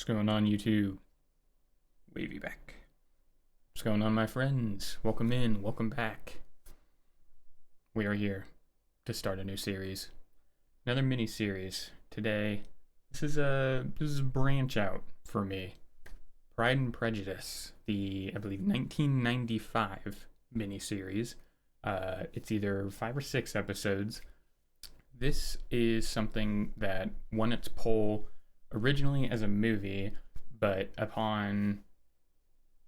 What's going on, YouTube? Wavy back. What's going on, my friends? Welcome in, welcome back. We are here to start a new series. Another mini-series. Today, this is a branch out for me. Pride and Prejudice, the, I believe, 1995 mini-series. It's either 5 or 6 episodes. This is something that won its poll originally as a movie, but upon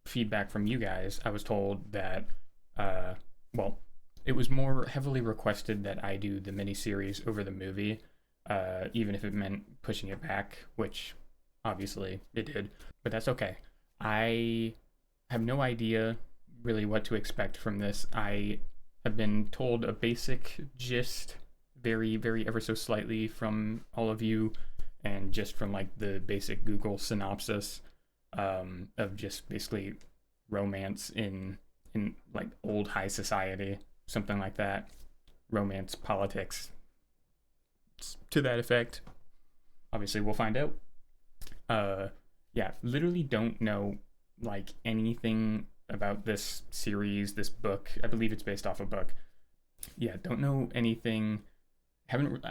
feedback from you guys, I was told that, it was more heavily requested that I do the miniseries over the movie, even if it meant pushing it back, which obviously it did, but that's okay. I have no idea really what to expect from this. I have been told a basic gist, very, very ever so slightly from all of you, and just from like the basic Google synopsis of just basically romance in like old high society, something like that. Romance, politics, to that effect. Obviously, we'll find out. Yeah, literally don't know like anything about this series, this book. I believe it's based off a book. Yeah, don't know anything.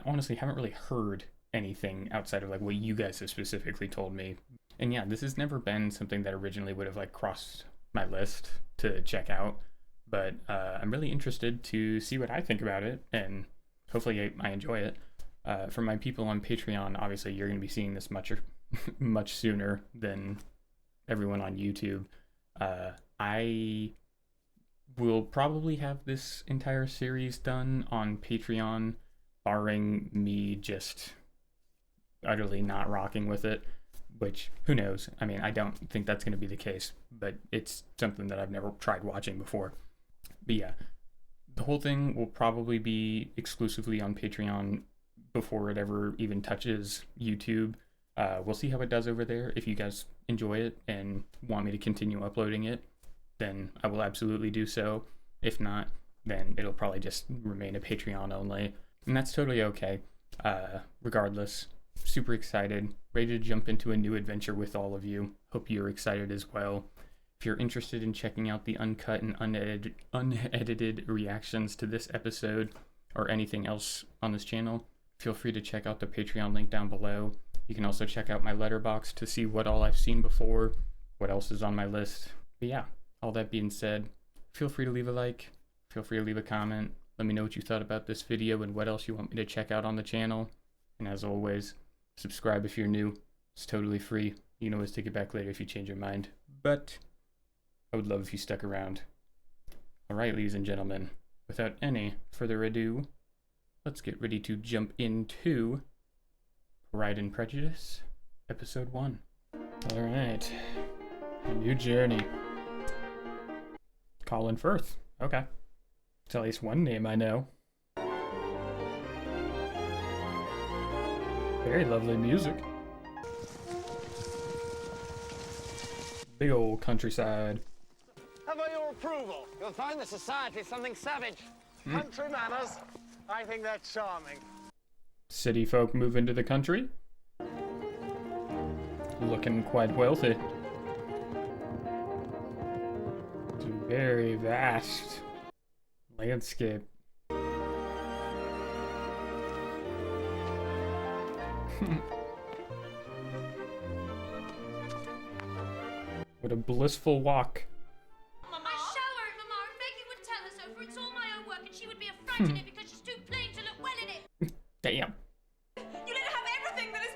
Honestly haven't really heard anything outside of like what you guys have specifically told me. And yeah, this has never been something that originally would have like crossed my list to check out, but I'm really interested to see what I think about it, and hopefully I enjoy it. For my people on Patreon, obviously you're going to be seeing this much sooner than everyone on YouTube. I will probably have this entire series done on Patreon, barring me just utterly not rocking with it, which, who knows? I mean, I don't think that's going to be the case, but it's something that I've never tried watching before. But yeah, the whole thing will probably be exclusively on Patreon before it ever even touches YouTube. We'll see how it does over there. If you guys enjoy it and want me to continue uploading it, then I will absolutely do so. If not, then it'll probably just remain a Patreon only, and that's totally okay. Regardless, super excited, ready to jump into a new adventure with all of you. Hope you're excited as well. If you're interested in checking out the uncut and unedited reactions to this episode or anything else on this channel, feel free to check out the Patreon link down below. You can also check out my letterbox to see what all I've seen before, what else is on my list. But yeah, all that being said, feel free to leave a like, feel free to leave a comment. Let me know what you thought about this video and what else you want me to check out on the channel. And as always, subscribe if you're new. It's totally free. You can always take it back later if you change your mind. But I would love if you stuck around. Alright, ladies and gentlemen, without any further ado, let's get ready to jump into Pride and Prejudice, Episode 1. Alright, a new journey. Colin Firth. Okay. It's at least one name I know. Very lovely music. Big old countryside. Have I your approval? You'll find the society something savage. Country manners, I think that's charming. City folk move into the country. Looking quite wealthy. It's a very vast landscape. What a blissful walk. Mama. I show her it, Mama, and Maggie would tell us so, for it's all my own work, and she would be afraid in it because she's too plain to look well in it. Damn. You let her have everything that is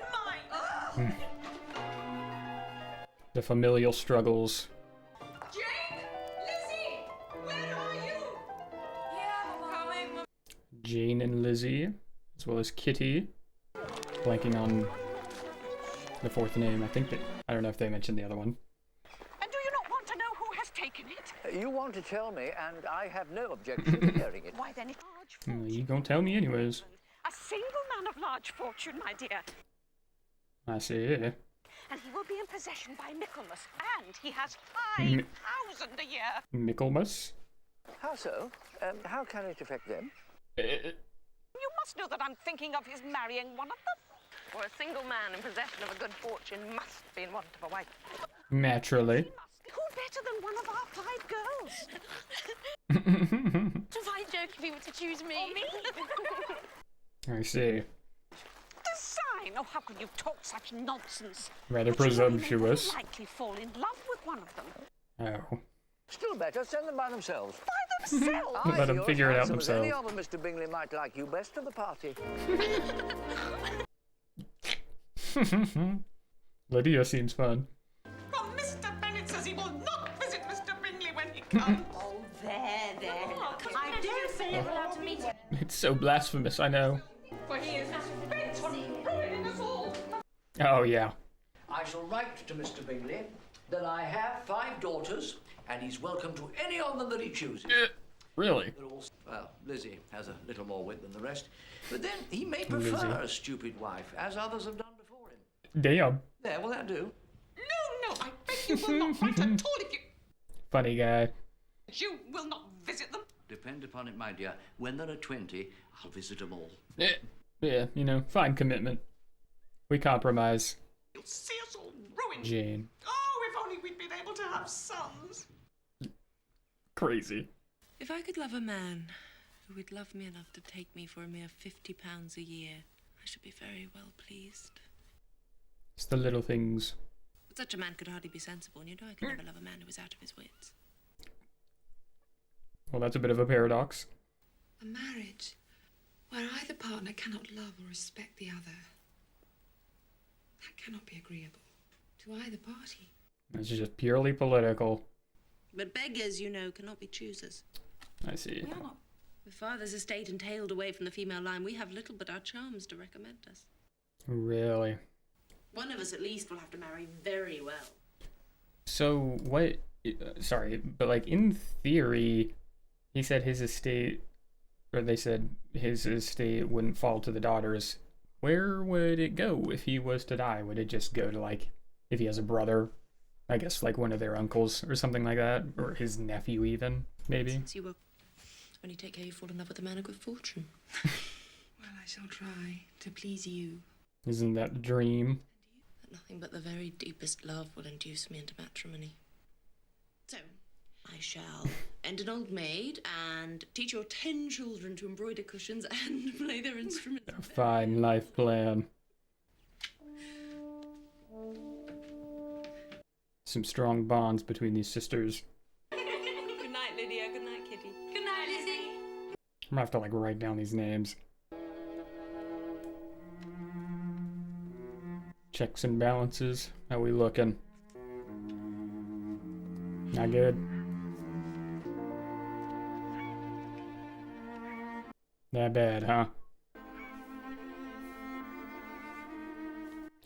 mine. The familial struggles. Jane? Lizzie? Where are you? Yeah, Mama. Coming, Mama. Jane and Lizzie, as well as Kitty. Blanking on the fourth name. I don't know if they mentioned the other one. And do you not want to know who has taken it? You want to tell me, and I have no objection to hearing it. Why then, it's large Well, fortune. you gonna tell me anyways. A single man of large fortune, my dear. I see. And he will be in possession by Michaelmas, and he has 5,000 a year. Michaelmas? How so? How can it affect them? You must know that I'm thinking of his marrying one of the For a single man in possession of a good fortune must be in want of a wife. Naturally. Who better than one of our 5 girls? To find joke if he were to choose me. Or me? I see. The sign! Oh, how can you talk such nonsense? Rather But you know, they presumptuous. will likely fall in love with one of them. Oh. Still better, send them by themselves. By themselves! I Let them feel as figure it out handsome as any themselves. other Mr. Bingley might like you best of the party. Lydia seems fun. Well, Mr. Bennet says he will not visit Mr. Bingley when he comes. Oh, there. I dare say Never allowed to meet him. It's so blasphemous, I know. for he is bent on ruining us all. Oh, yeah. I shall write to Mr. Bingley that I have 5 daughters, and he's welcome to any of them that he chooses. Really? They're all, well, Lizzie has a little more wit than the rest, but then he may prefer Lizzie. a stupid wife, as others have done before him. Damn. There, will that do? No, I beg you will not write at all if Funny guy. you will not visit them. Depend upon it, my dear. When there are 20, I'll visit them all. Yeah, you know, fine commitment. We compromise. You'll see us all ruined. Jane. Oh, if only we'd been able to have sons. Crazy. If I could love a man who would love me enough to take me for a mere £50 a year, I should be very well pleased. It's the little things. But such a man could hardly be sensible, and you know I could never love a man who was out of his wits. Well, that's a bit of a paradox. A marriage where either partner cannot love or respect the other. That cannot be agreeable to either party. It's just purely political. But beggars, you know, cannot be choosers. I see. We are not. With father's estate entailed away from the female line, we have little but our charms to recommend us. Really? One of us at least will have to marry very well. So, what... sorry, but like, in theory, he said his estate... Or they said his estate wouldn't fall to the daughters. Where would it go if he was to die? Would it just go to, like, if he has a brother? I guess, like, one of their uncles or something like that? Or his nephew, even, maybe? Since you will only take care you fall in love with a man of good fortune. Well, I shall try to please you. Isn't that the dream? That nothing but the very deepest love will induce me into matrimony. So, I shall end an old maid and teach your 10 children to embroider cushions and play their instruments. A fine life plan. Some strong bonds between these sisters. Good night, Lydia. Good night, Kitty. Good night, Lizzie. I'm gonna have to, like, write down these names. Checks and balances. How we looking? Not good. That bad, huh?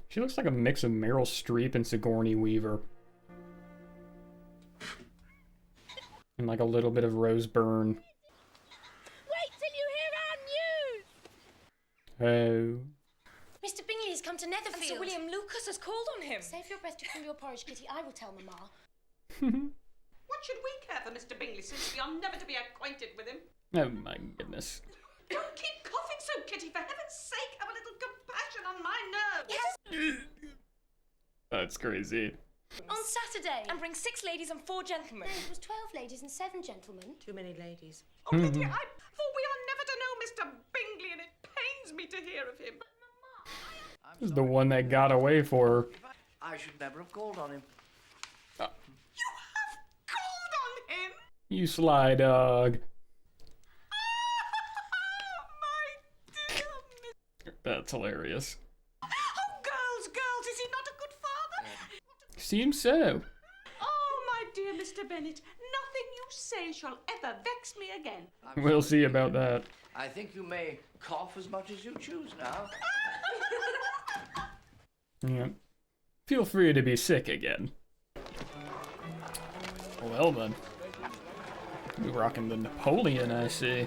She looks like a mix of Meryl Streep and Sigourney Weaver. And like a little bit of Rose Byrne. Wait till you hear our news! Oh. Mr. Bingley has come to Netherfield. Sir William Lucas has called on him. Save your breath to cool your porridge, Kitty. I will tell Mamma. What should we care for Mr. Bingley since we are never to be acquainted with him? Oh my goodness. Don't keep coughing so, Kitty. For heaven's sake, have a little compassion on my nerves. That's crazy. On Saturday. And bring 6 ladies and 4 gentlemen. No, it was 12 ladies and 7 gentlemen. Too many ladies. Oh, Kitty, I thought we are never to know Mr. Bingley, and it pains me to hear of him. This is the one that got away for her. I should never have called on him. You have called on him? You sly dog. Oh, my dear Miss... That's hilarious. Oh, girls, is he not a good father? Seems so. Oh, my dear Mr. Bennet, nothing you say shall ever vex me again. We'll see about that. I think you may cough as much as you choose now. Yeah. Feel free to be sick again. Well then. We're rocking the Napoleon, I see.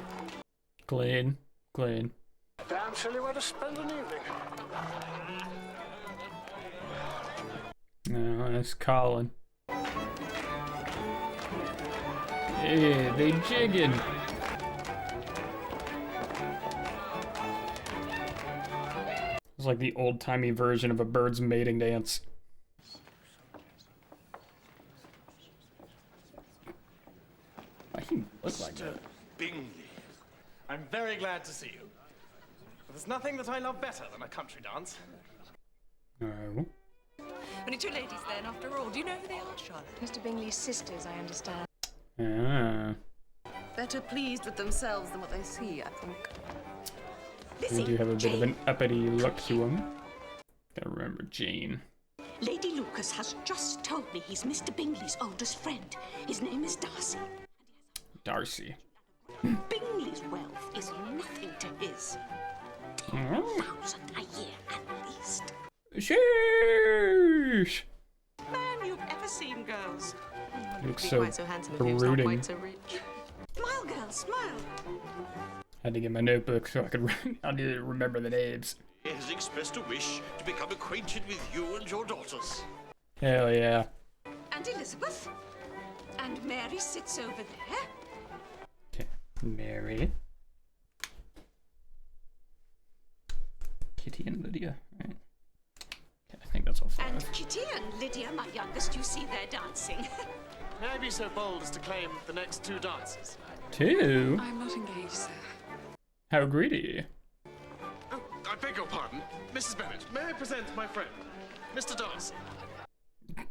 Clean. Damn silly way to spend an evening. No, that's Colin. Hey, they jigging. It's like the old-timey version of a bird's mating dance. Why do you look like that? Bingley. I'm very glad to see you. There's nothing that I love better than a country dance. Oh. Only two ladies then, after all. Do you know who they are, Charlotte? Mr. Bingley's sisters, I understand. Ah. Better pleased with themselves than what they see, I think. They do have a bit of an uppity look to them. Gotta remember Jane. Lady Lucas has just told me he's Mr. Bingley's oldest friend. His name is Darcy. Darcy. Bingley's wealth is nothing to his. 10,000 a year at least. Sheesh! Man you've ever seen, girls. Looks Be so quite so handsome if he was not brooding. quite so rich. Smile, girls, smile. Had to get my notebook so I could I need to remember the names. He has expressed a wish to become acquainted with you and your daughters. Hell yeah. And Elizabeth. And Mary sits over there. Okay. Mary. Kitty and Lydia. Right. Okay, I think that's all five. And Kitty and Lydia, my youngest, you see they're dancing. May I be so bold as to claim the next two dances? Two? I'm not engaged, sir. How greedy. Oh, I beg your pardon. Mrs. Bennet, may I present my friend, Mr. Darcy? And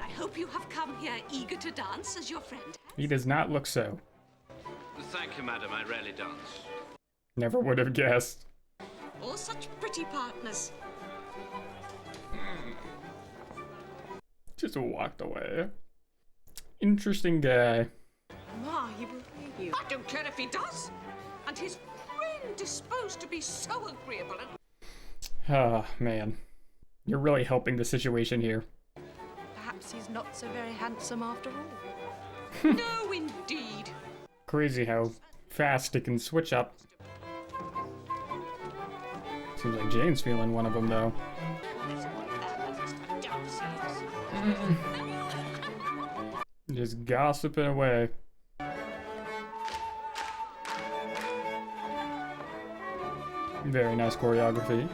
I hope you have come here eager to dance as your friend has. He does not look so. Thank you, madam. I rarely dance. Never would have guessed. All such pretty partners. Just walked away. Interesting guy. Ma, he will pay you. I don't care if he does. And his friend is supposed to be so agreeable and... Ah, man. You're really helping the situation here. Perhaps he's not so very handsome after all. No, indeed. Crazy how fast it can switch up. Seems like Jane's feeling one of them, though. Just gossiping away. Very nice choreography.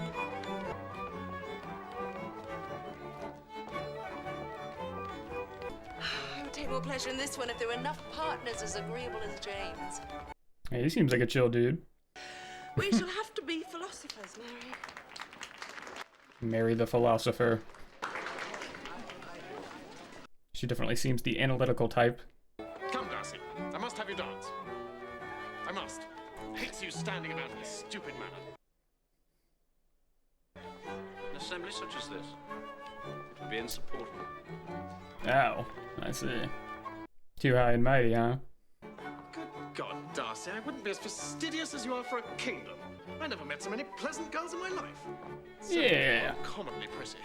I would take more pleasure in this one if there were enough partners as agreeable as Jane's. Hey, he seems like a chill dude. We shall have to be philosophers, Mary. Mary the philosopher. She definitely seems the analytical type. Come, Darcy. I must have you dance. I must. Hates you standing about in this stupid manner. An assembly such as this, it would be insupportable. Oh, I see. Too high and mighty, huh? Good God, Darcy, I wouldn't be as fastidious as you are for a kingdom. I never met so many pleasant girls in my life. So Yeah. uncommonly pretty.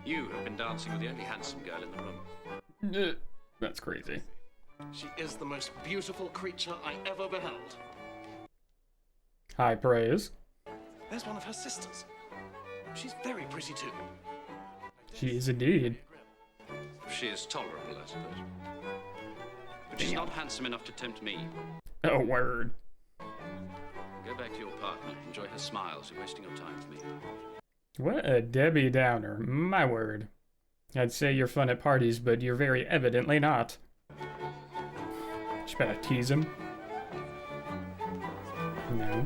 You have been dancing with the only handsome girl in the room. That's crazy. She is the most beautiful creature I ever beheld. High praise. There's one of her sisters. She's very pretty too. She is indeed. She is tolerable, I suppose. But she's not handsome enough to tempt me. Oh, word. Go back to your partner. Enjoy her smiles. You're wasting your time with me. What a Debbie Downer. My word. I'd say you're fun at parties, but you're very evidently not. Just better tease him. No.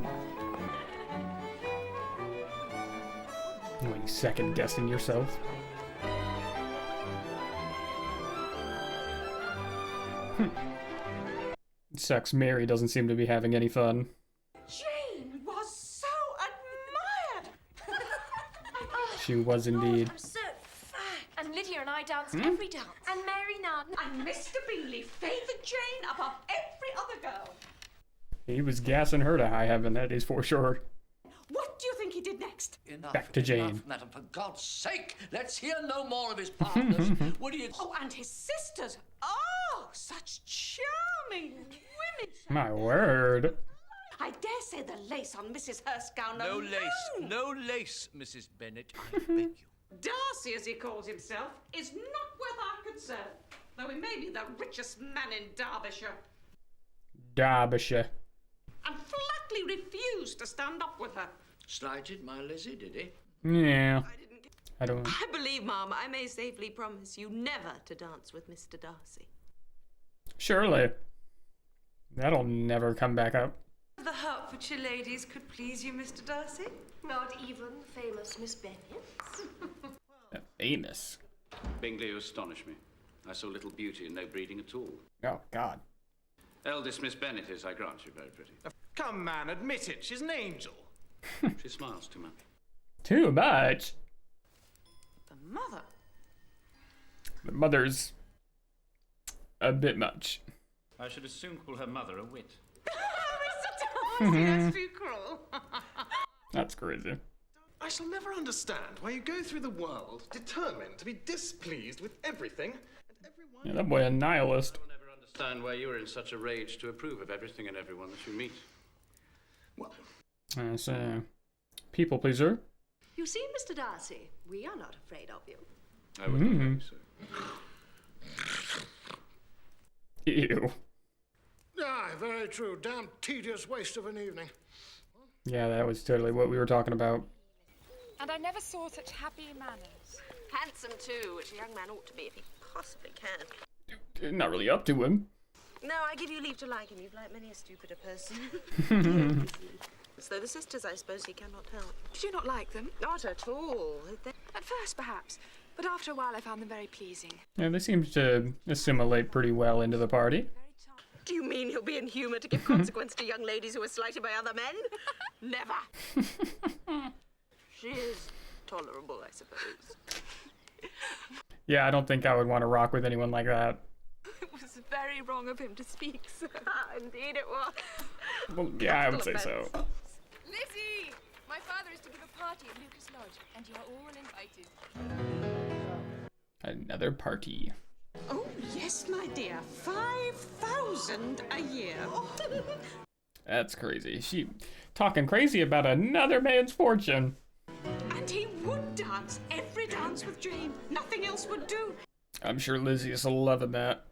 What, you second guessing yourself? Sucks Mary doesn't seem to be having any fun. Jane was so admired. She was indeed. So fat. And Lydia and I danced Hmm? every dance. And Mary none. And Mr. Bingley favoured Jane above every other girl. He was gassing her to high heaven, that is for sure. What do you think he did next? Enough, Back to Jane. Enough, madam, for God's sake, let's hear no more of his partners. Would you... Oh, and his sisters. Oh, such charming women. My word. I dare say the lace on Mrs. Hurst's gown No alone. lace, no lace, Mrs. Bennet, I beg you. Darcy, as he calls himself, is not worth our concern, though he may be the richest man in Derbyshire. Derbyshire. And flat flatly refused to stand up with her. Slighted my Lizzie, did he? Yeah. I don't. I believe, Mum, I may safely promise you never to dance with Mr. Darcy. Surely. That'll never come back up. The Hertfordshire ladies could please you, Mr. Darcy. Not even famous Miss Bennet. Famous. Bingley, you astonish me. I saw little beauty and no breeding at all. Oh, God. Eldest Miss Bennet is, I grant you, very pretty. Come, man, admit it. She's an angel. She smiles too much. Too much. The mother. The mother's a bit much. I should as soon call her mother a wit. Mr. Darcy, that's too cruel. That's crazy. I shall never understand why you go through the world determined to be displeased with everything and everyone. Yeah, that boy a nihilist. I will never understand why you are in such a rage to approve of everything and everyone that you meet. Well, So, people pleaser. You see, Mr. Darcy, we are not afraid of you. I would not think so. Ew. Aye, very true. Damn tedious waste of an evening. Yeah, that was totally what we were talking about. And I never saw such happy manners. Handsome, too, which a young man ought to be if he possibly can. Not really up to him. No, I give you leave to like him. You've liked many a stupider person. As though the sisters, I suppose, he cannot help. Did you not like them? Not at all. At first, perhaps. But after a while, I found them very pleasing. Yeah, they seem to assimilate pretty well into the party. Do you mean he'll be in humour to give consequence to young ladies who are slighted by other men? Never. She is tolerable, I suppose. Yeah, I don't think I would want to rock with anyone like that. It was very wrong of him to speak so. Indeed it was. Well, yeah, I would say so. Lizzie! My father is to give a party at Lucas Lodge, and you are all invited. Another party. Oh, yes, my dear. 5,000 a year. That's crazy. She talking crazy about another man's fortune. And he would dance every dance with Jane. Nothing else would do. I'm sure Lizzie is loving that.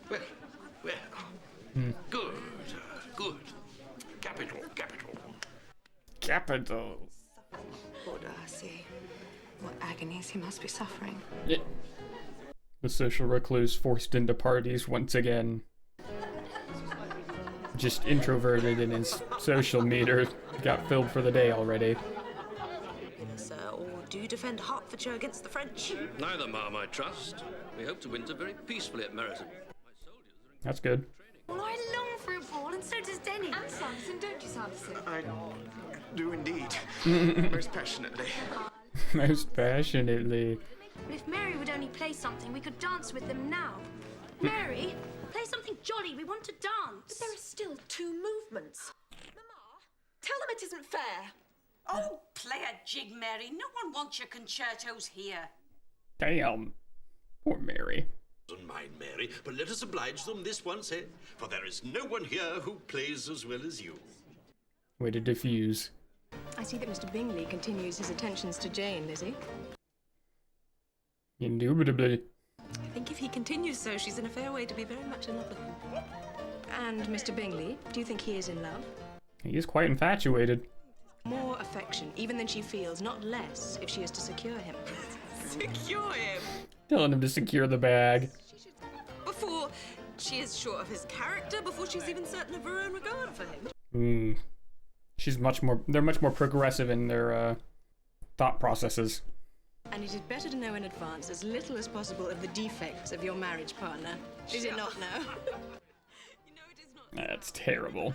well. Good, good. Capital. Capital. Poor Darcy. What agonies he must be suffering. Yeah. The social recluse forced into parties once again. Just introverted in his social meter. Got filled for the day already. Sir, or do you defend Hertfordshire against the French? Neither, ma'am, I trust. We hope to winter very peacefully at Meryton. That's good. Well, I long for a ball, and so does Denny. And Sanderson, don't you, Sanderson? I do indeed. Most passionately. Most passionately. But if Mary would only play something, we could dance with them now. Mary, play something jolly. We want to dance. But there are still 2 movements. Mama, tell them it isn't fair. Oh, play a jig, Mary. No one wants your concertos here. Damn. Poor Mary. Don't mind, Mary, but let us oblige them this once, for there is no one here who plays as well as you. Way to diffuse. I see that Mr. Bingley continues his attentions to Jane, Lizzie. Indubitably. I think if he continues so, she's in a fair way to be very much in love with him. And Mr. Bingley, do you think he is in love? He is quite infatuated. More affection, even than she feels, not less, if she is to secure him. Secure him? Telling him to secure the bag. Before she is sure of his character, before she's even certain of her own regard for him. They're much more progressive in their thought processes. And it is better to know in advance as little as possible of the defects of your marriage partner. Is it not now? That's terrible.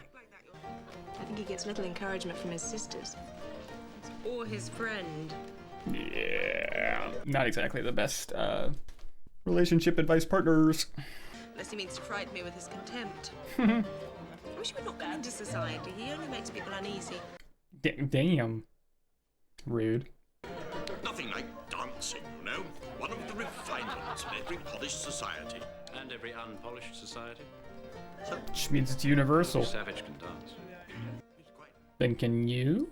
I think he gets little encouragement from his sisters. Or his friend. Yeah. Not exactly the best relationship advice partners. Unless he means to frighten me with his contempt. I wish he would not come into society. He only makes people uneasy. Damn. Rude. Nothing like dancing, you know. One of the refinements in every polished society. And every unpolished society. Which means it's universal. Savage can dance. Then can you?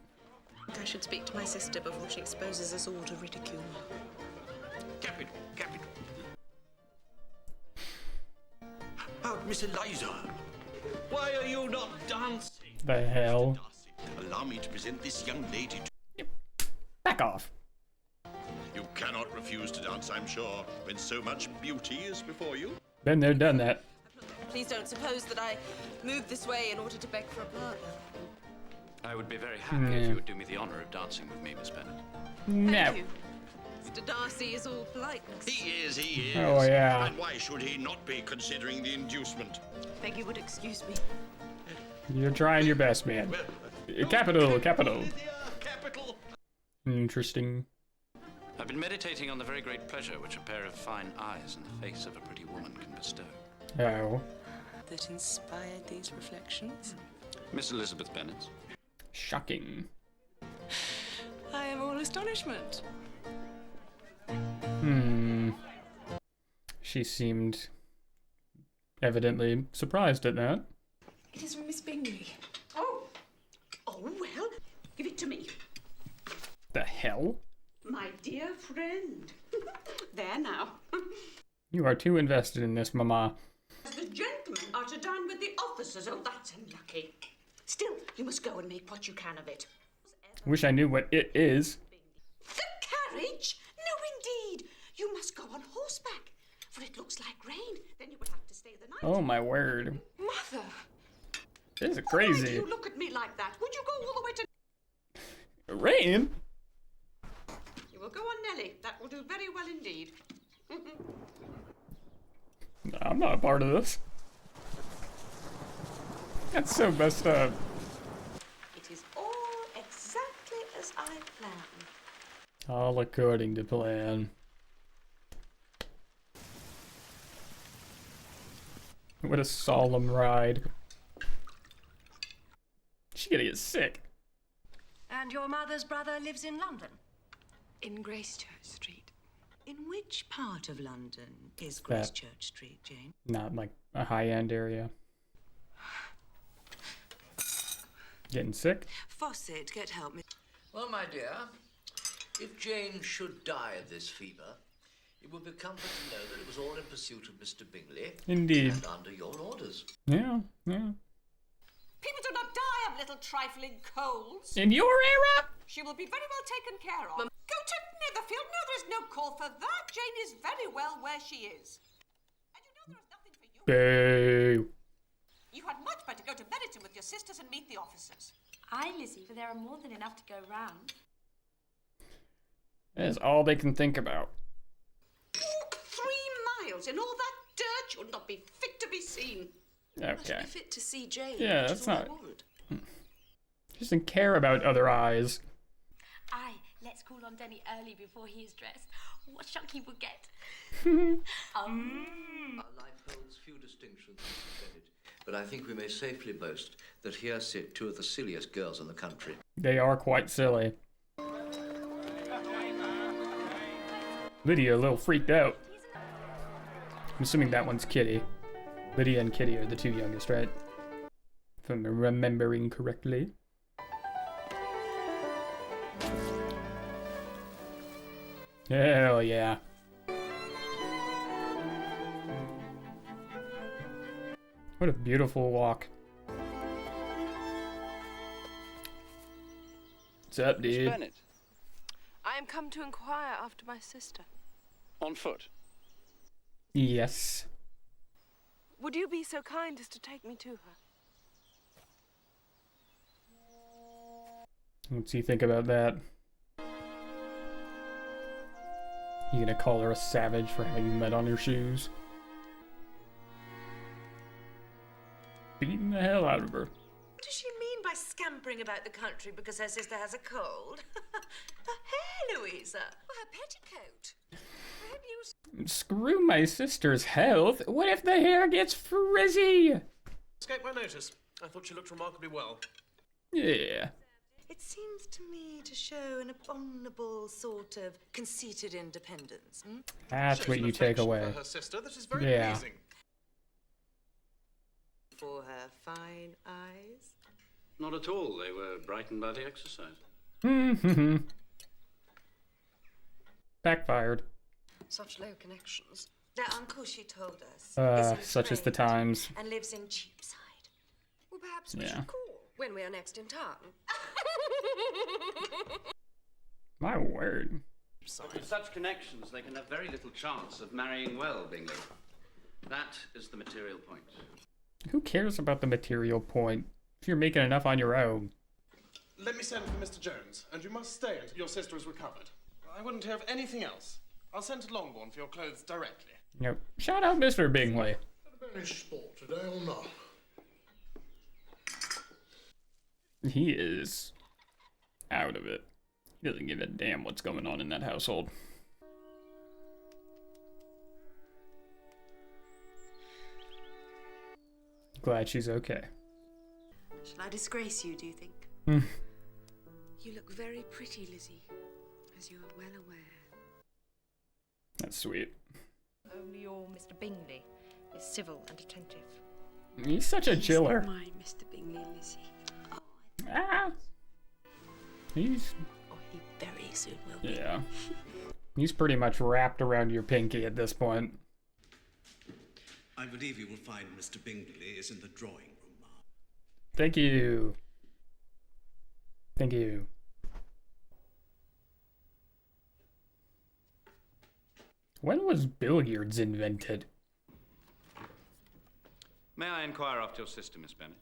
I should speak to my sister before she exposes us all to ridicule. Capital. Oh, Miss Eliza, why are you not dancing? The hell? allow me to present this young lady to... Back off. You cannot refuse to dance, I'm sure, when so much beauty is before you. Been there, done that. Please don't suppose that I moved this way in order to beg for a partner. I would be very happy if you would do me the honor of dancing with me, Miss Bennet. No. Thank you. Mr. Darcy is all politeness. He is. Oh, yeah. And why should he not be, considering the inducement? Beg you would excuse me. You're trying your best, man. Capital. Capital. Interesting. I've been meditating on the very great pleasure which a pair of fine eyes in the face of a pretty woman can bestow. Oh. That inspired these reflections? Miss Elizabeth Bennet. Shocking. I am all astonishment. She seemed evidently surprised at that. It is from Miss Bingley. Oh, well, give it to me. The hell? My dear friend. There now. You are too invested in this, Mama. The gentlemen are to dine with the officers. Oh, that's unlucky. Still, you must go and make what you can of it. Wish I knew what it is. The carriage? No, indeed. You must go on horseback, for it looks like rain. Then you will have to stay the night. Oh my word. Mother! This is Why do crazy. you look at me like that? Would you go all the way to... Rain? You will go on, Nellie. That will do very well indeed. I'm not a part of this. That's so messed up. It is all exactly as I planned. All according to plan. What a solemn ride. She's gonna get sick. And your mother's brother lives in London? In Gracechurch Street. In which part of London is Gracechurch Street, Jane? Not like a high-end area. Getting sick? Fawcett, get help me. Well, my dear, if Jane should die of this fever, it would be comfort to know that it was all in pursuit of Mr. Bingley. Indeed. And under your orders. Yeah. People do not die of little trifling colds. In your era? She will be very well taken care of. Go to Netherfield. No, there is no call for that. Jane is very well where she is. And you know there is nothing for you. Boo. You had much better go to Meryton with your sisters and meet the officers. Aye, Lizzie, for there are more than enough to go round. That is all they can think about. Walk 3 miles in all that dirt. You'll not be fit to be seen. Okay. Be fit to see Jane. Yeah, which that's is all not... I want. She doesn't care about other eyes. Aye, let's call on Denny early before he is dressed. What shock he would get. Our life holds few distinctions, Mrs. Bennet, but I think we may safely boast that here sit two of the silliest girls in the country. They are quite silly. Lydia a little freaked out. I'm assuming that one's Kitty. Lydia and Kitty are the two youngest, right? If I'm remembering correctly. Hell yeah. What a beautiful walk. What's up, Miss dude? Bennet, I am come to inquire after my sister. on foot. Yes. Would you be so kind as to take me to her? What's he think about that? You gonna call her a savage for having mud on her shoes? Beating the hell out of her. What does she mean by scampering about the country because her sister has a cold? Her hair, Louisa. Or her petticoat. I hope you... Screw my sister's health. What if the hair gets frizzy? Escaped my notice. I thought she looked remarkably well. Yeah. It seems to me to show an abominable sort of conceited independence. That's Shows what an you take affection away. for her sister that is very Yeah. pleasing. For her fine eyes. Not at all. They were brightened by the exercise. Backfired. Such low connections. Their uncle, she told us, is Such as the times. and lives in Cheapside. Well, perhaps we Yeah. should call when we are next in town. My word. With such connections, they can have very little chance of marrying well, Bingley. That is the material point. Who cares about the material point if you're making enough on your own? Let me send for Mr. Jones, and you must stay until your sister is recovered. I wouldn't hear of anything else. I'll send to Longbourn for your clothes directly. Yep. Shout out Mr. Bingley. Any sport today or not? He is out of it. He doesn't give a damn what's going on in that household. Glad she's okay. Shall I disgrace you, do you think? You look very pretty, Lizzie, as you are well aware. That's sweet. Only your Mr. Bingley is civil and attentive. He's such a chiller. He's my Mr. Bingley, Lizzie. Oh, Ah! He's... Oh, he very soon will be. Yeah. He's pretty much wrapped around your pinky at this point. I believe you will find Mr. Bingley is in the drawing room, ma'am. Thank you. Thank you. When was billiards invented? May I inquire after your sister, Miss Bennet?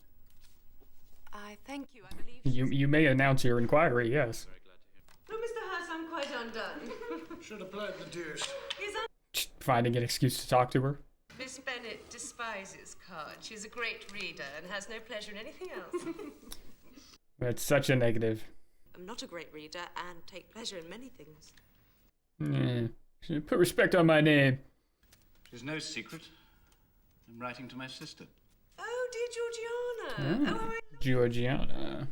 I thank you, I believe. You may announce your inquiry, yes. Oh, Mr. Hurst, I'm quite undone. Should have played the deuce. Finding an excuse to talk to her. Miss Bennet despises cards. She's a great reader and has no pleasure in anything else. That's such a negative. I'm not a great reader and take pleasure in many things. Yeah. Should put respect on my name. There's no secret. I'm writing to my sister. Oh, dear Georgiana. Ah, Georgiana.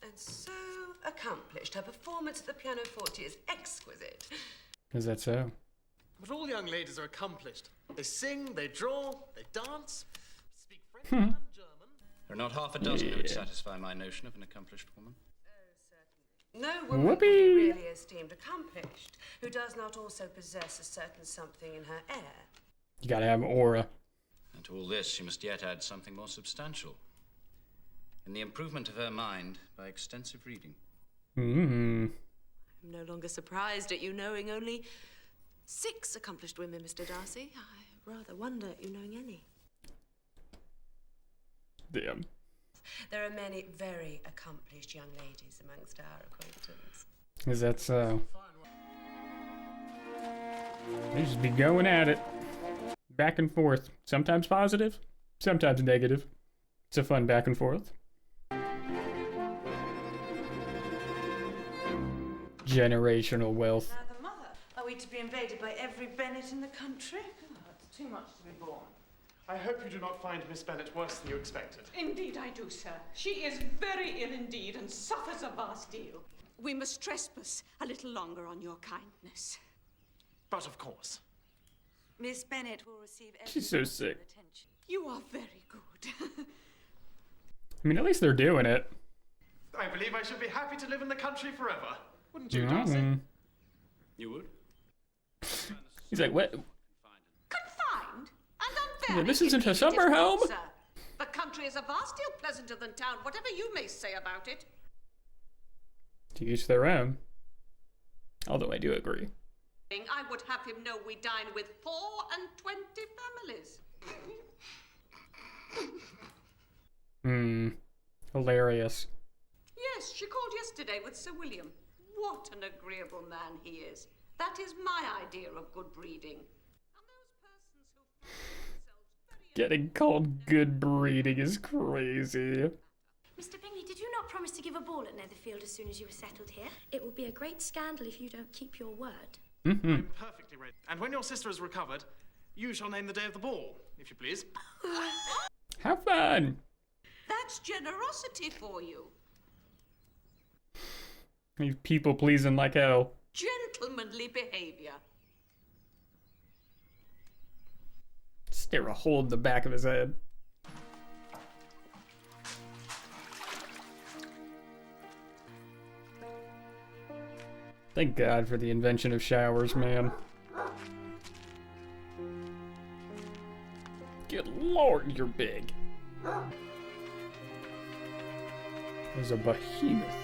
And so accomplished. Her performance at the pianoforte is exquisite. Is that so? But all young ladies are accomplished. They sing, they draw, they dance, speak French Hmm. and German. There are not half a dozen who would satisfy my notion of an accomplished woman. No woman Whoopee. can be really esteemed accomplished who does not also possess a certain something in her air. You gotta have aura. And to all this, she must yet add something more substantial. In the improvement of her mind by extensive reading. Mm. I'm no longer surprised at you knowing only 6 accomplished women, Mr. Darcy. I rather wonder at you knowing any. Damn. There are many very accomplished young ladies amongst our acquaintance. Is that so? They just be going at it. Back and forth. Sometimes positive, sometimes negative. It's a fun back and forth. Generational wealth. Now, the mother. Are we to be invaded by every Bennet in the country? Oh, it's too much to be borne. I hope you do not find Miss Bennet worse than you expected. Indeed I do, sir. She is very ill indeed and suffers a vast deal. We must trespass a little longer on your kindness. But of course. Miss Bennet will receive every She's so sick. attention. You are very good. I mean, at least they're doing it. I believe I should be happy to live in the country forever. Wouldn't you, Mm. Darcy? You would? He's like, what? Confined and Yeah, unfairly. this isn't a Indeed, it summer is not, home. sir. The country is a vast deal pleasanter than town, whatever you may say about it. To each their own. Although I do agree. I would have him know we dine with 24 families. Hilarious. Yes, she called yesterday with Sir William. What an agreeable man he is. That is my idea of good breeding. Getting called good breeding is crazy. Mr. Bingley, did you not promise to give a ball at Netherfield as soon as you were settled here? It will be a great scandal if you don't keep your word. I'm perfectly ready. And when your sister is recovered, you shall name the day of the ball, if you please. Have fun. That's generosity for you. He's people pleasing like hell. Gentlemanly behavior. Stare a hole in the back of his head. Thank God for the invention of showers, man. Good Lord, you're big. There's a behemoth.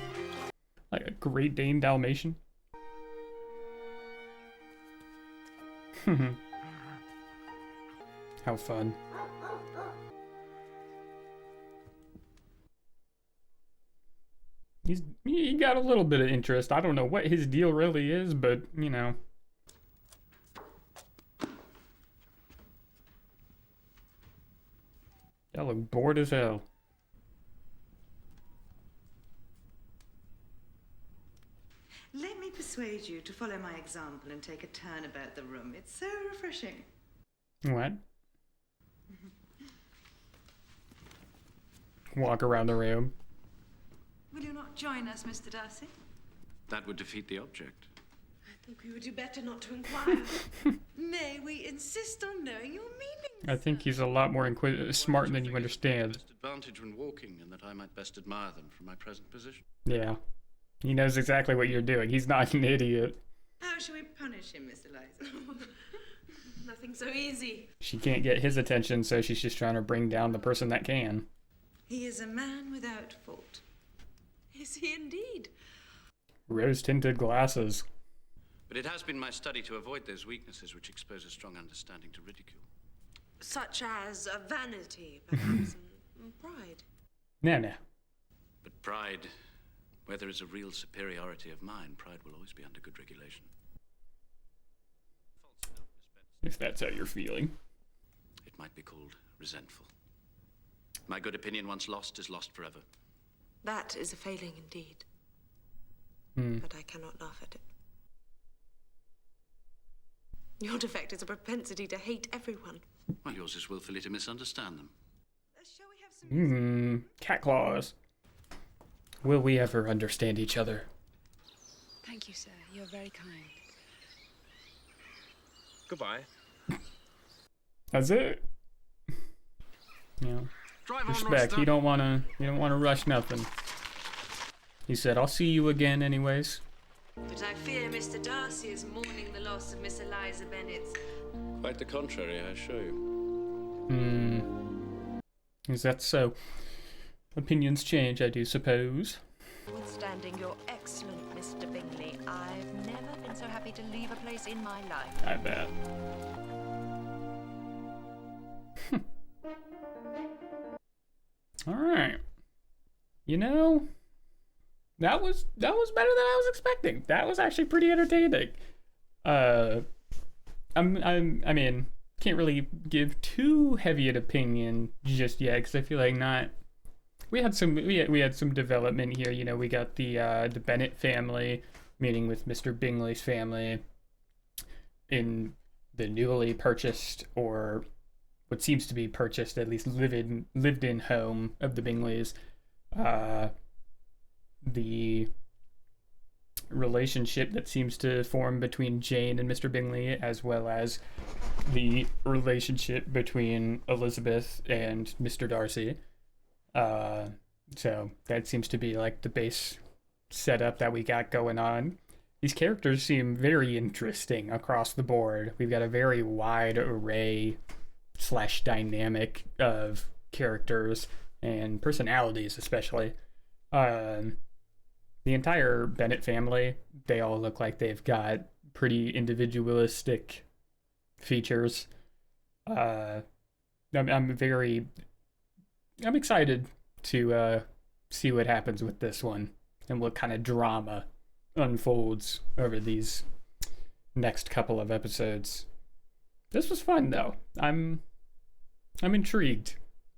A Great Dane Dalmatian. How fun. He got a little bit of interest. I don't know what his deal really is, but, you know. I look bored as hell. Let me persuade you to follow my example and take a turn about the room. It's so refreshing. What? Walk around the room. Will you not join us, Mr. Darcy? That would defeat the object. I think we would do better not to inquire. May we insist on knowing your meaning? I think he's a lot more smart than you understand. Best advantage when walking, and that I might best admire them from my present position. Yeah. He knows exactly what you're doing. He's not an idiot. How shall we punish him, Miss Eliza? Nothing so easy. She can't get his attention, so she's just trying to bring down the person that can. He is a man without fault. Is he indeed? Rose-tinted glasses. But it has been my study to avoid those weaknesses which expose a strong understanding to ridicule. Such as vanity, perhaps, and pride. No. But pride, where there is a real superiority of mind, pride will always be under good regulation. If that's how you're feeling. It might be called resentful. My good opinion once lost is lost forever. That is a failing indeed. But I cannot laugh at it. Your defect is a propensity to hate everyone. Well, yours is willfully to misunderstand them. Shall we have some Cat claws. Will we ever understand each other? Thank you, sir. You're very kind. Goodbye. That's it. Yeah. Respect. You don't wanna rush nothing. He said, "I'll see you again, anyways." But I fear Mr. Darcy is mourning the loss of Miss Eliza Bennet's. Quite the contrary, I assure you. Is that so? Opinions change, I do suppose. Notwithstanding your excellent Mr. Bingley, I've never been so happy to leave a place in my life. I bet. All right. You know, that was better than I was expecting. That was actually pretty entertaining. I mean, can't really give too heavy an opinion just yet because I feel like we had some development here. You know, we got the Bennet family meeting with Mr. Bingley's family in the newly purchased, or what seems to be purchased, at least lived in home of the Bingleys. The relationship that seems to form between Jane and Mr. Bingley, as well as the relationship between Elizabeth and Mr. Darcy. So that seems to be like the base setup that we got going on. These characters seem very interesting across the board. We've got a very wide array / dynamic of characters and personalities, especially. The entire Bennet family, they all look like they've got pretty individualistic features. I'm excited to see what happens with this one and what kind of drama unfolds over these next couple of episodes. This was fun, though. I'm intrigued.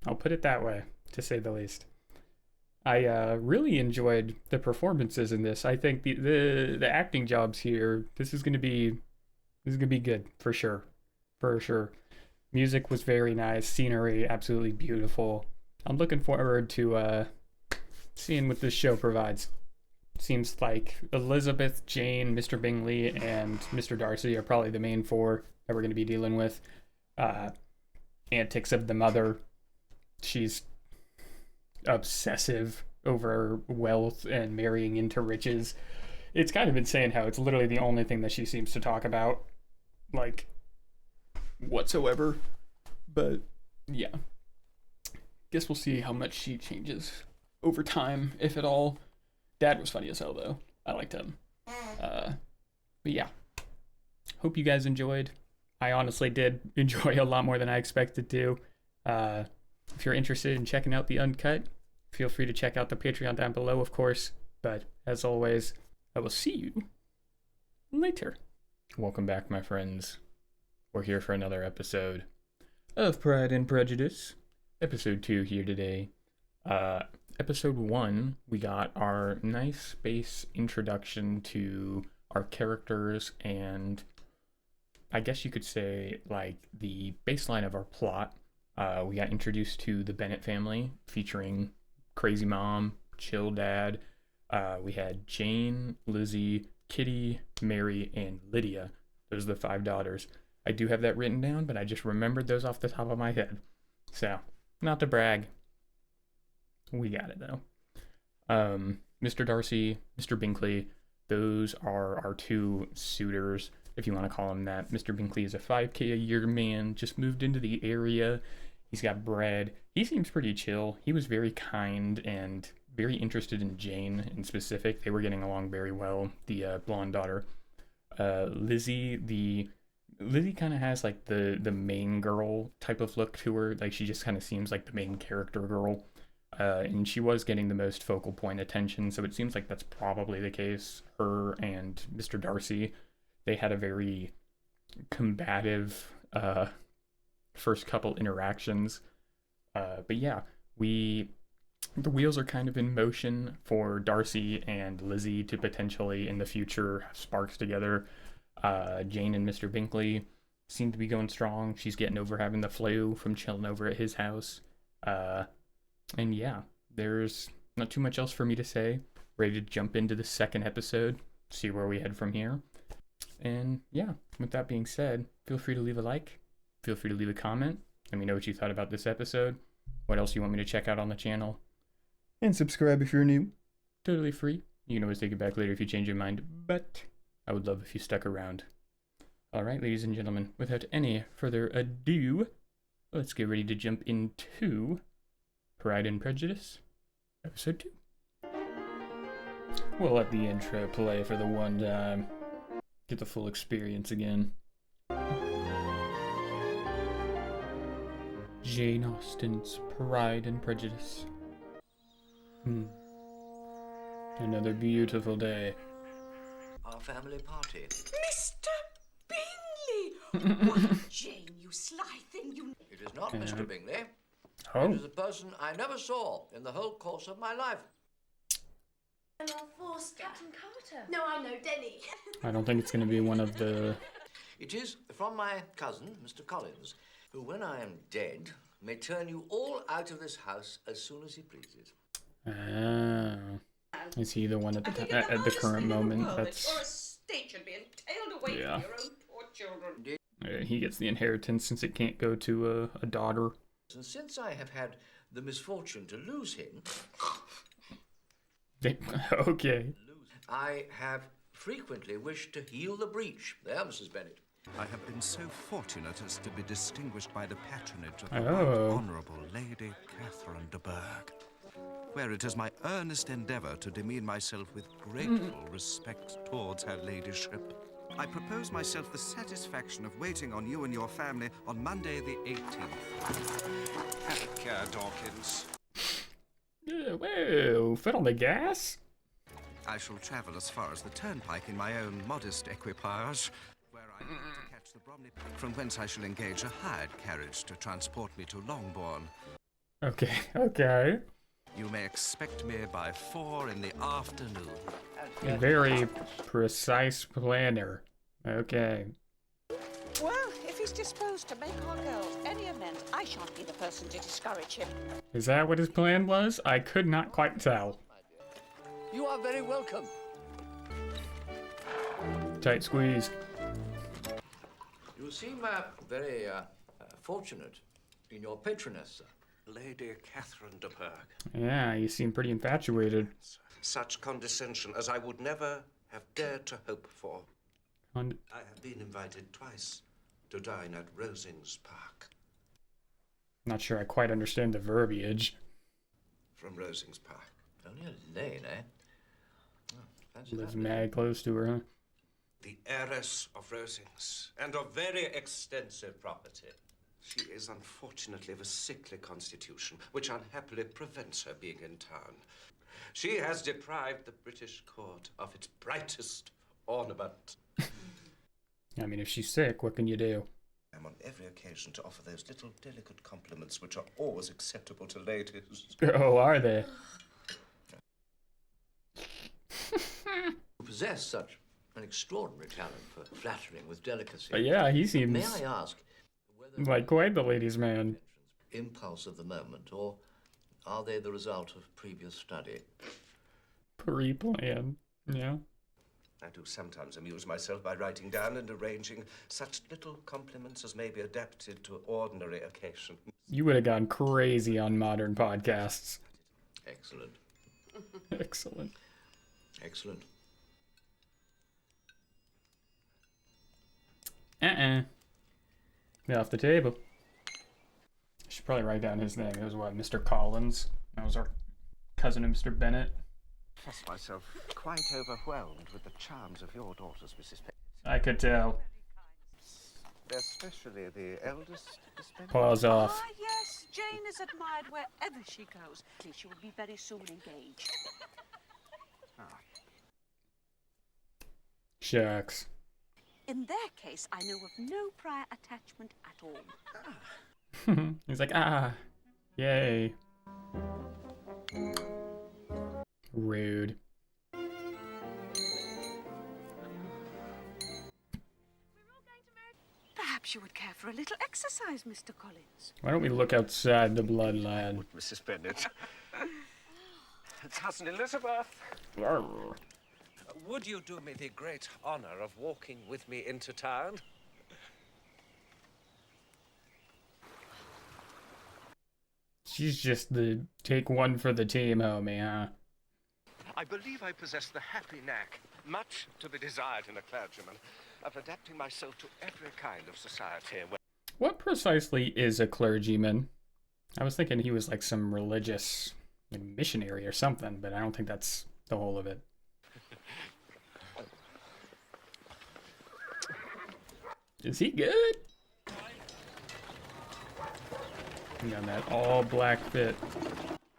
I'll put it that way, to say the least. I really enjoyed the performances in this. I think the acting jobs here, this is gonna be good for sure. Music was very nice, scenery absolutely beautiful. I'm looking forward to seeing what this show provides. Seems like Elizabeth, Jane, Mr. Bingley, and Mr. Darcy are probably the main four that we're going to be dealing with. Antics of the mother. She's obsessive over wealth and marrying into riches. It's kind of insane how it's literally the only thing that she seems to talk about, like, whatsoever. But yeah, guess we'll see how much she changes over time, if at all. Dad was funny as hell, though. I liked him. But yeah, hope you guys enjoyed. I honestly did enjoy a lot more than I expected to. If you're interested in checking out the uncut, feel free to check out the Patreon down below, of course. But as always, I will see you later. Welcome back, my friends. We're here for another episode of Pride and Prejudice. Episode 2 here today. Episode 1, we got our nice base introduction to our characters and I guess you could say like the baseline of our plot. We got introduced to the Bennet family featuring crazy mom, chill dad. We had Jane, Lizzie, Kitty, Mary, and Lydia. Those are the 5 daughters. I do have that written down, but I just remembered those off the top of my head. So, not to brag. We got it though. Mr. Darcy, Mr. Bingley, those are our 2 suitors, if you want to call him that. Mr. Bingley is a 5K a year man, just moved into the area. He's got bread. He seems pretty chill. He was very kind and very interested in Jane in specific. They were getting along very well, the blonde daughter. Lizzie kind of has like the main girl type of look to her. Like she just kind of seems like the main character girl. And she was getting the most focal point attention, so it seems like that's probably the case. Her and Mr. Darcy, they had a very combative first couple interactions. But yeah, the wheels are kind of in motion for Darcy and Lizzie to potentially in the future have sparks together. Jane and Mr. Bingley seem to be going strong. She's getting over having the flu from chilling over at his house. And yeah, there's not too much else for me to say. Ready to jump into the second episode, see where we head from here. And yeah, with that being said, feel free to leave a like, feel free to leave a comment. Let me know what you thought about this episode, what else you want me to check out on the channel. And subscribe if you're new. Totally free. You can always take it back later if you change your mind, but I would love if you stuck around. Alright, ladies and gentlemen, without any further ado, let's get ready to jump into Pride and Prejudice, Episode 2. We'll let the intro play for the one time. Get the full experience again. Jane Austen's Pride and Prejudice. Another beautiful day. Our family party. Mr. Bingley! Why, Jane, you sly thing, you... It is not Mr. Bingley. Oh. It is a person I never saw in the whole course of my life. Captain Carter. No, I know, Denny. I don't think it's going to be one of the... It is from my cousin, Mr. Collins, who, when I am dead, may turn you all out of this house as soon as he pleases. Is he the one at the current moment? That's... Your estate should be entailed away from your own poor children. He gets the inheritance since it can't go to a daughter. And since I have had the misfortune to lose him... Okay. I have frequently wished to heal the breach. There, Mrs. Bennet. I have been so fortunate as to be distinguished by the patronage of the Oh. Honourable Lady Catherine de Bourgh, where it is my earnest endeavour to demean myself with grateful respect towards her ladyship. I propose myself the satisfaction of waiting on you and your family on Monday the 18th. Have a care, Dawkins. Whoa, foot on the gas? I shall travel as far as the turnpike in my own modest equipage, where I hope to catch the Bromley, from whence I shall engage a hired carriage to transport me to Longbourn. Okay. You may expect me by 4 in the afternoon. A very precise planner. Okay. Well, if he's disposed to make our girls any amends, I shan't be the person to discourage him. Is that what his plan was? I could not quite tell. You are very welcome. Tight squeeze. You seem very fortunate in your patroness, sir. Lady Catherine de Bourgh. Yeah, you seem pretty infatuated. Such condescension as I would never have dared to hope for. I have been invited twice to dine at Rosings Park. Not sure I quite understand the verbiage. From Rosings Park. Only a lane, eh? Lives mad close to her, huh? The heiress of Rosings, and of very extensive property. She is unfortunately of a sickly constitution, which unhappily prevents her being in town. She has deprived the British court of its brightest ornament. I mean, if she's sick, what can you do? I'm on every occasion to offer those little delicate compliments which are always acceptable to ladies. Oh, are they? You possess such an extraordinary talent for flattering with delicacy. But yeah, he May seems I ask whether like quite the ladies' man. impulse of the moment, or are they the result of previous study? Pre-planned, yeah. I do sometimes amuse myself by writing down and arranging such little compliments as may be adapted to ordinary occasions. You would have gone crazy on modern podcasts. Excellent. Excellent. Excellent. Off the table. I should probably write down his name. It was what, Mr. Collins? That was our cousin, Mr. Bennett. I trust myself quite overwhelmed with the charms of your daughters, Mrs. Pennant. I could tell. Especially the eldest, Miss Pennant. Pause off. Ah, yes, Jane is admired wherever she goes. She will be very soon engaged. Shucks. In their case, I know of no prior attachment at all. He's like, yay. Rude. Perhaps you would care for a little exercise, Mr. Collins. Why don't we look outside the bloodline? Mrs. Bennett. Cousin Elizabeth. Arr. Would you do me the great honor of walking with me into town? She's just the take one for the team homie, huh? I believe I possess the happy knack, much to be desired in a clergyman, of adapting myself to every kind of society. What precisely is a clergyman? I was thinking he was like some religious missionary or something, but I don't think that's the whole of it. Is he good? Yeah, that all black fit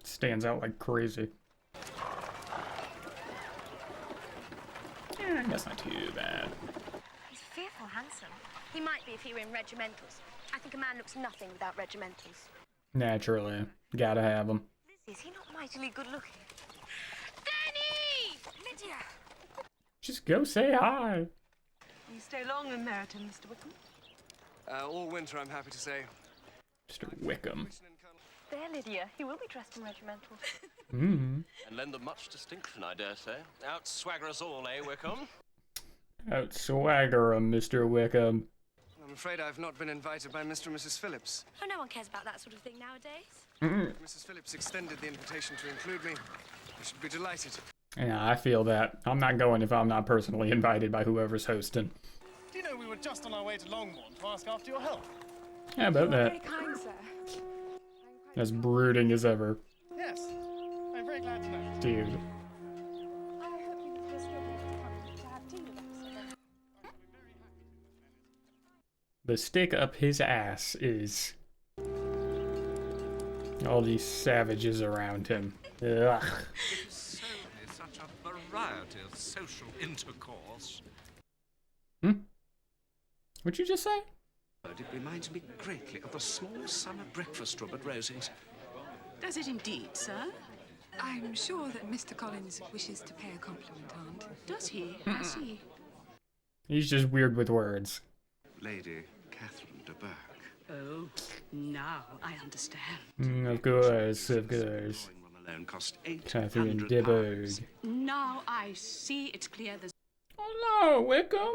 stands out like crazy. Yeah, that's not too bad. He's fearful handsome. He might be if he were in regimentals. I think a man looks nothing without regimentals. Naturally. Gotta have him. Is he not mightily good looking? Danny! Lydia! Just go say hi. You stay long in Meryton, Mr. Wickham? All winter, I'm happy to say. Mr. Wickham. There, Lydia. He will be dressed in regimentals. And lend them much distinction, I dare say. Outswagger us all, eh, Wickham? Outswagger him, Mr. Wickham. I'm afraid I've not been invited by Mr. and Mrs. Phillips. Oh, no one cares about that sort of thing nowadays. Mm-hmm. Mrs. Phillips extended the invitation to include me. I should be delighted. Yeah, I feel that. I'm not going if I'm not personally invited by whoever's hosting. Do you know we were just on our way to Longbourn to ask after your health? How about that? Very kind, sir. As brooding as ever. Yes, I'm very glad to know. Dude. I hope you will still be able to come to have tea with us. The stick up his ass is all these savages around him. Ugh. It is so such a variety of social intercourse. What'd you just say? It reminds me greatly of the small summer breakfast room at Rosings. Does it indeed, sir? I'm sure that Mr. Collins wishes to pay a compliment, Aunt. Does he? Does he? He's just weird with words. Lady Catherine de Bourgh. Oh, now I understand. Of course, of course. Alone cost Catherine £800. de Bourgh. Now I see it's clear there's... Oh no, Wickham!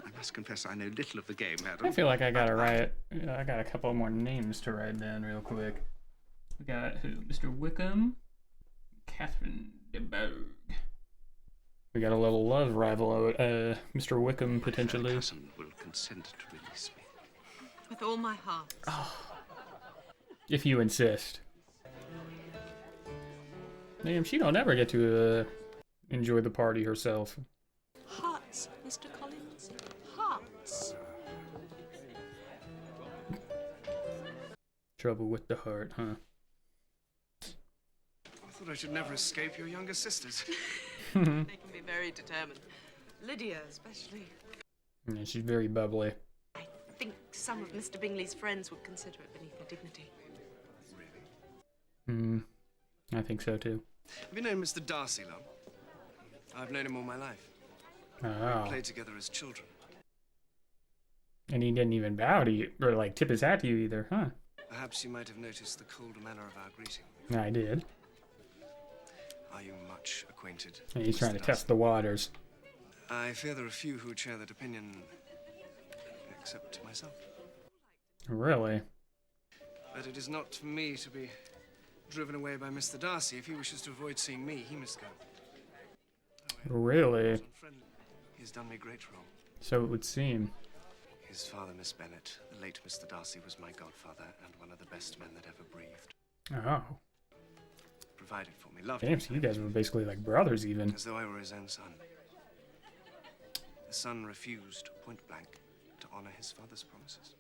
I must confess I know little of the game, madam. I feel like I gotta write. I got a couple more names to write down real quick. We got who? Mr. Wickham, Catherine de Bourgh. We got a little love rival, Mr. Wickham potentially. My cousin will consent to release me. With all my heart. If you insist. Damn, she don't ever get to enjoy the party herself. Hearts, Mr. Collins. Hearts. Trouble with the heart, huh? I thought I should never escape your younger sisters. They can be very determined. Lydia, especially. Yeah, she's very bubbly. I think some of Mr. Bingley's friends would consider it beneath their dignity. I think so too. Have you known Mr. Darcy long? I've known him all my life. Oh. We played together as children. And he didn't even bow to you, or like tip his hat to you either, huh? Perhaps you might have noticed the cold manner of our greeting. I did. Are you much acquainted? And he's trying to test the waters. I fear there are few who would share that opinion, except myself. Really? But it is not for me to be driven away by Mr. Darcy. If he wishes to avoid seeing me, he must go. Really? He has done me great wrong. So it would seem. His father, Miss Bennet, the late Mr. Darcy, was my godfather and one of the best men that ever breathed. Oh. Provided for me, loved Damn, me. so you guys were basically like brothers even. As though I were his own son. The son refused, point blank, to honor his father's promises.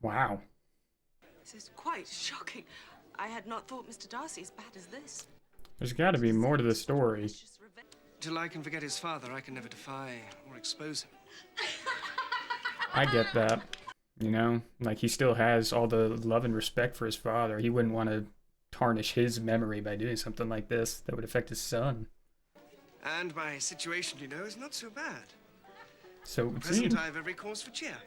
Wow. This is quite shocking. I had not thought Mr. Darcy as bad as this. There's got to be more to the story. Till I can forget his father, I can never defy or expose him. I get that. You know, like he still has all the love and respect for his father. He wouldn't want to tarnish his memory by doing something like this that would affect his son. And my situation, you know, is not so bad. So At it present, seems. I have every cause for cheer.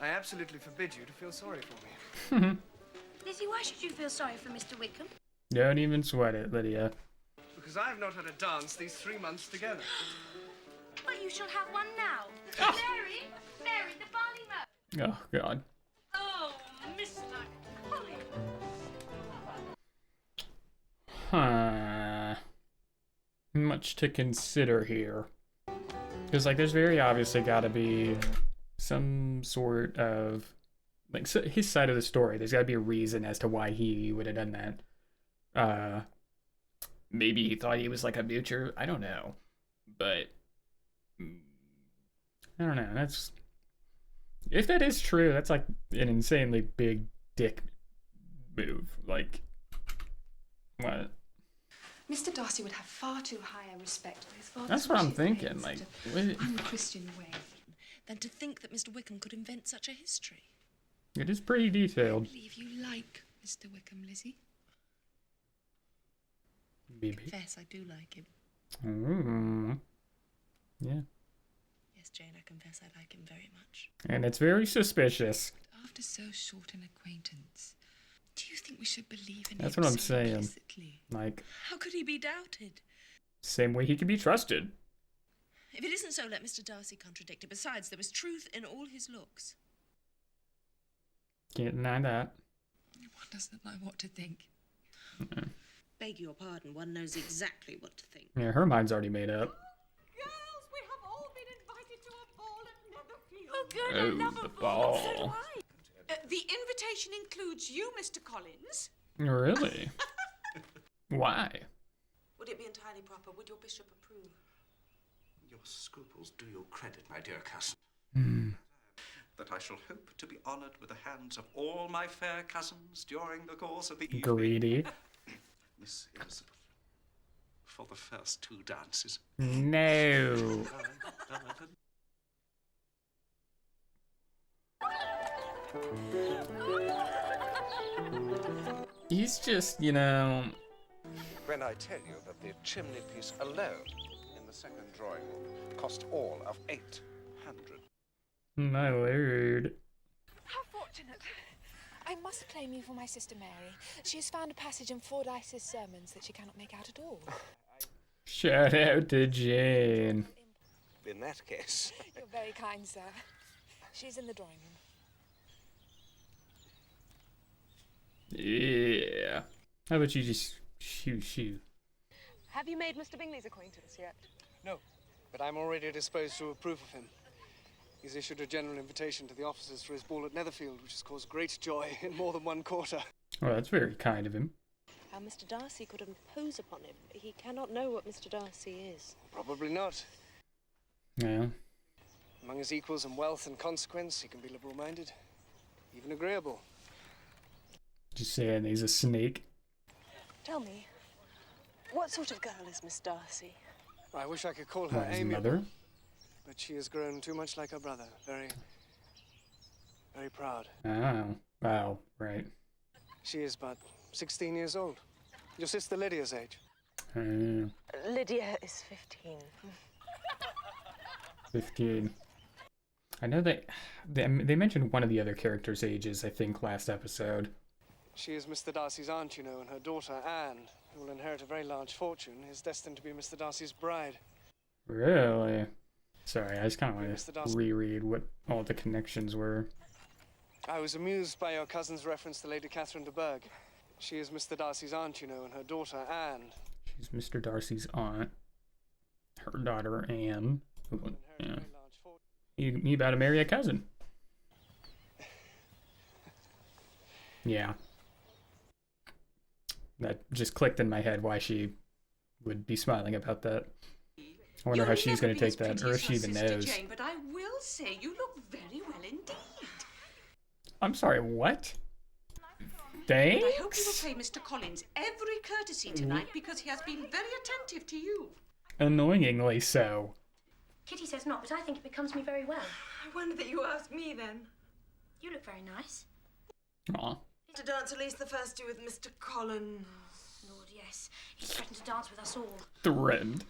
I absolutely forbid you to feel sorry for me. Lizzie, why should you feel sorry for Mr. Wickham? Don't even sweat it, Lydia. Because I've not had a dance these 3 months together. Well, you shall have one now. Mary, Mary, the barley mow. Oh, God. Oh, Mr. Collins. Huh. Much to consider here. Because, like, there's very obviously got to be some sort of, like, so his side of the story. There's got to be a reason as to why he would have done that. Maybe he thought he was, like, a butcher. I don't know. But, I don't know. That's, if that is true, that's, like, an insanely big dick move. Like, what? Mr. Darcy would have far too high a respect for his father's That's what I'm wishes thinking. in Like, such what- an unchristian way. Than to think that Mr. Wickham could invent such a history. it is pretty detailed. I believe you like Mr. Wickham, Lizzie. Maybe. Confess, I do like him. Yeah. Yes, Jane, I confess I like him very much. And it's very suspicious. After so short an acquaintance, do you think we should believe in That's him what I'm so saying. implicitly? Like, How could he be doubted? same way he can be trusted. If it isn't so, let Mr. Darcy contradict it. Besides, there was truth in all his looks. Can't deny that. One doesn't know what to think. Beg your pardon, one knows exactly what to think. Yeah, her mind's already made up. Girls, we have all been invited to a ball at Netherfield. Oh, good, Oh, I love the a ball. So do ball. I. The invitation includes you, Mr. Collins. Really? Why? Would it be entirely proper? Would your bishop approve? Your scruples do you credit, my dear cousin. That I shall hope to be honoured with the hands of all my fair cousins during the course of the evening. Greedy. Miss Elizabeth, for the first 2 dances. No. He's just, you know. When I tell you that the chimney piece alone in the second drawing room cost all of 800. My word. How fortunate. I must claim you for my sister Mary. She has found a passage in Fordyce's sermons that she cannot make out at all. Shout out to Jane. In that case. You're very kind, sir. She's in the drawing room. Yeah. How about you just shoo? Have you made Mr. Bingley's acquaintance yet? No, but I'm already disposed to approve of him. He's issued a general invitation to the officers for his ball at Netherfield, which has caused great joy in more than one quarter. Well, that's very kind of him. how Mr. Darcy could impose upon him. He cannot know what Mr. Darcy is. Probably not. Yeah. Among his equals in wealth and consequence, he can be liberal-minded, even agreeable. Just saying he's a snake. Tell me, what sort of girl is Miss Darcy? I wish I could call her His amiable, mother? but she has grown too much like her brother. Very, very proud. Oh, wow, right. She is but 16 years old. Your sister Lydia's age. Lydia is 15. 15. I know that they mentioned one of the other characters' ages, I think, last episode. She is Mr. Darcy's aunt, you know, and her daughter, Anne, who will inherit a very large fortune, is destined to be Mr. Darcy's bride. Really? Sorry, I just kind of want to reread what all the connections were. I was amused by your cousin's reference to Lady Catherine de Bourgh. She is Mr. Darcy's aunt, you know, and her daughter, Anne. She's Mr. Darcy's aunt. Her daughter, Anne. Yeah. You about to marry a cousin. Yeah. That just clicked in my head why she would be smiling about that. I wonder how she's going to take that, or if she even knows. Jane, but I will say you look very well indeed. I'm sorry, what? And Thanks? I hope you will pay Mr. Collins every courtesy tonight because he has been very attentive to you. Annoyingly so. Kitty says not, but I think it becomes me very well. I wonder that you asked me then. You look very nice. Aw. To dance at least the first two with Mr. Collins. Lord, yes. He's threatened to dance with us all. Threatened.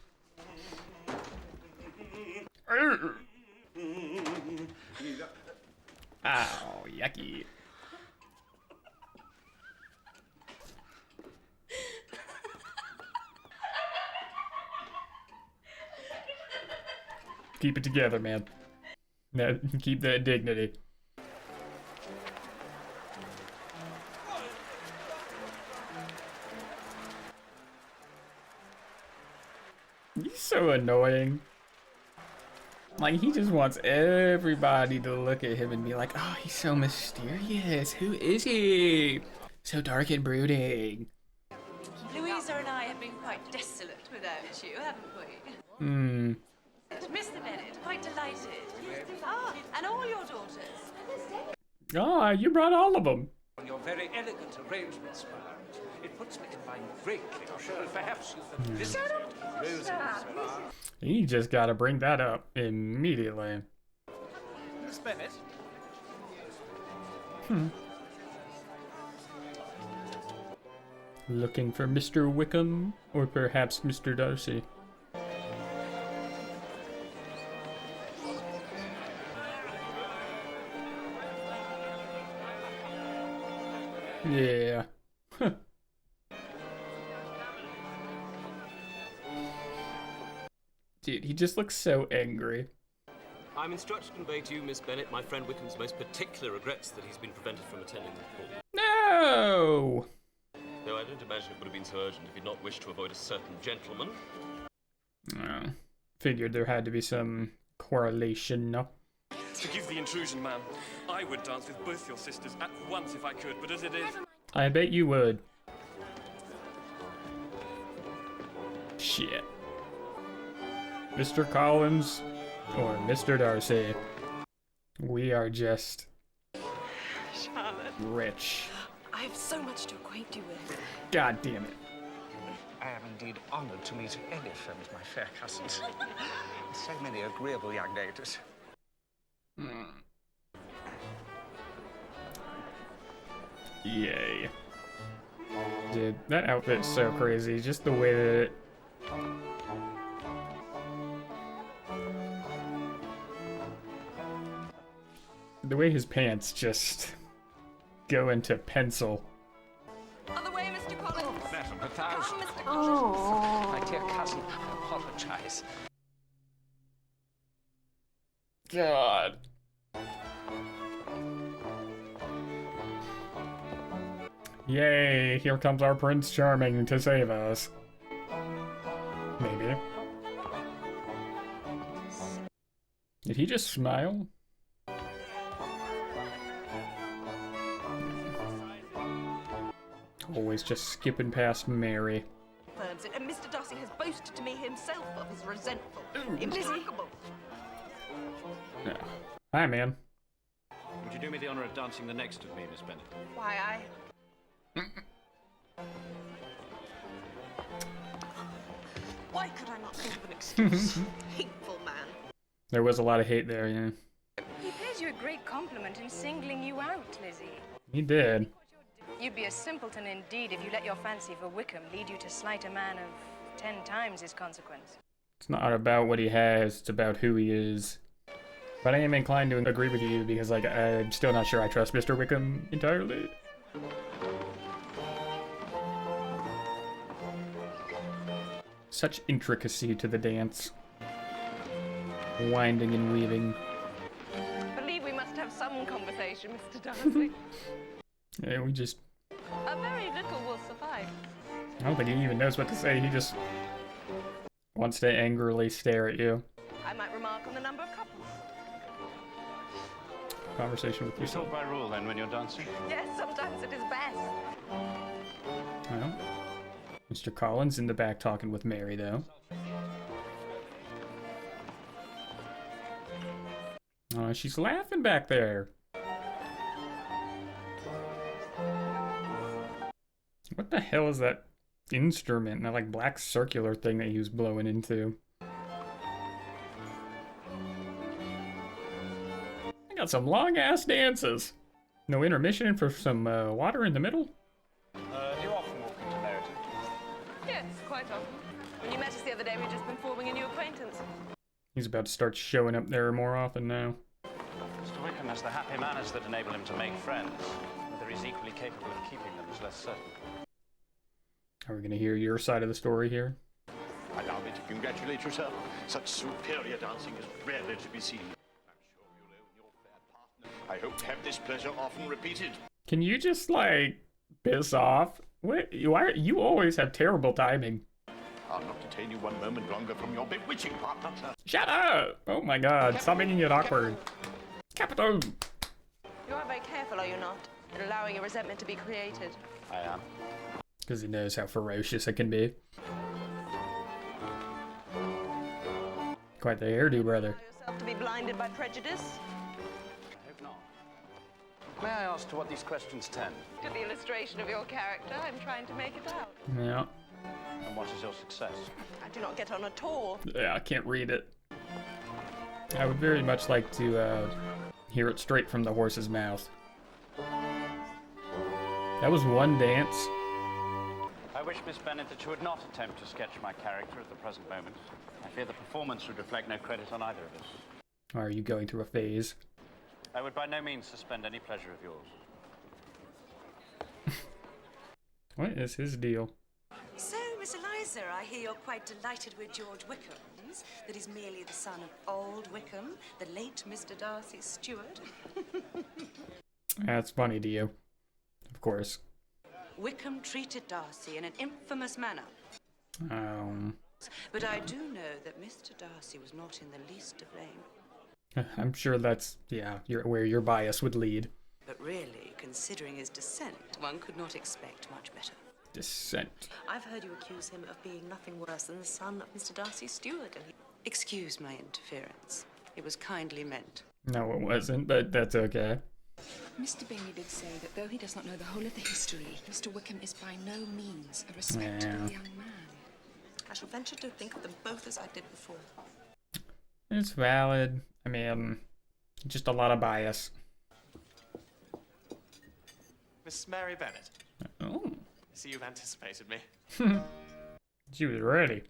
Ow, yucky. Keep it together, man. No, keep that dignity. He's so annoying. Like, he just wants everybody to look at him and be like, oh, he's so mysterious. Who is he? So dark and brooding. Louisa and I have been quite desolate without you, haven't we? Hmm. Mr. Bennett, quite delighted. Ah, and all your daughters. Ah, you brought all of them. On your very elegant arrangements, Margaret. It puts me in mind greatly. Perhaps you can visit Rosie. You just gotta bring that up immediately. Miss Bennett? Looking for Mr. Wickham, or perhaps Mr. Darcy. Yeah. Dude, he just looks so angry. I'm instructed to convey to you, Miss Bennett, my friend Wickham's most particular regrets that he's been prevented from attending the ball. No! Though I don't imagine it would have been so urgent if he'd not wished to avoid a certain gentleman. Oh, figured there had to be some correlation, no? Forgive the intrusion, ma'am. I would dance with both your sisters at once if I could, but as it is... I bet you would. Shit. Mr. Collins or Mr. Darcy. We are just Charlotte. rich. I have so much to acquaint you with. God damn it. I am indeed honoured to meet any friend of my fair cousins. So many agreeable young ladies. Yay. Dude, that outfit's so crazy. Just the way that it... The way his pants just go into pencil. On the way, Mr. Collins. Madam, 1,000. Mr. Collins. My dear cousin, I apologize. God. Yay, here comes our Prince Charming to save us. Maybe. Did he just smile? Always just skipping past Mary. Confirms it, and Mr. Darcy has boasted to me himself of his resentful, implacable. Yeah. Hi, man. Would you do me the honor of dancing the next of me, Miss Bennet? Why, Why could I not think of an excuse? Hateful man. There was a lot of hate there, yeah. He pays you a great compliment in singling you out, Lizzie. He did. You'd be a simpleton indeed if you let your fancy for Wickham lead you to slight a man of 10 times his consequence. It's not about what he has, it's about who he is. But I am inclined to agree with you because, like, I'm still not sure I trust Mr. Wickham entirely. Such intricacy to the dance. Winding and weaving. I believe we must have some conversation, Mr. Darcy. Yeah, we just... A very little will suffice. I don't think he even knows what to say, he just wants to angrily stare at you. I might remark on the number of couples. Conversation with You yourself. talk by rule then when you're dancing? Yes, sometimes it is best. Well, Mr. Collins in the back talking with Mary, though. Oh, she's laughing back there. What the hell is that instrument? That, like, black circular thing that he was blowing into. I got some long-ass dances. No intermission for some water in the middle? Do you often walk into Meryton? Yes, quite often. When you met us the other day, we'd just been forming a new acquaintance. He's about to start showing up there more often now. Mr. Wickham has the happy manners that enable him to make friends. Whether he's equally capable of keeping them is less certain. Are we going to hear your side of the story here? Allow me to congratulate yourself. Such superior dancing is rarely to be seen. I'm sure you'll own your fair partner. I hope to have this pleasure often repeated. Can you just, like, piss off? What? Why? You always have terrible timing. I'll not detain you one moment longer from your bewitching partner, sir. Shut up! Oh my god, stop making it awkward. Capital! You are very careful, are you not, in allowing your resentment to be created? I am. Because he knows how ferocious it can be. Quite the hairdo, brother. Allow yourself to be blinded by prejudice? I hope not. May I ask to what these questions tend? To the illustration of your character, I'm trying to make it out. Yeah. And what is your success? I do not get on at all. Yeah, I can't read it. I would very much like to hear it straight from the horse's mouth. That was one dance. I wish, Miss Bennet, that you would not attempt to sketch my character at the present moment. I fear the performance would reflect no credit on either of us. Are you going through a phase? I would by no means suspend any pleasure of yours. What is his deal? So, Miss Eliza, I hear you're quite delighted with George Wickham's, that he's merely the son of old Wickham, the late Mr. Darcy's steward. That's funny to you. Of course. Wickham treated Darcy in an infamous manner. But I do know that Mr. Darcy was not in the least to blame. I'm sure that's, yeah, where your bias would lead. But really, considering his descent, one could not expect much better. Descent. I've heard you accuse him of being nothing worse than the son of Mr. Darcy's steward, and he... Excuse my interference. It was kindly meant. No, it wasn't, but that's okay. Mr. Bingley did say that though he does not know the whole of the history, Mr. Wickham is by no means a respectable young man. I shall venture to think of them both as I did before. It's valid. I mean, just a lot of bias. Miss Mary Bennet. Oh. I see you've anticipated me. She was ready.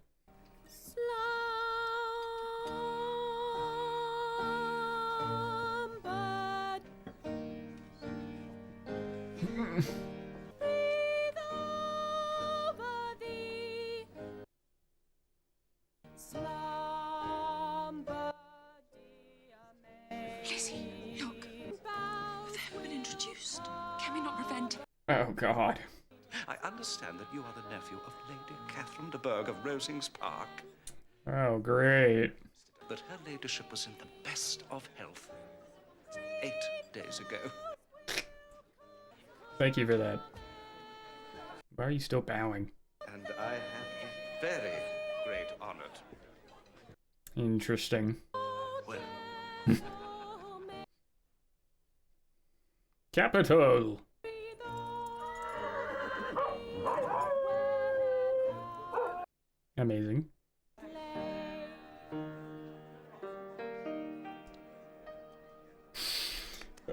Lizzie, look. They've been introduced. Can we not prevent... Oh, God. I understand that you are the nephew of Lady Catherine de Bourgh of Rosings Park. Oh, great. That her ladyship was in the best of health 8 days ago. Thank you for that. Why are you still bowing? And I have the very great honor to... Interesting. Well... Capital! Amazing.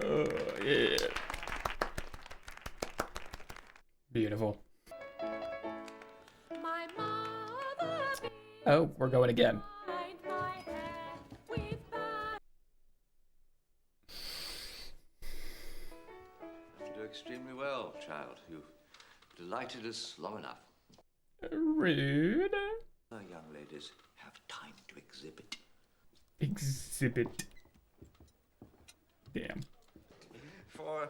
Oh, yeah. Beautiful. Oh, we're going again. You do extremely well, child. You've delighted us long enough. Rude. Young ladies have time to exhibit. Exhibit. Damn. For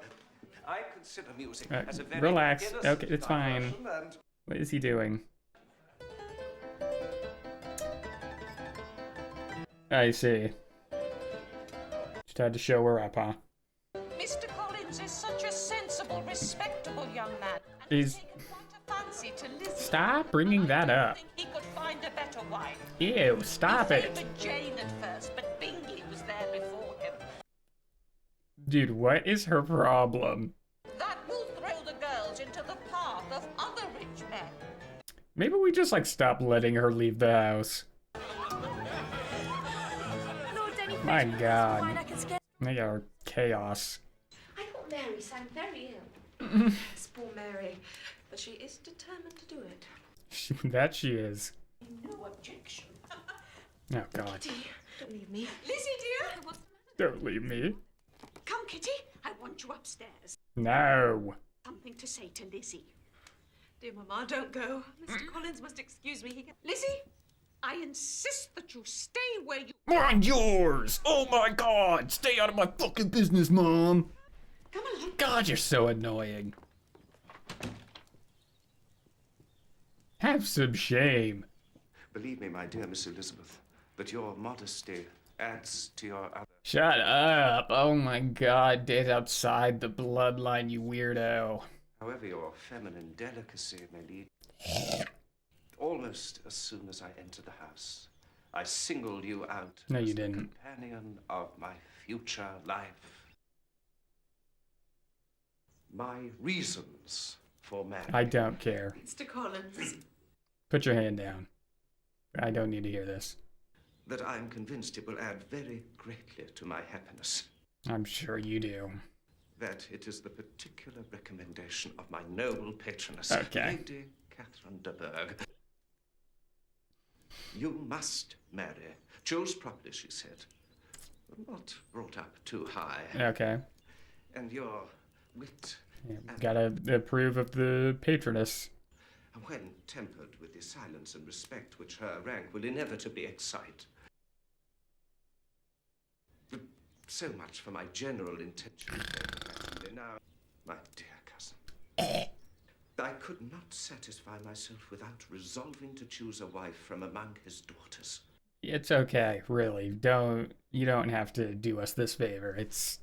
I consider music as a very Relax. innocent Okay, it's fine. diversion. What is he doing? I see. Just had to show her up, huh? Mr. Collins is such a sensible, respectable young man. He's... Fancy to listen. Stop bringing that up. He could find a better wife. Ew, stop He it. favored Jane at first, but Bingley was there before him. Dude, what is her problem? That will throw the girls into the path of other rich men. Maybe we just, like, stop letting her leave the house. My god. They are chaos. I thought Mary sang very ill. Yes, poor Mary. But she is determined to do it. That she is. No objection. Oh god. Kitty, don't leave me. Lizzie, dear. What's the matter? Don't leave me. Come, Kitty. I want you upstairs. No. Something to say to Lizzie. Dear Mamma, don't go. Mr. Collins must excuse me. Lizzie, I insist that you stay where you... Mind yours! Oh my god! Stay out of my fucking business, Mom! Come along. God, you're so annoying. Have some shame. Believe me, my dear Miss Elizabeth, that your modesty adds to your other... Shut up! Oh my god, date outside the bloodline, you weirdo. However, your feminine delicacy may lead... Almost as soon as I entered the house, I singled you out No, as you the didn't. companion of my future life. My reasons for marriage. I don't care. Mr. Collins. Put your hand down. I don't need to hear this. That I am convinced it will add very greatly to my happiness. I'm sure you do. That it is the particular recommendation of my noble patroness, Okay. Lady Catherine de Bourgh. You must marry. Chose properly, she said. Not brought up too high. Okay. And your wit. Yeah, gotta approve of the patroness. When tempered with the silence and respect which her rank will inevitably excite. So much for my general intention. Now, my dear cousin, I could not satisfy myself without resolving to choose a wife from among his daughters. It's okay, really. You don't have to do us this favor. It's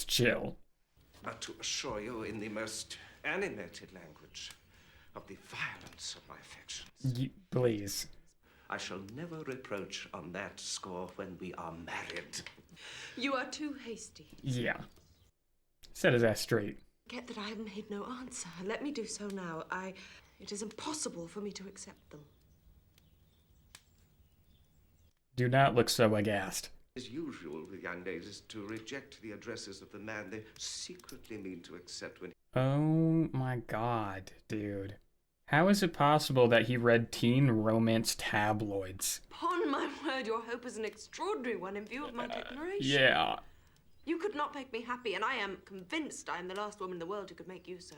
chill. But to assure you in the most animated language of the violence of my affections. Please. I shall never reproach on that score when we are married. You are too hasty. Yeah. Set his ass straight. Get that I have made no answer. Let me do so now. It is impossible for me to accept them. Do not look so aghast. It is usual with young ladies to reject the addresses of the man they secretly mean to accept when... Oh my god, dude. How is it possible that he read teen romance tabloids? Upon my word, your hope is an extraordinary one in view of my declaration. Yeah. You could not make me happy, and I am convinced I am the last woman in the world who could make you so.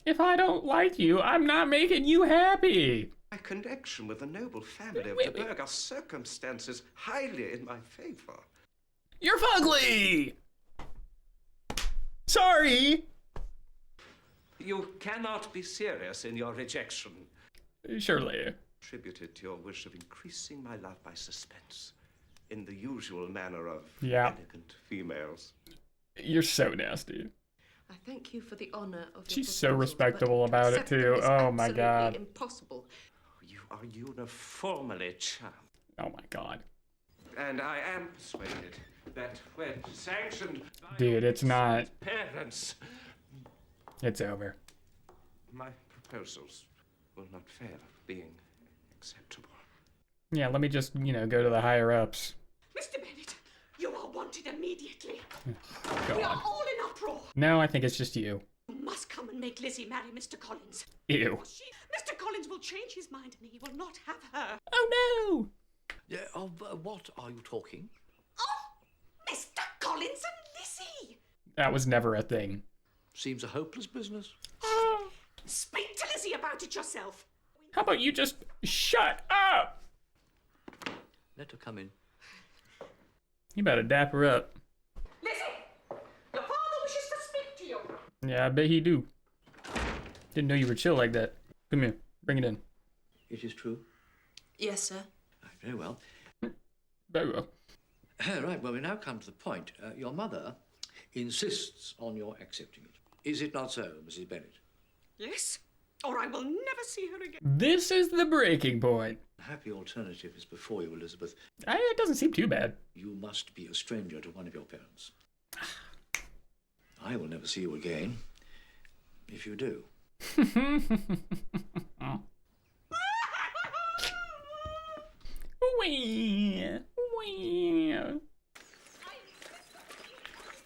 If I don't like you, I'm not making you happy. My connection with the noble family of de Bourgh are circumstances highly in my favor. You're fugly! Sorry! You cannot be serious in your rejection. Surely. Attributed to your wish of increasing my love by suspense, in the usual manner of Yeah. elegant females. You're so nasty. I thank you for the honor of She's your so proposals, respectable but about it accept them too. is Oh my absolutely god. impossible. You are uniformly charming. Oh my god. And I am persuaded that when sanctioned by Dude, it's not. parents, It's over. my proposals will not fail of being acceptable. Yeah, let me just, go to the higher ups. Mr. Bennett, you are wanted immediately. God. We are all in uproar. No, I think it's just you. You must come and make Lizzie marry Mr. Collins. Ew. Mr. Collins will change his mind and he will not have her. Oh Yeah, of what are you talking? Mr. Collins and Lizzie. That was never a thing. Seems a hopeless business. Speak to Lizzie about it yourself. How about you just shut up? Let her come in. You better dap her up. Lizzie, your father wishes to speak to you. Yeah, I bet he do. Didn't know you were chill like that. Come here, bring it in. It is true. Yes, sir. Very well. Very well. Right, well, we now come to the point. Your mother insists on your accepting it. Is it not so, Mrs. Bennet? Yes, or I will never see her again. This is the breaking point. A happy alternative is before you, Elizabeth. It doesn't seem too bad. You must be a stranger to one of your parents. I will never see you again. If you do.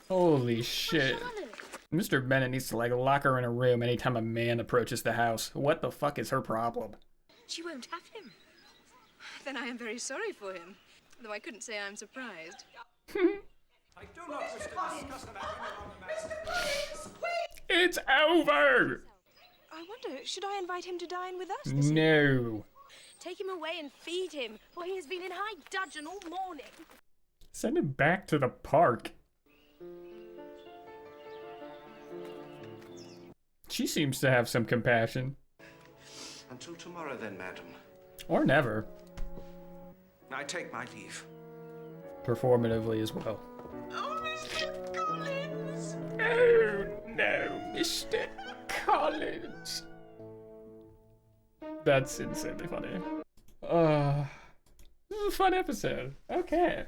Holy shit. Mr. Bennett needs to lock her in a room anytime a man approaches the house. What the fuck is her problem? She won't have him. Then I am very sorry for him, though I couldn't say I'm surprised. I do not wish to discuss the matter any longer, It's over! I wonder, should I invite him to dine with us? No. Take him away and feed him, for he has been in high dudgeon all morning. Send him back to the park. She seems to have some compassion. Until tomorrow, then, madam. Or never. I take my leave. Performatively as well. Oh, Mr. Collins! Oh, no, Mr. Collins. That's insanely funny. This is a fun episode. Okay.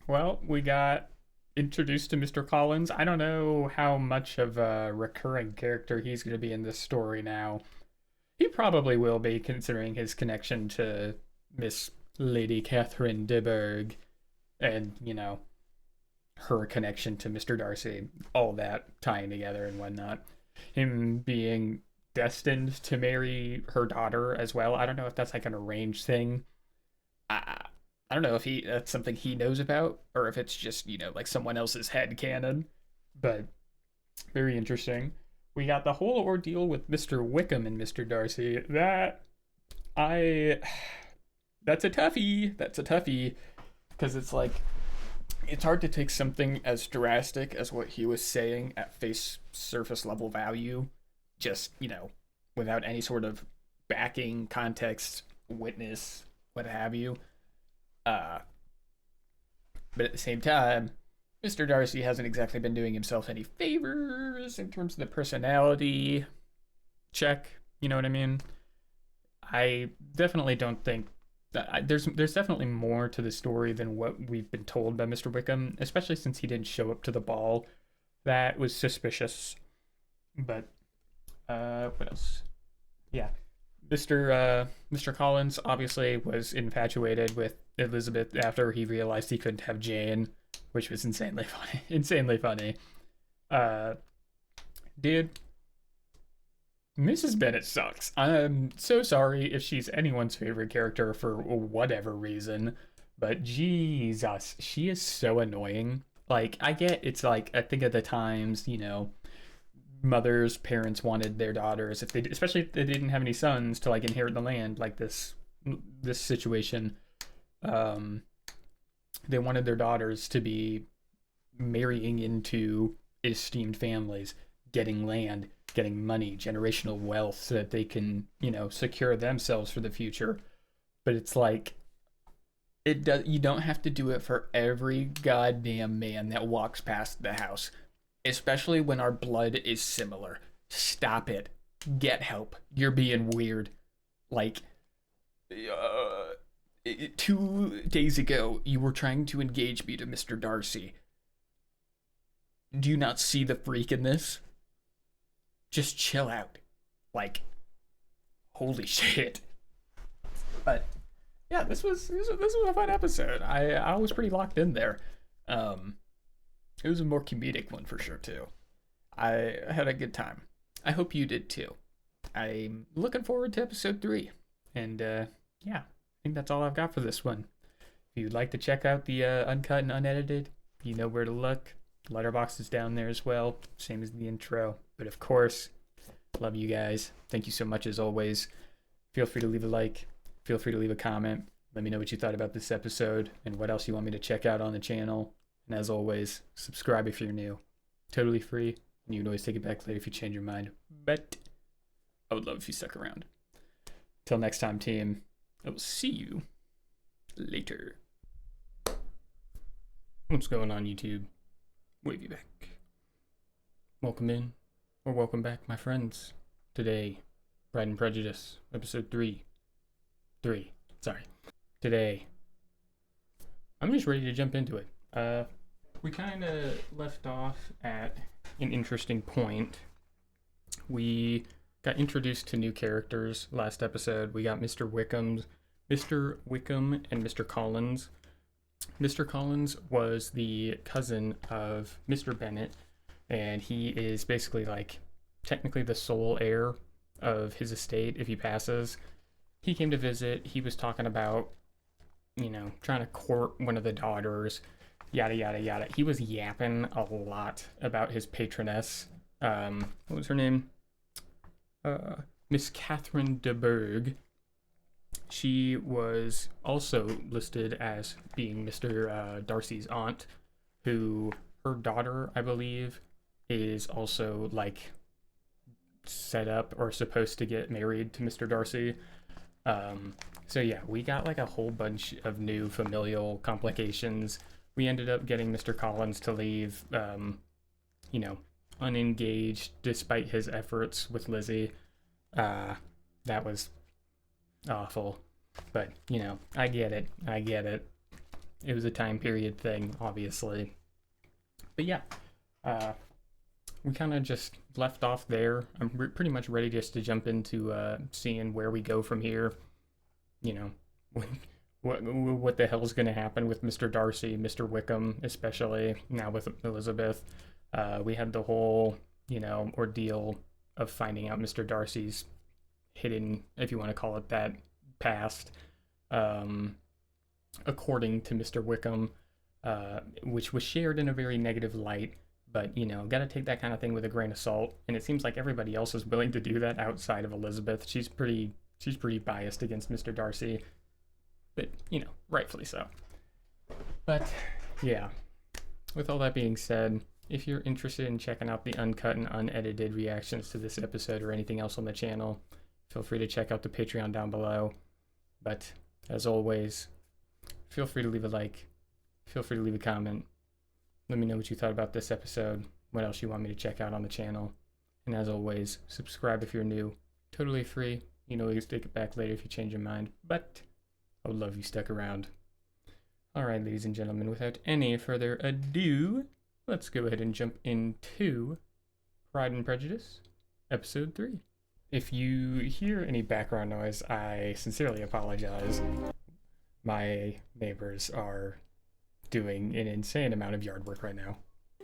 Well, we got introduced to Mr. Collins. I don't know how much of a recurring character he's going to be in this story now. He probably will be, considering his connection to Miss Lady Catherine de Bourgh and, her connection to Mr. Darcy, all that tying together and whatnot. Him being destined to marry her daughter as well. I don't know if that's an arranged thing. I don't know if that's something he knows about or if it's just, someone else's headcanon. But very interesting. We got the whole ordeal with Mr. Wickham and Mr. Darcy. That's a toughie. That's a toughie. Because it's hard to take something as drastic as what he was saying at surface level value, just, without any sort of backing, context, witness, what have you. But at the same time, Mr. Darcy hasn't exactly been doing himself any favors in terms of the personality check, you know what I mean? I definitely don't think that there's definitely more to the story than what we've been told by Mr. Wickham, especially since he didn't show up to the ball. That was suspicious. But what else? Yeah. Mr. Collins obviously was infatuated with Elizabeth after he realized he couldn't have Jane, which was insanely funny. Dude, Mrs. Bennet sucks. I'm so sorry if she's anyone's favorite character for whatever reason, but Jesus, she is so annoying. I get it's I think at the times, parents wanted their daughters, especially if they didn't have any sons, to inherit the land, this situation. They wanted their daughters to be marrying into esteemed families, getting land, getting money, generational wealth, so that they can, secure themselves for the future. But it's you don't have to do it for every goddamn man that walks past the house. especially when our blood is similar. Stop it. Get help. You're being weird. Like, 2 days ago, you were trying to engage me to Mr. Darcy. Do you not see the freak in this? Just chill out. Like, holy shit. But yeah, this was a fun episode. I was pretty locked in there. It was a more comedic one for sure too. I had a good time. I hope you did too. I'm looking forward to episode 3. And yeah, I think that's all I've got for this one. If you'd like to check out the uncut and unedited, you know where to look. Letterboxd is down there as well, same as the intro. But of course, love you guys. Thank you so much as always. Feel free to leave a like. Feel free to leave a comment. Let me know what you thought about this episode and what else you want me to check out on the channel. And as always, subscribe if you're new. Totally free, and you can always take it back later if you change your mind. But I would love if you stuck around. Till next time, team, I will see you later. What's going on, YouTube? Wavy back. Welcome in, or welcome back, my friends. Today, Pride and Prejudice, episode 3. Sorry. Today, I'm just ready to jump into it. We kind of left off at an interesting point. We got introduced to new characters last episode. We got Mr. Wickham and Mr. Collins. Mr. Collins was the cousin of Mr. Bennet, and he is basically like technically the sole heir of his estate if he passes. He came to visit. He was talking about, trying to court one of the daughters, yada, yada, yada. He was yapping a lot about his patroness. What was her name? Miss Catherine de Bourgh. She was also listed as being Mr. Darcy's aunt, who her daughter, I believe, is also like set up or supposed to get married to Mr. Darcy. So yeah, we got like a whole bunch of new familial complications. We ended up getting Mr. Collins to leave, unengaged despite his efforts with Lizzie. That was awful, but I get it. It was a time period thing, obviously. But yeah, we kind of just left off there. I'm pretty much ready just to jump into seeing where we go from here. What the hell's going to happen with Mr. Darcy, Mr. Wickham, especially now with Elizabeth. We had the whole, ordeal of finding out Mr. Darcy's hidden, if you want to call it that, past, according to Mr. Wickham, which was shared in a very negative light. But, got to take that kind of thing with a grain of salt. And it seems like everybody else is willing to do that outside of Elizabeth. She's pretty biased against Mr. Darcy. But, rightfully so. But, yeah. With all that being said, if you're interested in checking out the uncut and unedited reactions to this episode or anything else on the channel, feel free to check out the Patreon down below. But, as always, feel free to leave a like. Feel free to leave a comment. Let me know what you thought about this episode, what else you want me to check out on the channel. And as always, subscribe if you're new. Totally free. You can always take it back later if you change your mind. But I would love you stuck around. Alright, ladies and gentlemen, without any further ado, let's go ahead and jump into Pride and Prejudice, Episode 3. If you hear any background noise, I sincerely apologize. My neighbors are doing an insane amount of yard work right now.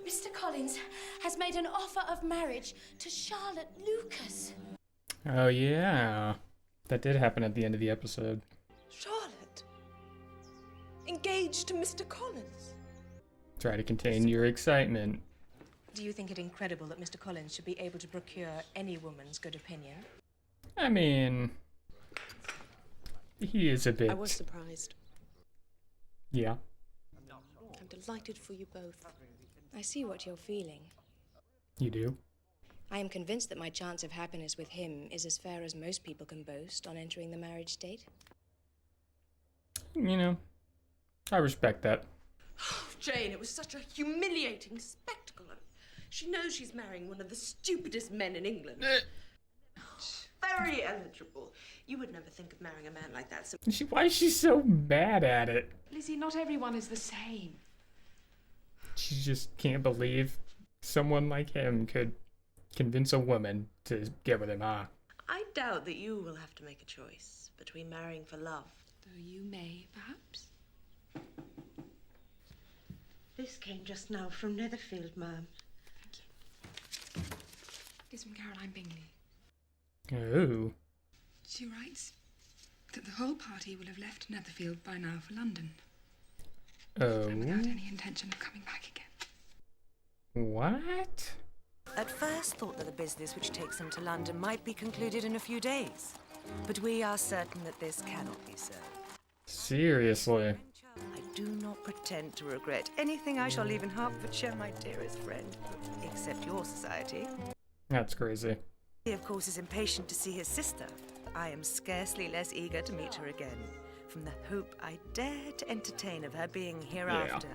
Mr. Collins has made an offer of marriage to Charlotte Lucas. Oh yeah, that did happen at the end of the episode. Charlotte? Engaged to Mr. Collins? Try to contain your excitement. Do you think it incredible that Mr. Collins should be able to procure any woman's good opinion? I mean, he is a bit... I was surprised. Yeah. I'm delighted for you both. I see what you're feeling. You do? I am convinced that my chance of happiness with him is as fair as most people can boast on entering the marriage state. I respect that. Oh, Jane, it was such a humiliating spectacle. She knows she's marrying one of the stupidest men in England. Very eligible. You would never think of marrying a man like that. So Why is she so mad at it? Lizzie, not everyone is the same. She just can't believe someone like him could convince a woman to get with him, huh? I doubt that you will have to make a choice between marrying for love. Though you may, perhaps. This came just now from Netherfield, ma'am. It is from Caroline Bingley. Oh. She writes that the whole party will have left Netherfield by now for London. Oh. And without any intention of coming back again. What? At first thought that the business which takes them to London might be concluded in a few days. But we are certain that this cannot be so. Seriously. I do not pretend to regret anything I shall leave in Hertfordshire, my dearest friend, except your society. That's crazy. He, of course, is impatient to see his sister. I am scarcely less eager to meet her again, from the hope I dare to entertain of her being hereafter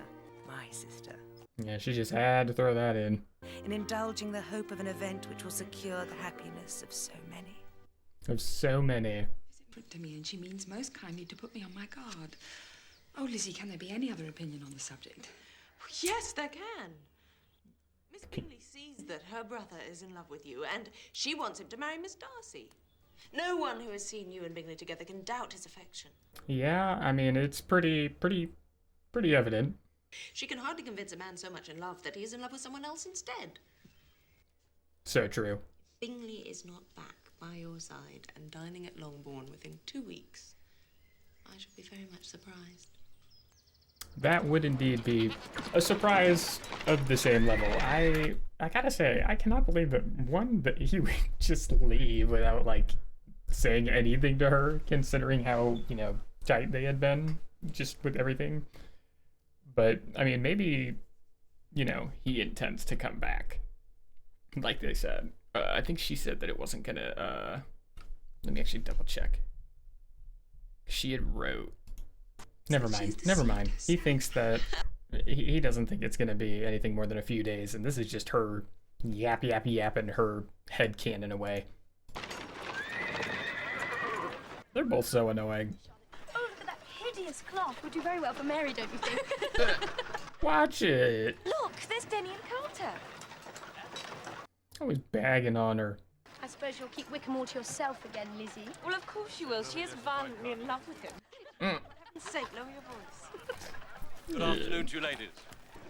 my sister. Yeah, she just had to throw that in. In indulging the hope of an event which will secure the happiness of so many. Of so many. Put to me, and she means most kindly to put me on my guard. Oh, Lizzie, can there be any other opinion on the subject? Yes, there can. Miss Bingley sees that her brother is in love with you, and she wants him to marry Miss Darcy. No one who has seen you and Bingley together can doubt his affection. Yeah, I mean, it's pretty evident. She can hardly convince a man so much in love that he is in love with someone else instead. So true. Bingley is not back by your side and dining at Longbourn within 2 weeks. I should be very much surprised. That would indeed be a surprise of the same level. I gotta say, I cannot believe that he would just leave without, like, saying anything to her, considering how, tight they had been, just with everything. But, I mean, maybe, he intends to come back, like they said. I think she said that it wasn't gonna, let me actually double check. She had wrote. Never mind. He thinks that he doesn't think it's gonna be anything more than a few days, and this is just her yapping her head canon away. They're both so annoying. Oh, look at that hideous cloth. Would do very well for Mary, don't you think? Watch it. Look, there's Denny and Carter. Always bagging on her. I suppose you'll keep Wickham all to yourself again, Lizzie. Well, of course she will. She is violently in love with him. Mm. For sake, lower your voice. Good afternoon to you, ladies.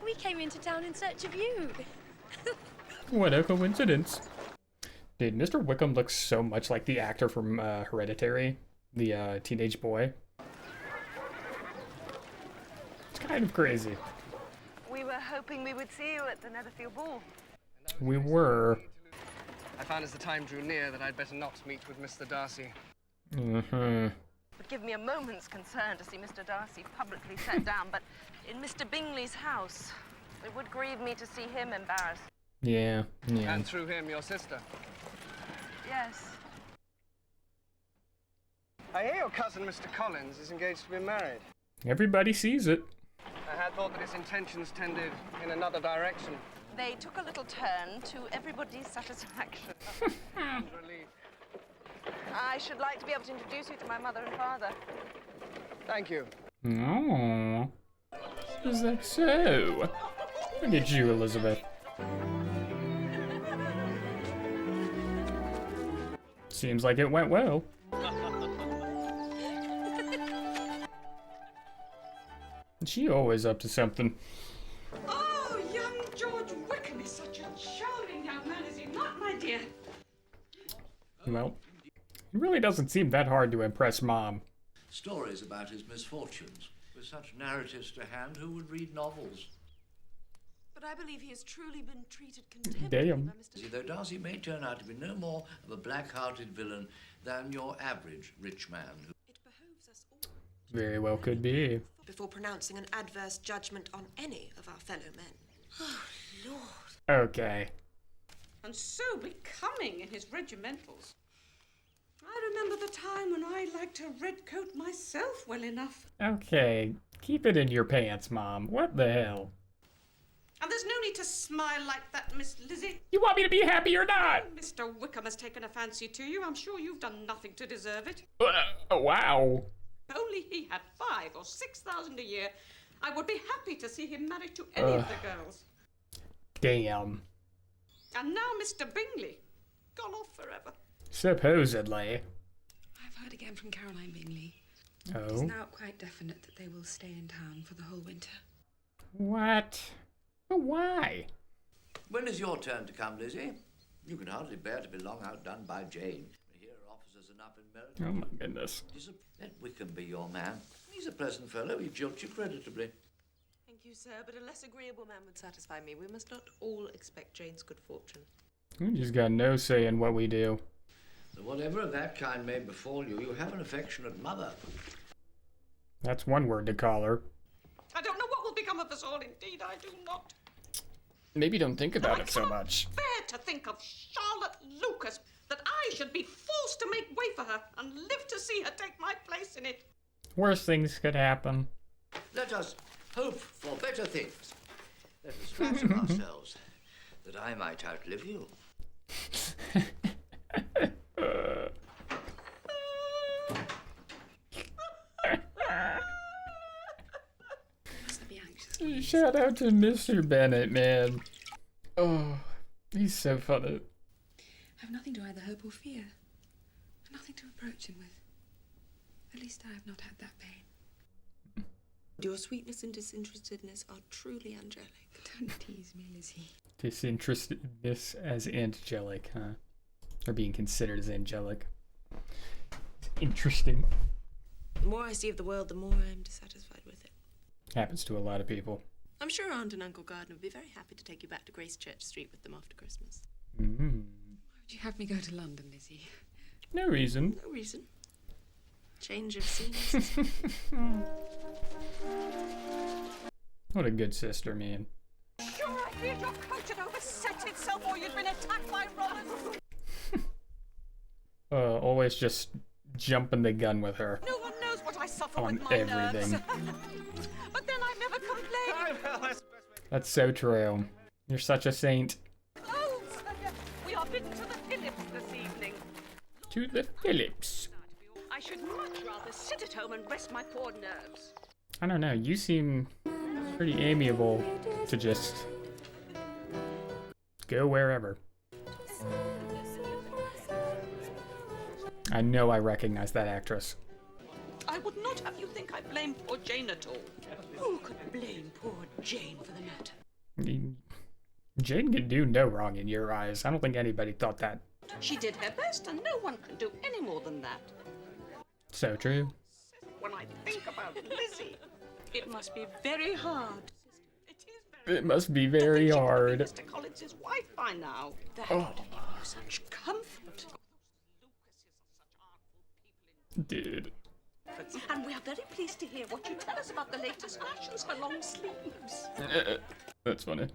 We came into town in search of you. What a coincidence. Dude, Mr. Wickham looks so much like the actor from Hereditary, the teenage boy. It's kind of crazy. We were hoping we would see you at the Netherfield ball. We were. I found as the time drew near that I'd better not meet with Mr. Darcy. Mm-hmm. It would give me a moment's concern to see Mr. Darcy publicly set down, but in Mr. Bingley's house, it would grieve me to see him embarrassed. Yeah. And through him, your sister. Yes. I hear your cousin, Mr. Collins, is engaged to be married. Everybody sees it. I had thought that his intentions tended in another direction. They took a little turn to everybody's satisfaction. Relief. I should like to be able to introduce you to my mother and father. Thank you. Oh, is that so? Look at you, Elizabeth. Seems like it went well. She always up to something. Oh, young George Wickham is such a charming young man, is he not, my dear? Well, it really doesn't seem that hard to impress Mom. Stories about his misfortunes. With such narratives to hand, who would read novels? But I believe he has truly been treated contemptibly Damn. by Mr. Though Darcy may turn out to be no more of a black-hearted villain than your average rich man. It behooves us all Very well could be. before pronouncing an adverse judgment on any of our fellow men. Oh, Lord. Okay. And so becoming in his regimentals. I remember the time when I liked a red coat myself well enough. Okay. Keep it in your pants, Mom. What the hell? And the there's no need to smile like that, Miss Lizzie. You want me to be happy or not? Mr. Wickham has taken a fancy to you. I'm sure you've done nothing to deserve it. Wow. If only he had 5,000 or 6,000 a year, I would be happy to see him married to any of the girls. Damn. And now Mr. Bingley, gone off forever. Supposedly. I've heard again from Caroline Bingley. Oh. It's now quite definite that they will stay in town for the whole winter. What? But why? When is your turn to come, Lizzie? You can hardly bear to be long outdone by Jane. Here are officers enough in merit. Oh my goodness. Let Wickham be your man. He's a pleasant fellow. He jilts you creditably. Thank you, sir, but a less agreeable man would satisfy me. We must not all expect Jane's good fortune. We just got no say in what we do. So whatever of that kind may befall you, you have an affectionate mother. That's one word to call her. I don't know what will become of us all, indeed, I do not. Maybe don't think about it so much. Bear to think of Charlotte Lucas, that I should be forced to make way for her and live to see her take my place in it. Worse things could happen. Let us hope for better things. Let us flatter ourselves that I might outlive you. Shout out to Mr. Bennett, man. Oh, he's so funny. I have nothing to either hope or fear. Nothing to approach him with. At least I have not had that pain. Your sweetness and disinterestedness are truly angelic. Don't tease me, Lizzie. Disinterestedness as angelic, huh? Or being considered as angelic. Interesting. The more I see of the world, the more I am dissatisfied with it. Happens to a lot of people. I'm sure Aunt and Uncle Gardner would be very happy to take you back to Gracechurch Street with them after Christmas. Mm-hmm. Why would you have me go to London, Lizzie? No reason. No reason. Change of scenes. What a good sister, man. Sure, I feared your coach had overset itself or you'd been attacked by robbers. Always just jumping the gun with her. No one knows what I suffer on with my everything. nerves. But then I never complain. That's so true. You're such a saint. Oh, we are bidden to the Phillips this evening. To the Phillips. I should much rather sit at home and rest my poor nerves. I don't know. You seem pretty amiable to just go wherever. I know I recognize that actress. I would not have you think I blame poor Jane at all. Who could blame poor Jane for the matter? Jane can do no wrong in your eyes. I don't think anybody thought that. She did her best, and no one can do any more than that. So true. When I think about Lizzie, it must be very hard. It must be very hard. Mr. Collins's wife by now. That Oh. would have given you such comfort. Dude. And we are very pleased to hear what you tell us about the latest fashions for long sleeves. That's funny.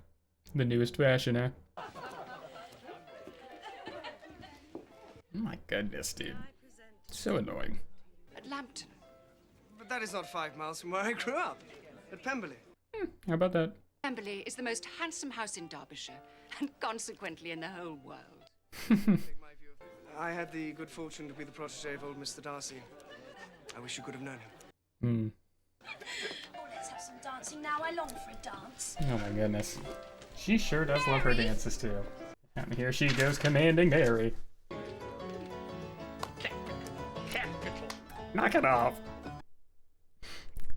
The newest fashion, huh? Oh my goodness, dude. So annoying. At Lambton. But that is not 5 miles from where I grew up, at Pemberley. How about that? Pemberley is the most handsome house in Derbyshire, and consequently in the whole world. I had the good fortune to be the protege of old Mr. Darcy. I wish you could have known him. Hmm. Oh, let's have some dancing now. I long for a dance. Oh my goodness. She sure does love her dances too. And here she goes commanding Mary. Knock it off.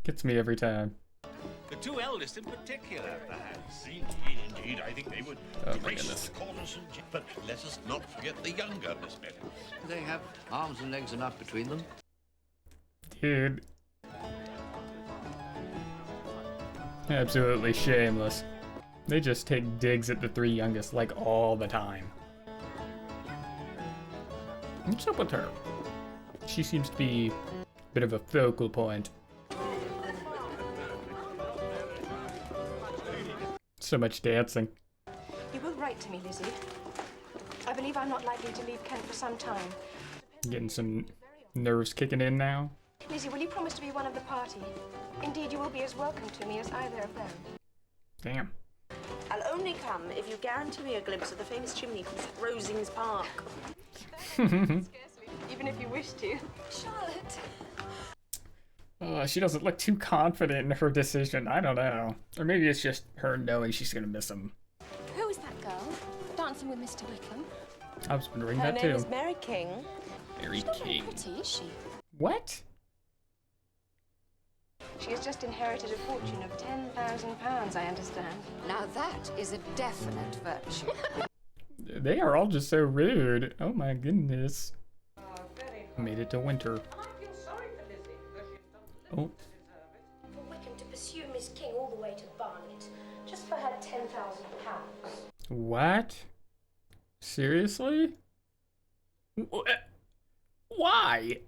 Gets me every time. The two eldest in particular, perhaps. Indeed, I think they would Oh my grace goodness. the corners and but let us not forget the younger Miss Bennett. They have arms and legs enough between them. Dude. Absolutely shameless. They just take digs at the three youngest like all the time. What's up with her? She seems to be a bit of a focal point. So much dancing. You will write to me, Lizzie. I believe I'm not likely to leave Kent for some time. Getting some nerves kicking in now. Lizzie, will you promise to be one of the party? Indeed, you will be as welcome to me as either of them. Damn. I'll only come if you guarantee me a glimpse of the famous chimney piece at Rosings Park. Even if you wish to. Charlotte. She doesn't look too confident in her decision. I don't know. Or maybe it's just her knowing she's gonna miss him. Who is that girl? Dancing with Mr. Wickham? I was wondering Her that name too. is Mary King. Mary King. Pretty, is she? What? She has just inherited a fortune of £10,000, I understand. Now that is a definite virtue. They are all just so rude. Oh my goodness. Made it to winter. Oh. For Wickham to pursue Miss King all the way to Barnet, just for her £10,000. What? Seriously? Why?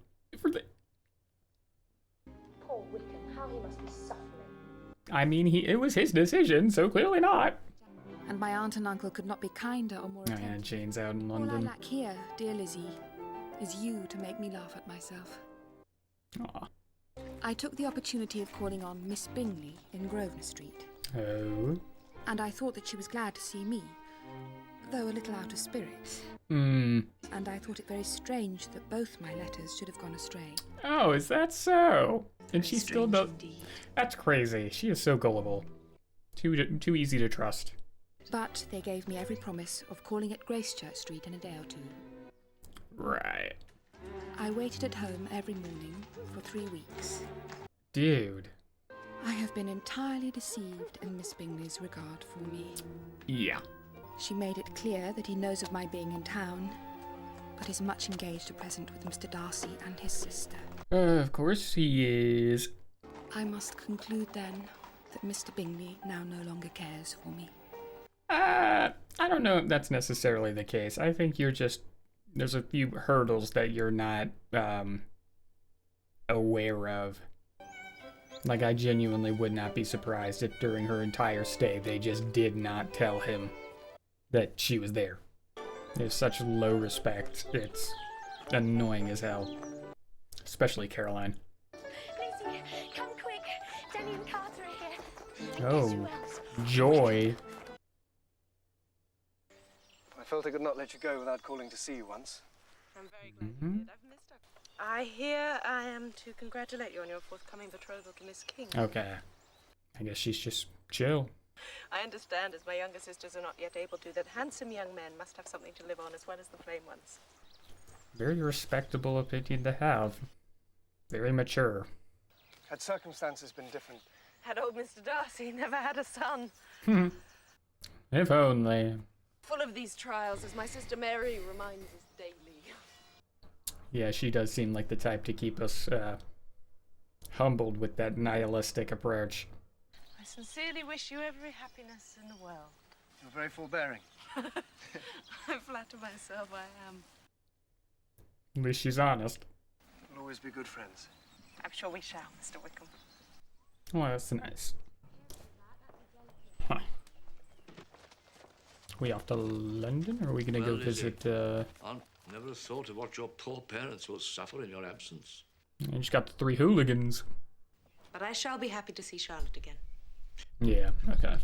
Poor Wickham, how he must be suffering. I mean, it was his decision, so clearly not. And my aunt and uncle could not be kinder or more Oh attentive. yeah, Jane's out in All I London. lack here, dear Lizzie, is you to make me laugh at myself. Aw. I took the opportunity of calling on Miss Bingley in Grosvenor Street, Oh. and I thought that she was glad to see me, though a little out of spirits. Hmm. And I thought it very strange that both my letters should have gone astray. Oh, is that so? And she still does. That's crazy. She is so gullible. Too easy to trust. But they gave me every promise of calling at Gracechurch Street in a day or two. Right. I waited at home every morning for 3 weeks. Dude. I have been entirely deceived in Miss Bingley's regard for me. Yeah. She made it clear that he knows of my being in town, but is much engaged at present with Mr. Darcy and his sister. Of course he is. I must conclude then that Mr. Bingley now no longer cares for me. I don't know if that's necessarily the case. I think you're just... There's a few hurdles that you're not, aware of. Like, I genuinely would not be surprised if during her entire stay they just did not tell him that she was there. There's such low respect. It's annoying as hell. Especially Caroline. Lizzie, come quick. Danny and Carter are here. Oh, joy. I felt I could not let you go without calling to see you once. I'm very glad you did. I've missed her. I hear I am to congratulate you on your forthcoming betrothal to Miss King. Okay. I guess she's just chill. I understand, as my younger sisters are not yet able to, that handsome young men must have something to live on as well as the plain ones. Very respectable opinion to have. Very mature. Had circumstances been different, Had old Mr. Darcy never had a son. If only. Full of these trials, as my sister Mary reminds us daily. Yeah, she does seem like the type to keep us humbled with that nihilistic approach. I sincerely wish you every happiness in the world. you're very forbearing. I flatter myself I am. At least she's honest. We'll always be good friends. I'm sure we shall, Mr. Wickham. Well, that's nice. Huh. We off to London, or are we gonna go visit, I never thought of what your poor parents will suffer in your absence. You just got the 3 hooligans. But I shall be happy to see Charlotte again. Yeah, okay.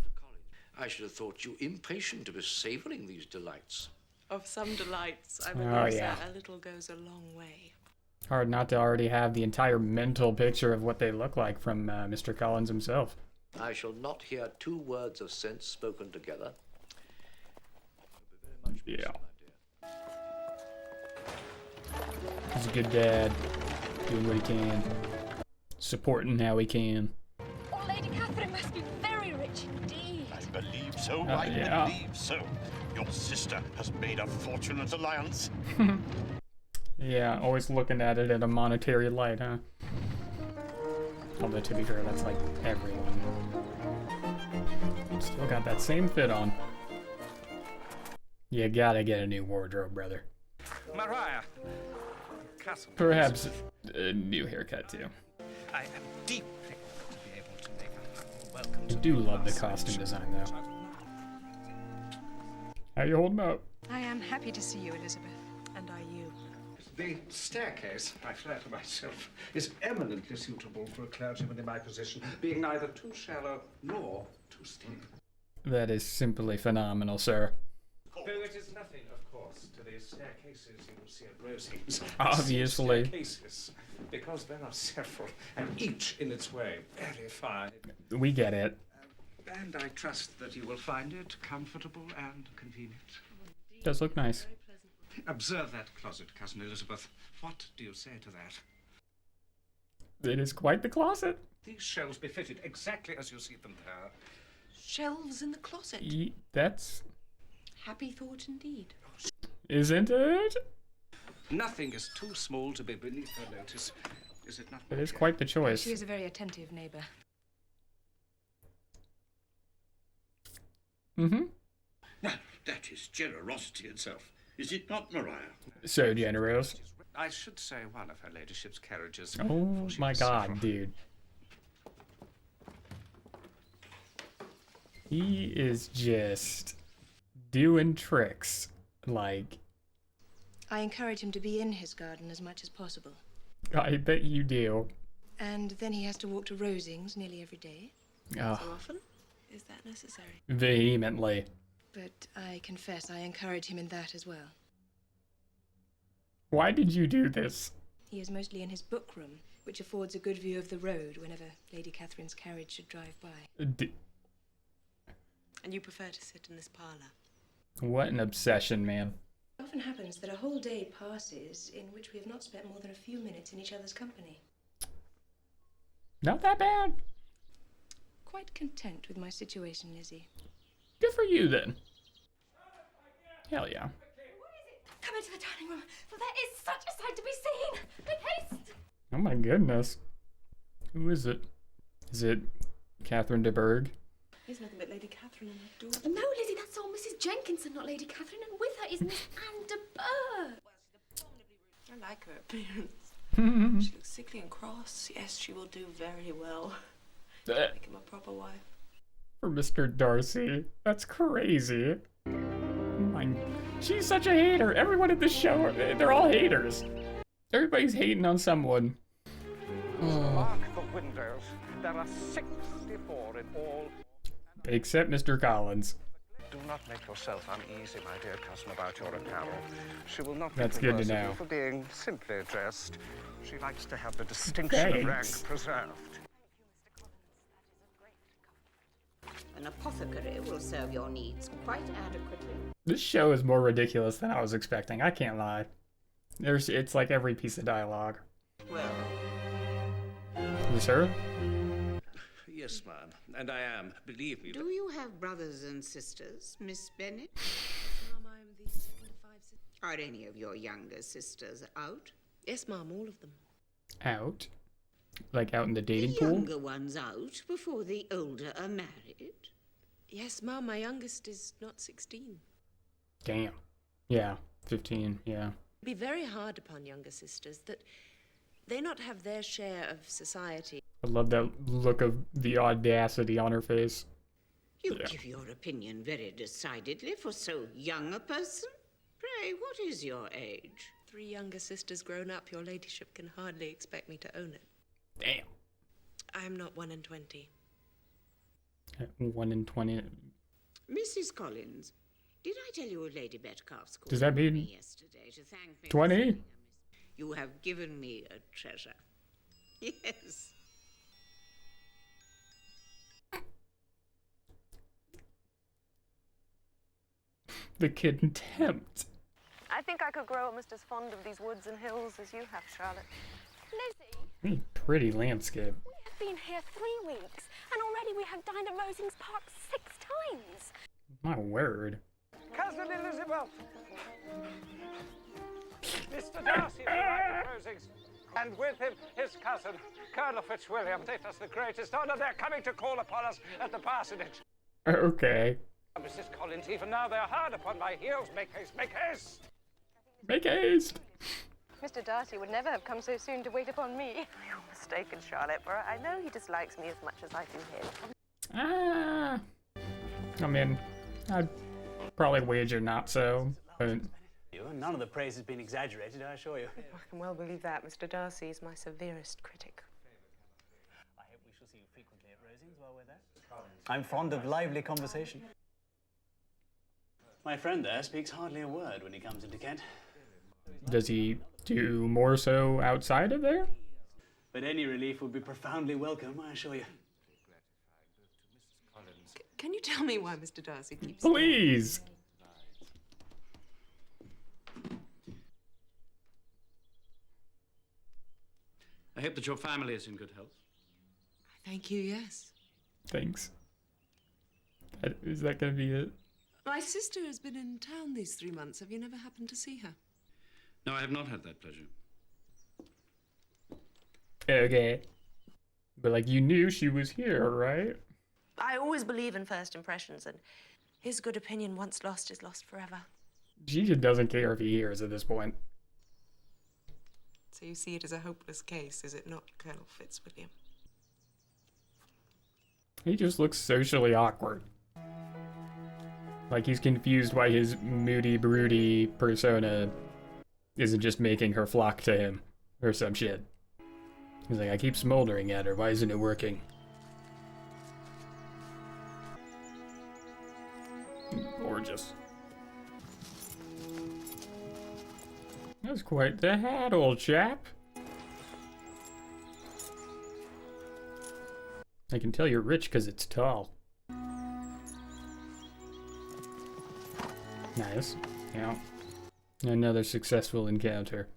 I should have thought you impatient to be savouring these delights. Of some delights, I Oh, believe, yeah. sir, a little goes a long way. Hard not to already have the entire mental picture of what they look like from Mr. Collins himself. I shall not hear 2 words of sense spoken together. Yeah. He's a good dad. Doing what he can. Supporting how he can. Oh, Lady Catherine must be very rich indeed. I believe so. Yeah. I believe so. Your sister has made a fortunate alliance. Yeah, always looking at it in a monetary light, huh? Although, to be fair, that's like everyone. Still got that same fit on. You gotta get a new wardrobe, brother. Mariah. Castle. Perhaps a new haircut, too. I am deeply honored to be able to make a humble welcome I to do you, love the Darcy. costume design, though. How you holding up? I am happy to see you, Elizabeth. And are you? The staircase, I flatter myself, is eminently suitable for a clergyman in my position, being neither too shallow nor too steep. That is simply phenomenal, sir. Though it is nothing, of course, to the staircases you will see at Rosings. Obviously. Staircases, because there are several, and each in its way very fine. We get it. And I trust that you will find it comfortable and convenient. Does look nice. Observe that closet, Cousin Elizabeth. What do you say to that? It is quite the closet. These shelves be fitted exactly as you see them there. Shelves in the closet. That's... Happy thought indeed. Isn't it? Nothing is too small to be beneath her notice. Is it not? It is quite the choice. She is a very attentive neighbour. Mm-hmm. Well, that is generosity itself. Is it not, Maria? So generous. I should say one of her ladyship's carriages. Oh my god, dude. He is just doing tricks. Like, I encourage him to be in his garden as much as possible. I bet you do. And then he has to walk to Rosings nearly every day. Oh. So often? Is that necessary? Vehemently. But I confess I encourage him in that as well. Why did you do this? He is mostly in his book room, which affords a good view of the road whenever Lady Catherine's carriage should drive by. And you prefer to sit in this parlour? What an obsession, man. It often happens that a whole day passes in which we have not spent more than a few minutes in each other's company. Not that bad. Quite content with my situation, Lizzie. Good for you, then. Hell yeah. Come into the dining room, for there is such a sight to be seen. Make haste! Oh my goodness. Who is it? Is it Catherine de Bourgh? He's nothing but Lady Catherine and her daughter. No, Lizzie, that's all Mrs. Jenkinson, not Lady Catherine, and with her is Miss Anne de Bourgh. I like her appearance. She looks sickly and cross. Yes, she will do very well. Make him a proper wife. For Mr. Darcy. That's crazy. Oh my... She's such a hater. Everyone at this show, they're all haters. Everybody's hating on someone. Mark the windows. There are 64 in all. Except Mr. Collins. Do not make yourself uneasy, my dear cousin, about your apparel. She will not be That's the good worse to of you know. for being simply dressed. She likes to have the distinction of rank preserved. An apothecary will serve your needs quite adequately. This show is more ridiculous than I was expecting. I can't lie. It's like every piece of dialogue. Well. Is this her? Yes, ma'am, and I am, believe me. Do you have brothers and sisters, Miss Bennet? Ma'am, I am the second of 5 sisters. Are any of your younger sisters out? Yes, ma'am, all of them. Out? Like out in the dating The pool? younger ones out before the older are married? Yes, ma'am, my youngest is not 16. Damn. Yeah, 15, yeah. It'd be very hard upon younger sisters that they not have their share of society. I love that look of the audacity on her face. You give your opinion very decidedly for so young a person. Pray, what is your age? 3 younger sisters grown up, your ladyship can hardly expect me to own it. Damn. I am not 1 in 20. 1 in 20. Mrs. Collins, did I tell you Lady Metcalfe's called Does that mean me yesterday to thank me 20? You have given me a treasure. Yes. The contempt. I think I could grow almost as fond of these woods and hills as you have, Charlotte. Lizzie, Pretty landscape. we have been here 3 weeks, and already we have dined at Rosings Park 6 times. My word. Cousin Elizabeth! Mr. Darcy arrived at Rosings, and with him his cousin, Colonel Fitzwilliam. Did us the greatest honour. They're coming to call upon us at the parsonage. Okay. Mrs. Collins, even now they're hard upon my heels. Make haste, make haste! Make haste! Mr. Darcy would never have come so soon to wait upon me. You're mistaken, Charlotte, for I know he dislikes me as much as I do him. Ah. I mean, I'd probably wager not so, but... None of the praise has been exaggerated, I assure you. I can well believe that. Mr. Darcy is my severest critic. I hope we shall see you frequently at Rosings while we're there. I'm fond of lively conversation. My friend there speaks hardly a word when he comes into Kent. Does he do more so outside of there? But any relief would be profoundly welcome, I assure you. Can you tell me why Mr. Darcy keeps... Please! I hope that your family is in good health. Thank you, yes. Thanks. Is that gonna be it? My sister has been in town these 3 months. Have you never happened to see her? No, I have not had that pleasure. Okay. But, like, you knew she was here, right? I always believe in first impressions, and his good opinion once lost is lost forever. She just doesn't care if he hears at this point. So you see it as a hopeless case, is it not, Colonel Fitzwilliam? He just looks socially awkward. Like he's confused why his moody, broody persona isn't just making her flock to him, or some shit. He's like, I keep smoldering at her, why isn't it working? Gorgeous. That's quite the hat, old chap. I can tell you're rich because it's tall. Nice. Yeah. Another successful encounter.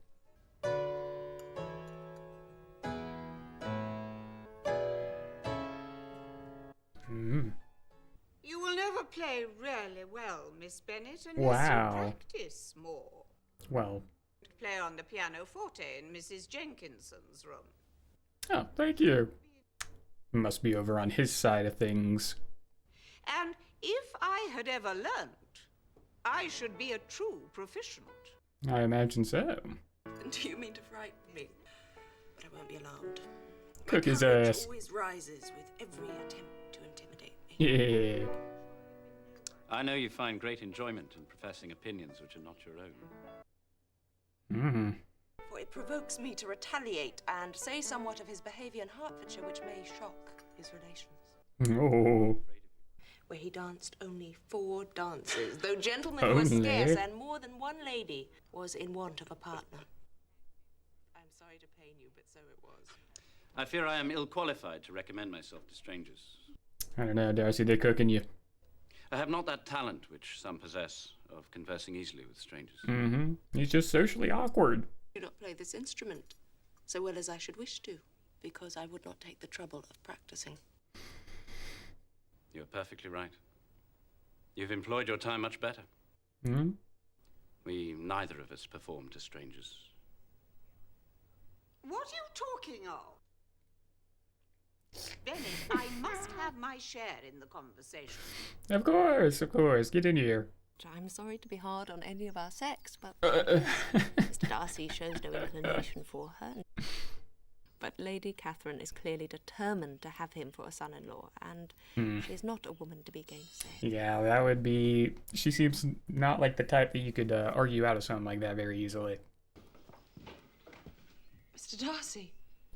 You will never play really well, Miss Bennet, unless Wow. you practice more. Well. Play on the pianoforte in Mrs. Jenkinson's room. Oh, thank you. Must be over on his side of things. And if I had ever learnt, I should be a true proficient. I imagine so. Do you mean to frighten me? But I won't be alarmed. Cook his Courage ass. always rises with every attempt to intimidate me. Yeah. I know you find great enjoyment in professing opinions which are not your own. For it provokes me to retaliate and say somewhat of his behaviour in Hertfordshire which may shock his relations. Oh. Where he danced only 4 dances, though gentlemen were scarce and more than one lady was in want of a partner. I'm sorry to pain you, but so it was. I fear I am ill-qualified to recommend myself to strangers. I don't know, Darcy, they're cooking you. I have not that talent which some possess of conversing easily with strangers. He's just socially awkward. I do not play this instrument so well as I should wish to, because I would not take the trouble of practicing. You're perfectly right. You've employed your time much better. We neither of us perform to strangers. What are you talking of? Bennet, I must have my share in the conversation. Of course. Get in here. I'm sorry to be hard on any of our sex, but Mr. Darcy shows no inclination for her. But Lady Catherine is clearly determined to have him for a son-in-law, and she is not a woman to be gainsaid. Yeah, that would be... She seems not like the type that you could argue out of something like that very easily. Mr. Darcy.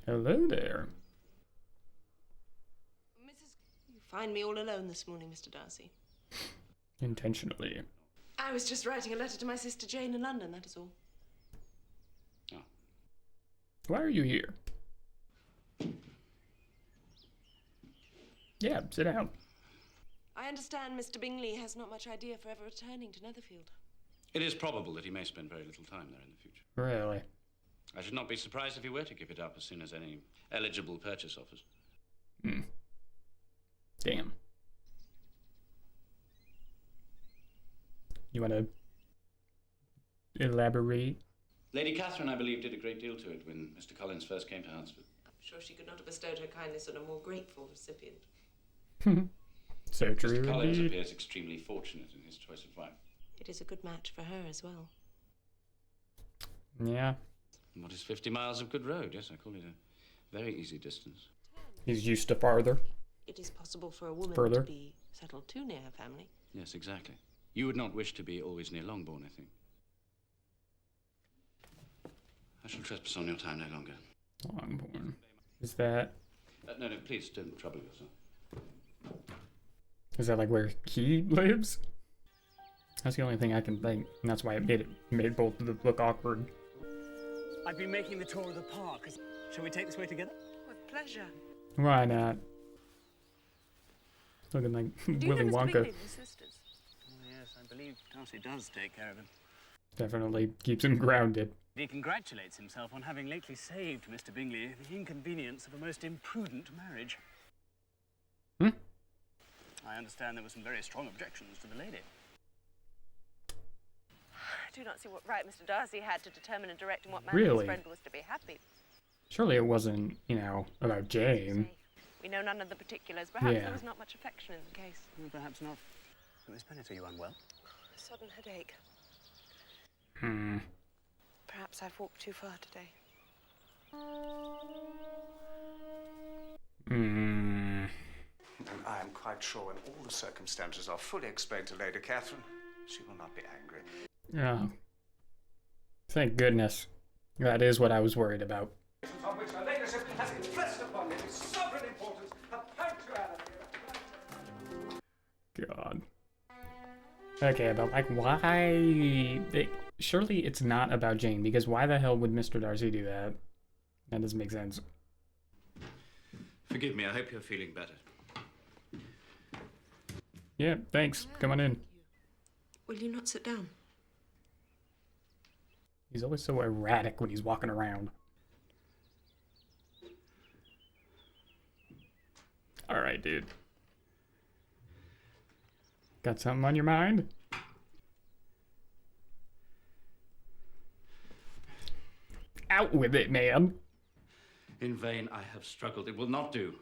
Hello there. You find me all alone this morning, Mr. Darcy. Intentionally. I was just writing a letter to my sister Jane in London, that is all. Why are you here? Yeah, sit down. I understand Mr. Bingley has not much idea for ever returning to Netherfield. It is probable that he may spend very little time there in the future. Really? I should not be surprised if he were to give it up as soon as any eligible purchase offers. Damn. You want to elaborate? Lady Catherine, I believe, did a great deal to it when Mr. Collins first came to Hunsford. I'm sure she could not have bestowed her kindness on a more grateful recipient. So true. Mr. Collins indeed. appears extremely fortunate in his choice of wife. It is a good match for her as well. Yeah. And what is 50 miles of good road? Yes, I call it a very easy distance. He's used to farther. It is possible for a woman Further. to be settled too near her family. Yes, exactly. You would not wish to be always near Longbourn, I think. I shall trespass on your time no longer. Longbourn. Is that... No, please don't trouble yourself. Is that like where he lives? That's the only thing I can think, and that's why it made both of them look awkward. I've been making the tour of the park. Shall we take this way together? With pleasure. Why not? Looking like Willy Wonka. Sisters? Oh, yes, I believe Darcy does take care of him. Definitely keeps him grounded. He congratulates himself on having lately saved Mr. Bingley the inconvenience of a most imprudent marriage. Hmm? I understand there were some very strong objections to the lady. I do not see what right Mr. Darcy had to determine and direct in what manner his friend was to be happy. Surely it wasn't, you know, about Jane. We know none of the particulars. Perhaps there was not much affection in the case. Well, perhaps not. Miss Bennet, are you unwell? A sudden headache. Hmm. Perhaps I've walked too far today. Hmm. And I am quite sure when all the circumstances are fully explained to Lady Catherine, she will not be angry. Oh. Thank goodness. That is what I was worried about. On which her ladyship has impressed upon me with sovereign importance her punctuality. God. Okay, but like, why? Surely it's not about Jane, because why the hell would Mr. Darcy do that? That doesn't make sense. Forgive me, I hope you're feeling better. Yeah, thanks. Come on in. Will you not sit down? He's always so erratic when he's walking around. Alright, dude. Got something on your mind? Out with it, man. In vain I have struggled. It will not do.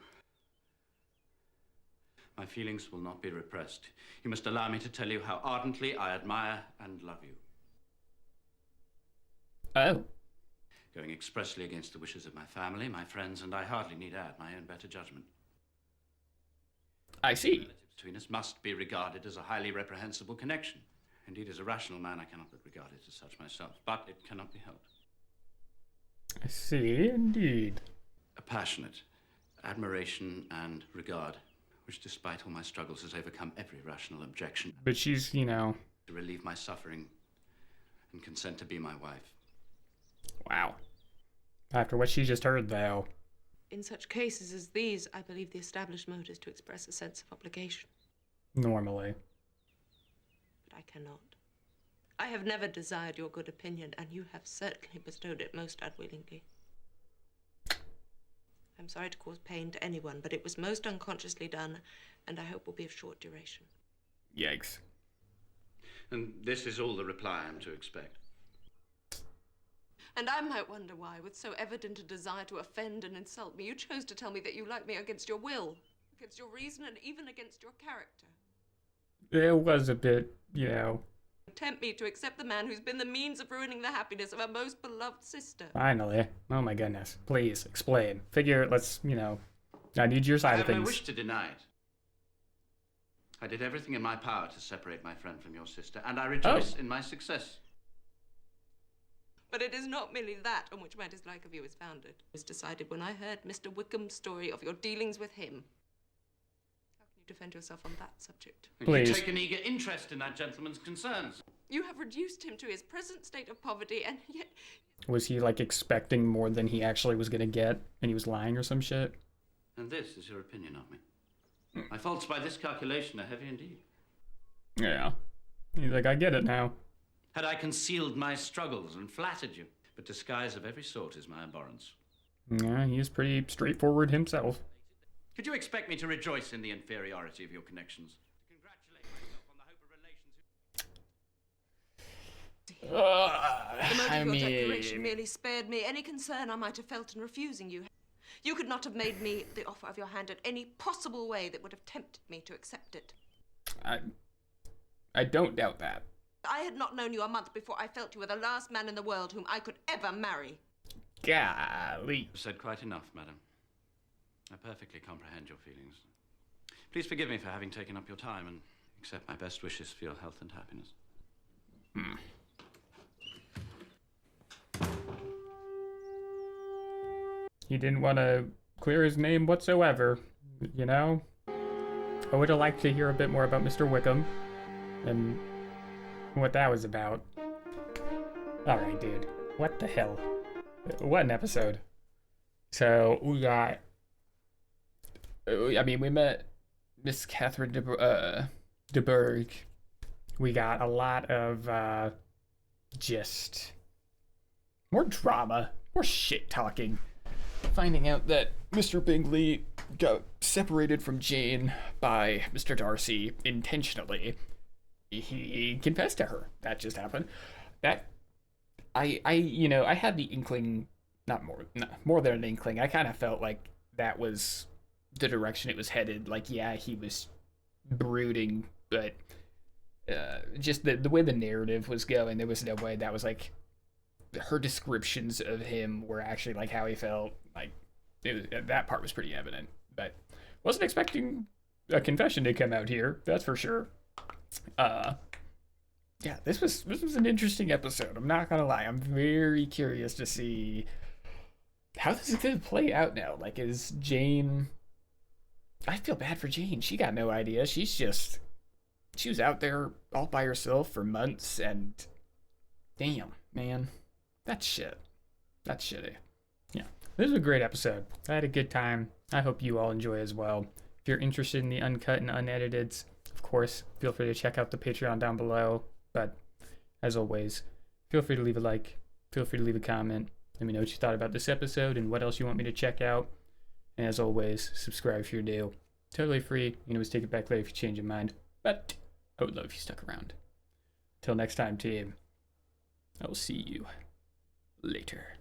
My feelings will not be repressed. You must allow me to tell you how ardently I admire and love you. Oh. Going expressly against the wishes of my family, my friends, and I hardly need add my own better judgment. I see. The relations between us must be regarded as a highly reprehensible connection. Indeed, as a rational man, I cannot but regard it as such myself, but it cannot be helped. I see, indeed. A passionate admiration and regard, which despite all my struggles has overcome every rational objection. But she's, you know... To relieve my suffering and consent to be my wife. Wow. After what she just heard, though. In such cases as these, I believe the established mode is to express a sense of obligation. Normally. But I cannot. I have never desired your good opinion, and you have certainly bestowed it most unwillingly. I'm sorry to cause pain to anyone, but it was most unconsciously done, and I hope will be of short duration. Yikes. And this is all the reply I'm to expect. And I might wonder why, with so evident a desire to offend and insult me, you chose to tell me that you like me against your will, against your reason, and even against your character. It was a bit, you know... Tempt me to accept the man who's been the means of ruining the happiness of a most beloved sister. Finally. Oh my goodness. Please, explain. Figure, let's, you know... I need your side of things. I have no wish to deny it. I did everything in my power to separate my friend from your sister, and I rejoice in my success. But it is not merely that on which my dislike of you is founded. It was decided when I heard Mr. Wickham's story of your dealings with him. How can you defend yourself on that subject? Please. You take an eager interest in that gentleman's concerns. You have reduced him to his present state of poverty, and yet... Was he, like, expecting more than he actually was gonna get, and he was lying or some shit? And this is your opinion of me. My faults by this calculation are heavy indeed. Yeah. He's like, I get it now. Had I concealed my struggles and flattered you, but disguise of every sort is my abhorrence. Yeah, he is pretty straightforward himself. Could you expect me to rejoice in the inferiority of your connections? To congratulate myself on the hope of relations... The motive of your declaration merely spared me any concern I might have felt in refusing you. You could not have made me the offer of your hand in any possible way that would have tempted me to accept it. I don't doubt that. I had not known you a month before I felt you were the last man in the world whom I could ever marry. Golly. You've said quite enough, madam. I perfectly comprehend your feelings. Please forgive me for having taken up your time and accept my best wishes for your health and happiness. He didn't want to clear his name whatsoever, you know? I would have liked to hear a bit more about Mr. Wickham and what that was about. Alright, dude. What the hell? What an episode. So, we got... I mean, we met Miss Catherine de Bourgh. We got a lot of, just... more drama. More shit-talking. Finding out that Mr. Bingley got separated from Jane by Mr. Darcy intentionally. He confessed to her. That just happened. That... I had the inkling, more than an inkling. I kind of felt like that was the direction it was headed. Like, yeah, he was brooding, but just the way the narrative was going, there was no way that was like her descriptions of him were actually like how he felt. Like that part was pretty evident, but wasn't expecting a confession to come out here. That's for sure. Yeah, this was an interesting episode. I'm not gonna lie. I'm very curious to see how this is gonna play out now. Like, is Jane... I feel bad for Jane. She got no idea. She was out there all by herself for months, and damn, man, that's shit. That's shitty. Yeah, this was a great episode. I had a good time. I hope you all enjoy as well. If you're interested in the uncut and unedited, of course, feel free to check out the Patreon down below. But as always, feel free to leave a like, feel free to leave a comment. Let me know what you thought about this episode and what else you want me to check out. And as always, subscribe if you're new. Totally free. You can always take it back later if you change your mind. But I would love if you stuck around. Till next time, team. I will see you later.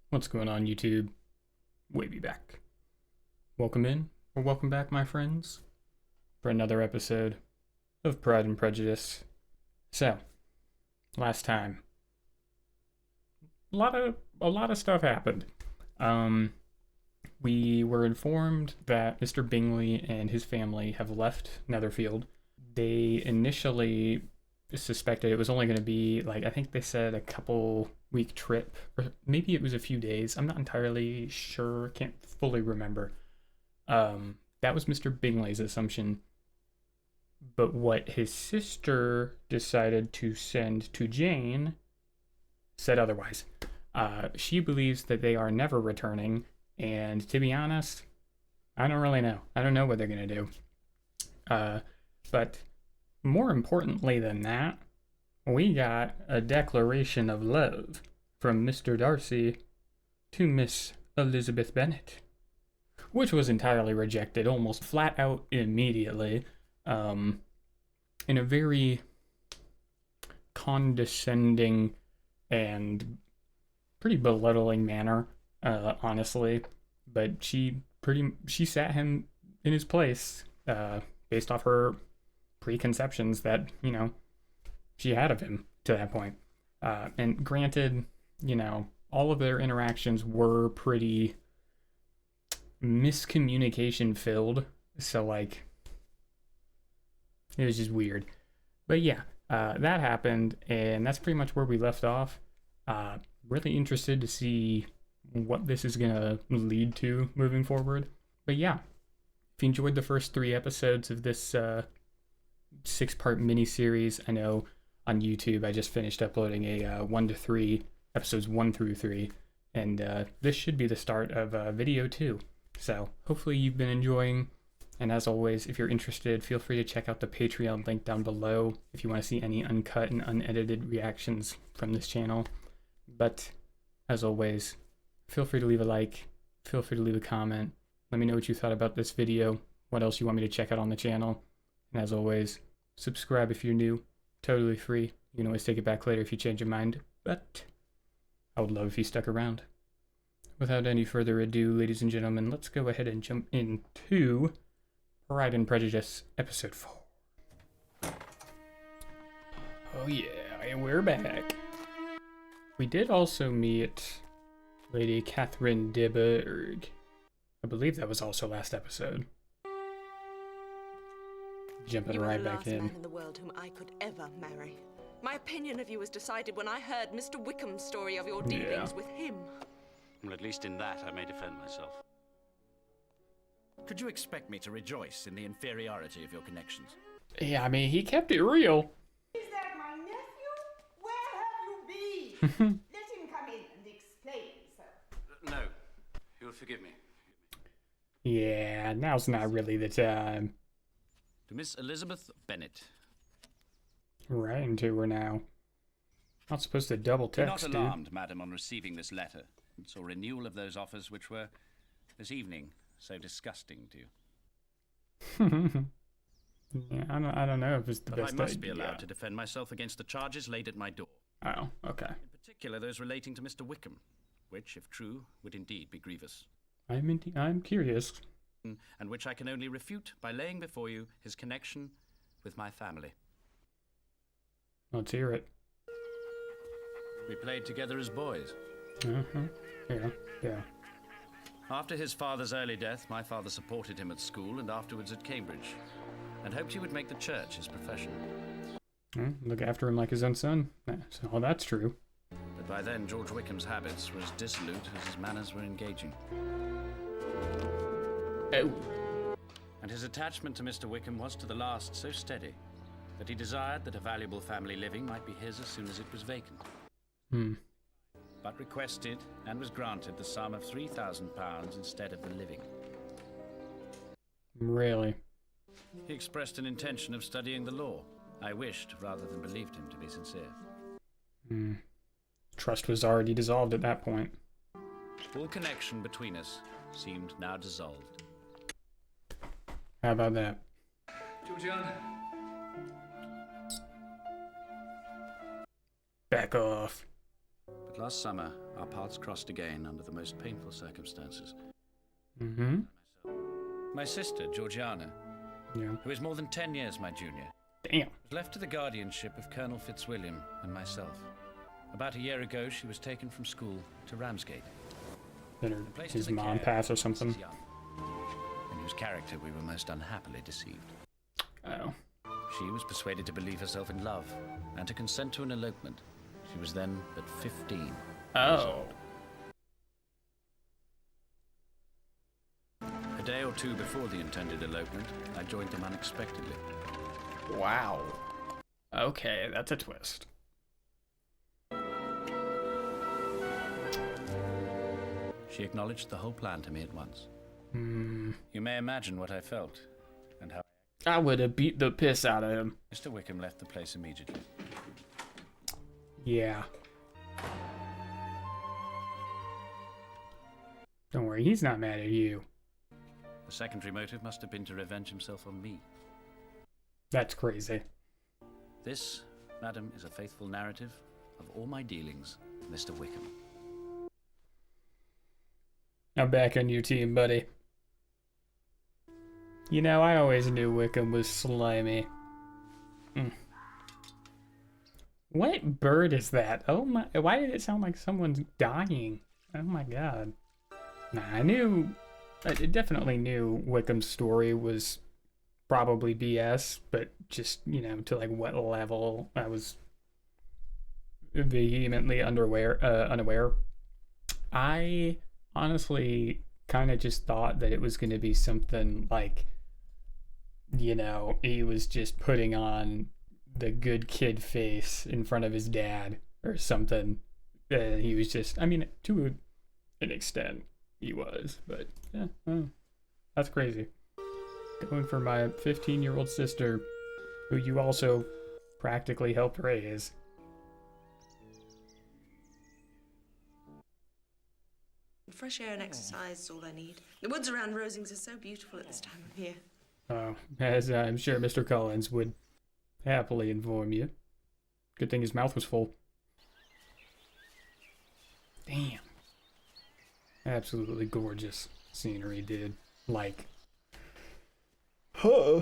What's going on, YouTube? Wavy back. Welcome in, or welcome back, my friends, for another episode of Pride and Prejudice. So, last time, a lot of stuff happened. We were informed that Mr. Bingley and his family have left Netherfield. They initially suspected it was only going to be, like, I think they said a couple-week trip, or maybe it was a few days. I'm not entirely sure, can't fully remember. That was Mr. Bingley's assumption. But what his sister decided to send to Jane said otherwise. She believes that they are never returning, and to be honest, I don't really know. I don't know what they're going to do. But more importantly than that, we got a declaration of love from Mr. Darcy to Miss Elizabeth Bennet, which was entirely rejected, almost flat out immediately. In a very condescending and pretty belittling manner, honestly. But she sat him in his place, based off her preconceptions that, you know, she had of him to that point. And granted, you know, all of their interactions were pretty miscommunication filled, so like it was just weird. But yeah, that happened, and that's pretty much where we left off. Really interested to see what this is gonna lead to moving forward. But yeah, if you enjoyed the first 3 episodes of this 6-part mini-series, I know on YouTube I just finished uploading a 1 to 3, episodes 1 through 3, and this should be the start of video 2. So hopefully you've been enjoying. And as always, if you're interested, feel free to check out the Patreon link down below if you want to see any uncut and unedited reactions from this channel. But as always, feel free to leave a like, feel free to leave a comment. Let me know what you thought about this video, what else you want me to check out on the channel. And as always, subscribe if you're new, totally free. You can always take it back later if you change your mind, but I would love if you stuck around. Without any further ado, ladies and gentlemen, let's go ahead and jump into Pride and Prejudice, Episode 4. Oh yeah, and we're back. We did also meet Lady Catherine de Bourgh. I believe that was also last episode. Jumping right back in. You were the last man in the world whom I could ever marry. My opinion of you was decided when I heard Mr. Wickham's story of your dealings with him. Well, at least in that I may defend myself. Could you expect me to rejoice in the inferiority of your connections? Yeah, I mean, he kept it real. Is that my nephew? Where have you been? Let him come in and explain himself. No. You'll forgive me. Yeah, now's not really the time. To Miss Elizabeth Bennet. Right into her now. Not supposed to double Be text, not dude. alarmed, madam, on receiving this letter. It's a renewal of those offers which were, this evening, so disgusting to you. Yeah, I don't know if it's the But best I must be idea. allowed to defend myself against the charges laid at my door. Oh, okay. In particular, those relating to Mr. Wickham, which, if true, would indeed be grievous. I'm curious. And which I can only refute by laying before you his connection with my family. Let's hear it. We played together as boys. Yeah. After his father's early death, my father supported him at school and afterwards at Cambridge, and hoped he would make the church his profession. Look after him like his own son. Oh, that's true. But by then, George Wickham's habits were as dissolute as his manners were engaging. Oh. And his attachment to Mr. Wickham was to the last so steady that he desired that a valuable family living might be his as soon as it was vacant. But requested and was granted the sum of £3,000 instead of the living. Really? He expressed an intention of studying the law. I wished, rather than believed him to be sincere. Trust was already dissolved at that point. All connection between us seemed now dissolved. How about that? Georgiana. Back off. But last summer, our paths crossed again under the most painful circumstances. My sister, Georgiana, who is more than 10 years my junior, Damn. was left to the guardianship of Colonel Fitzwilliam and myself. About a year ago, she was taken from school to Ramsgate. Did his mom pass or something? In whose character we were most unhappily deceived. Oh. She was persuaded to believe herself in love and to consent to an elopement. She was then but 15. Oh. A day or two before the intended elopement, I joined them unexpectedly. Wow. Okay, that's a twist. She acknowledged the whole plan to me at once. Hmm. You may imagine what I felt and how I would have beat the piss out of him. Mr. Wickham left the place immediately. Yeah. Don't worry, he's not mad at you. The secondary motive must have been to revenge himself on me. That's crazy. This, madam, is a faithful narrative of all my dealings with Mr. Wickham. I'm back on your team, buddy. You know, I always knew Wickham was slimy. What bird is that? Oh my, why did it sound like someone's dying? Oh my god. Nah, I definitely knew Wickham's story was probably BS, but just, you know, to like what level I was vehemently unaware. I honestly kind of just thought that it was going to be something like, you know, he was just putting on the good kid face in front of his dad or something. He was just, I mean, to an extent he was, but yeah, that's crazy. Going for my 15-year-old sister, who you also practically helped raise. Fresh air and exercise is all I need. The woods around Rosings are so beautiful at this time of year. As I'm sure Mr. Collins would happily inform you. Good thing his mouth was full. Damn. Absolutely gorgeous scenery, dude. Like, huh.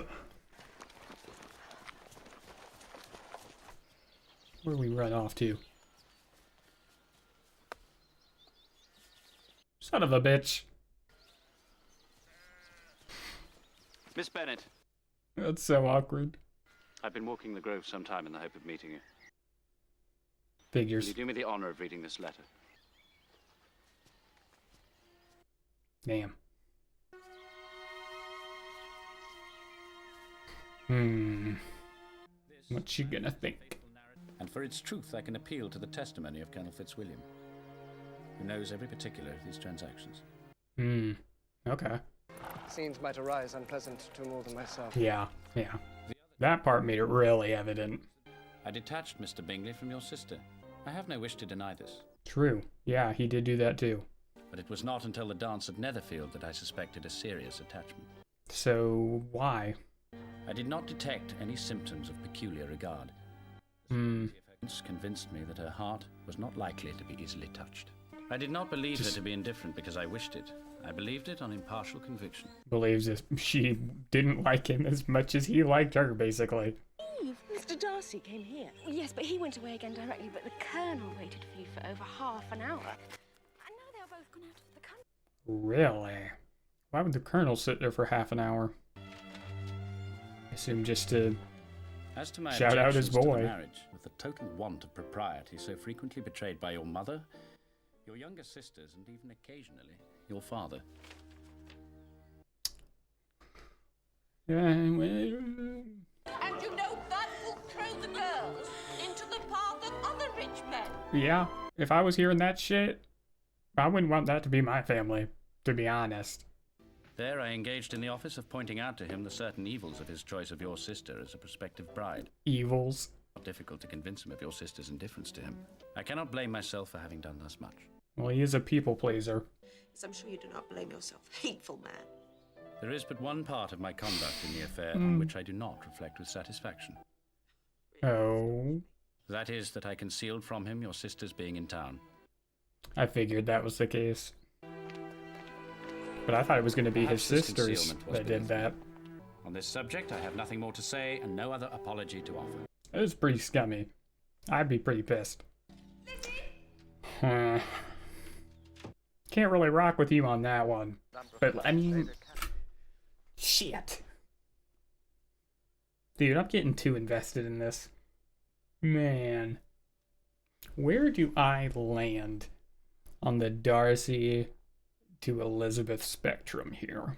Where we run off to? Son of a bitch. Miss Bennet. That's so awkward. I've been walking the Grove some time in the hope of meeting you. Figures. Will you do me the honor of reading this letter? What's she gonna think? And for its truth, I can appeal to the testimony of Colonel Fitzwilliam, who knows every particular of these transactions. Okay. Scenes might arise unpleasant to more than myself. Yeah. That part made it really evident. I detached Mr. Bingley from your sister. I have no wish to deny this. True. Yeah, he did do that too. But it was not until the dance at Netherfield that I suspected a serious attachment. So, why? I did not detect any symptoms of peculiar regard. This convinced me that her heart was not likely to be easily touched. I did not believe her to be indifferent because I wished it. I believed it on impartial conviction. Believes if she didn't like him as much as he liked her, basically. Eve, Mr. Darcy came here. Yes, but he went away again directly, but the Colonel waited for you for over half an hour. I know they were both gone out of the country. Really? Why would the Colonel sit there for half an hour? I assume just to As to my shout out his objections to boy. the marriage, with the total want of propriety so frequently betrayed by your mother, your younger sisters, and even occasionally your father. And you know that will throw the girls into the path of other rich men. Yeah, if I was hearing that shit, I wouldn't want that to be my family, to be honest. There I engaged in the office of pointing out to him the certain evils of his choice of your sister as a prospective bride. Evils? Not difficult to convince him of your sister's indifference to him. I cannot blame myself for having done thus much. Well, he is a people pleaser. Yes, I'm sure you do not blame yourself. Hateful man. There is but one part of my conduct in the affair on which I do not reflect with satisfaction. Oh. That is that I concealed from him your sister's being in town. I figured that was the case. But I thought it was going to be his Perhaps this sisters concealment was that did that. On this subject, I have nothing more to say and no other apology to offer. It was pretty scummy. I'd be pretty pissed. Can't really rock with you on that one. But, I mean... Shit. Dude, I'm getting too invested in this. Man. Where do I land on the Darcy to Elizabeth spectrum here?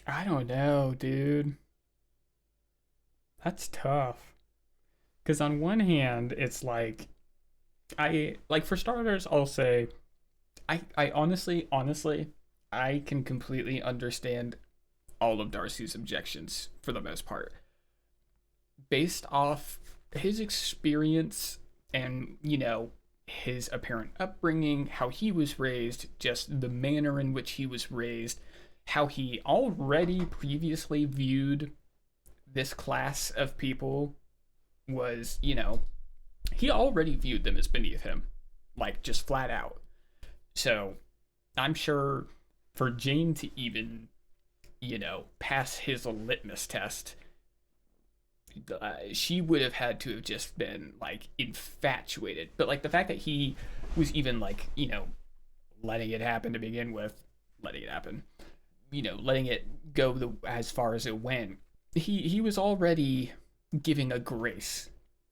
I don't know, dude. That's tough. Because on one hand, it's like... for starters, I'll say... I honestly, I can completely understand all of Darcy's objections for the most part. Based off his experience and, his apparent upbringing, how he was raised, just the manner in which he was raised, how he already previously viewed this class of people was, he already viewed them as beneath him. Like, just flat out. So, I'm sure for Jane to even, pass his litmus test, she would have had to have just been, infatuated. But, the fact that he was even, letting it happen to begin with, letting it go as far as it went, he was already giving a grace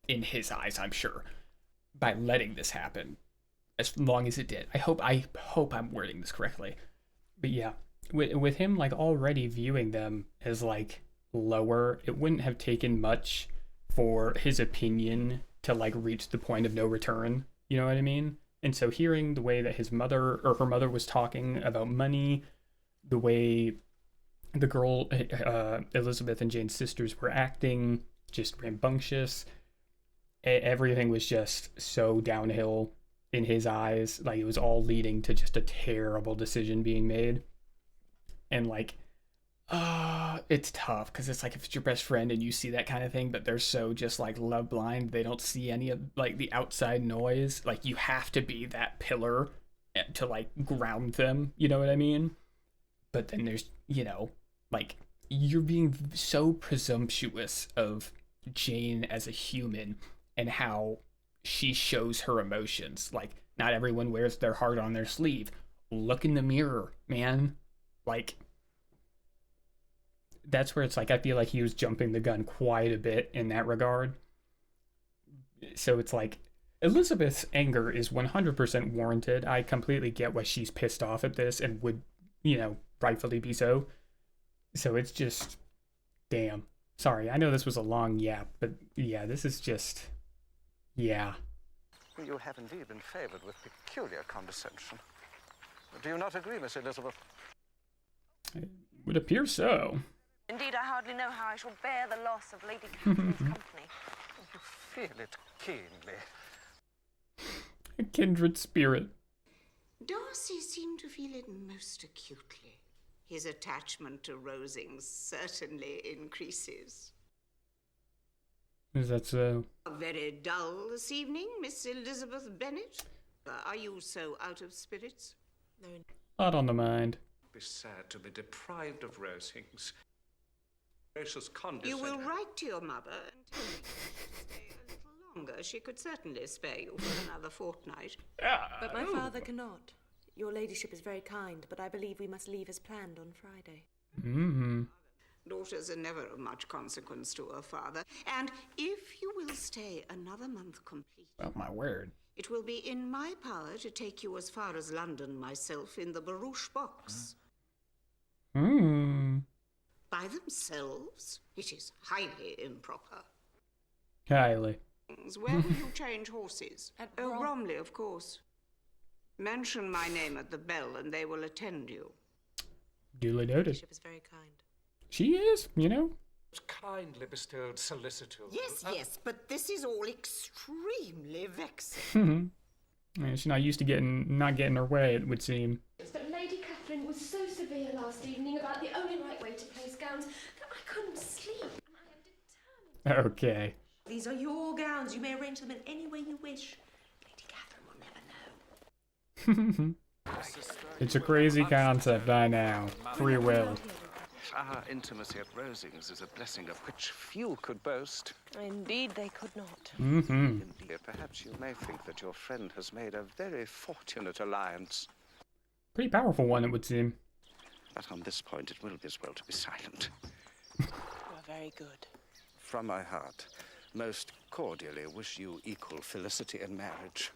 in his eyes, I'm sure, by letting this happen. As long as it did. I hope I'm wording this correctly. But yeah, with him already viewing them as lower, it wouldn't have taken much for his opinion to reach the point of no return. You know what I mean? And so hearing the way that her mother was talking about money, the way the girl, Elizabeth and Jane's sisters were acting, just rambunctious, everything was just so downhill in his eyes. It was all leading to just a terrible decision being made. And it's tough because it's if it's your best friend and you see that kind of thing, but they're so just love blind, they don't see any of the outside noise. You have to be that pillar to ground them, you know what I mean? But then there's, you're being so presumptuous of Jane as a human and how she shows her emotions. Not everyone wears their heart on their sleeve. Look in the mirror, man. That's where it's I feel he was jumping the gun quite a bit in that regard. So it's Elizabeth's anger is 100% warranted. I completely get why she's pissed off at this and would, rightfully be so. So it's just, damn. Sorry, I know this was a long yap, but yeah, this is just... Yeah. You have indeed been favored with peculiar condescension. Do you not agree, Miss Elizabeth? It would appear so. Indeed, I hardly know how I shall bear the loss of Lady Catherine's company. You feel it keenly. A kindred spirit. Darcy seemed to feel it most acutely. His attachment to Rosings certainly increases. Is that so? Very dull this evening, Miss Elizabeth Bennet. Are you so out of spirits? No. Not on the mind. Be sad to be deprived of Rosings. Gracious condescension. You will write to your mother and tell her to stay a little longer. She could certainly spare you for another fortnight. But my father cannot. Your ladyship is very kind, but I believe we must leave as planned on Friday. Mm-hmm. Daughters are never of much consequence to her father. And if you will stay another month complete... Oh, my word. It will be in my power to take you as far as London myself in the barouche box. Hmm. By themselves? It is highly improper. Highly. Where will you change horses? At Bromley, of course. Mention my name at the bell and they will attend you. Duly noted. She is very kind. She is, you know. Kindly bestowed solicitude. Yes, yes, but this is all extremely vexing. Yeah, she's not used to not getting her way, it would seem. But Lady Catherine was so severe last evening about the only right way to place gowns that I couldn't sleep. Okay. These are your gowns. You may arrange them in any way you wish. Lady Catherine will never know. It's a crazy concept, I know. Free will. Our intimacy at Rosings is a blessing of which few could boast. Indeed, they could not. Mm-hmm. Indeed, perhaps you may think that your friend has made a very fortunate alliance. Pretty powerful one, it would seem. But on this point, it will be as well to be silent. You are very good. From my heart, most cordially wish you equal felicity in marriage.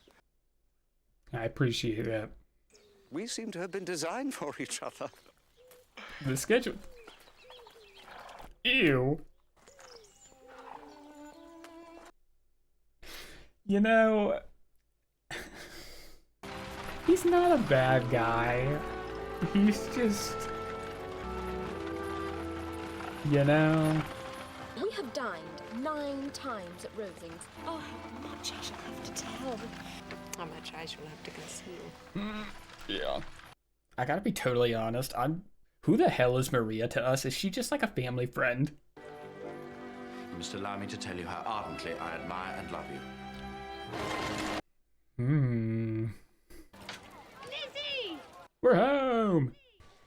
I appreciate that. We seem to have been designed for each other. The schedule. Ew. You know, he's not a bad guy. He's just, you know. We have dined 9 times at Rosings. Oh, how much I shall have to tell. How much I shall have to conceal. Yeah. I gotta be totally honest. Who the hell is Maria to us? Is she just like a family friend? You must allow me to tell you how ardently I admire and love you. Lizzie! We're home!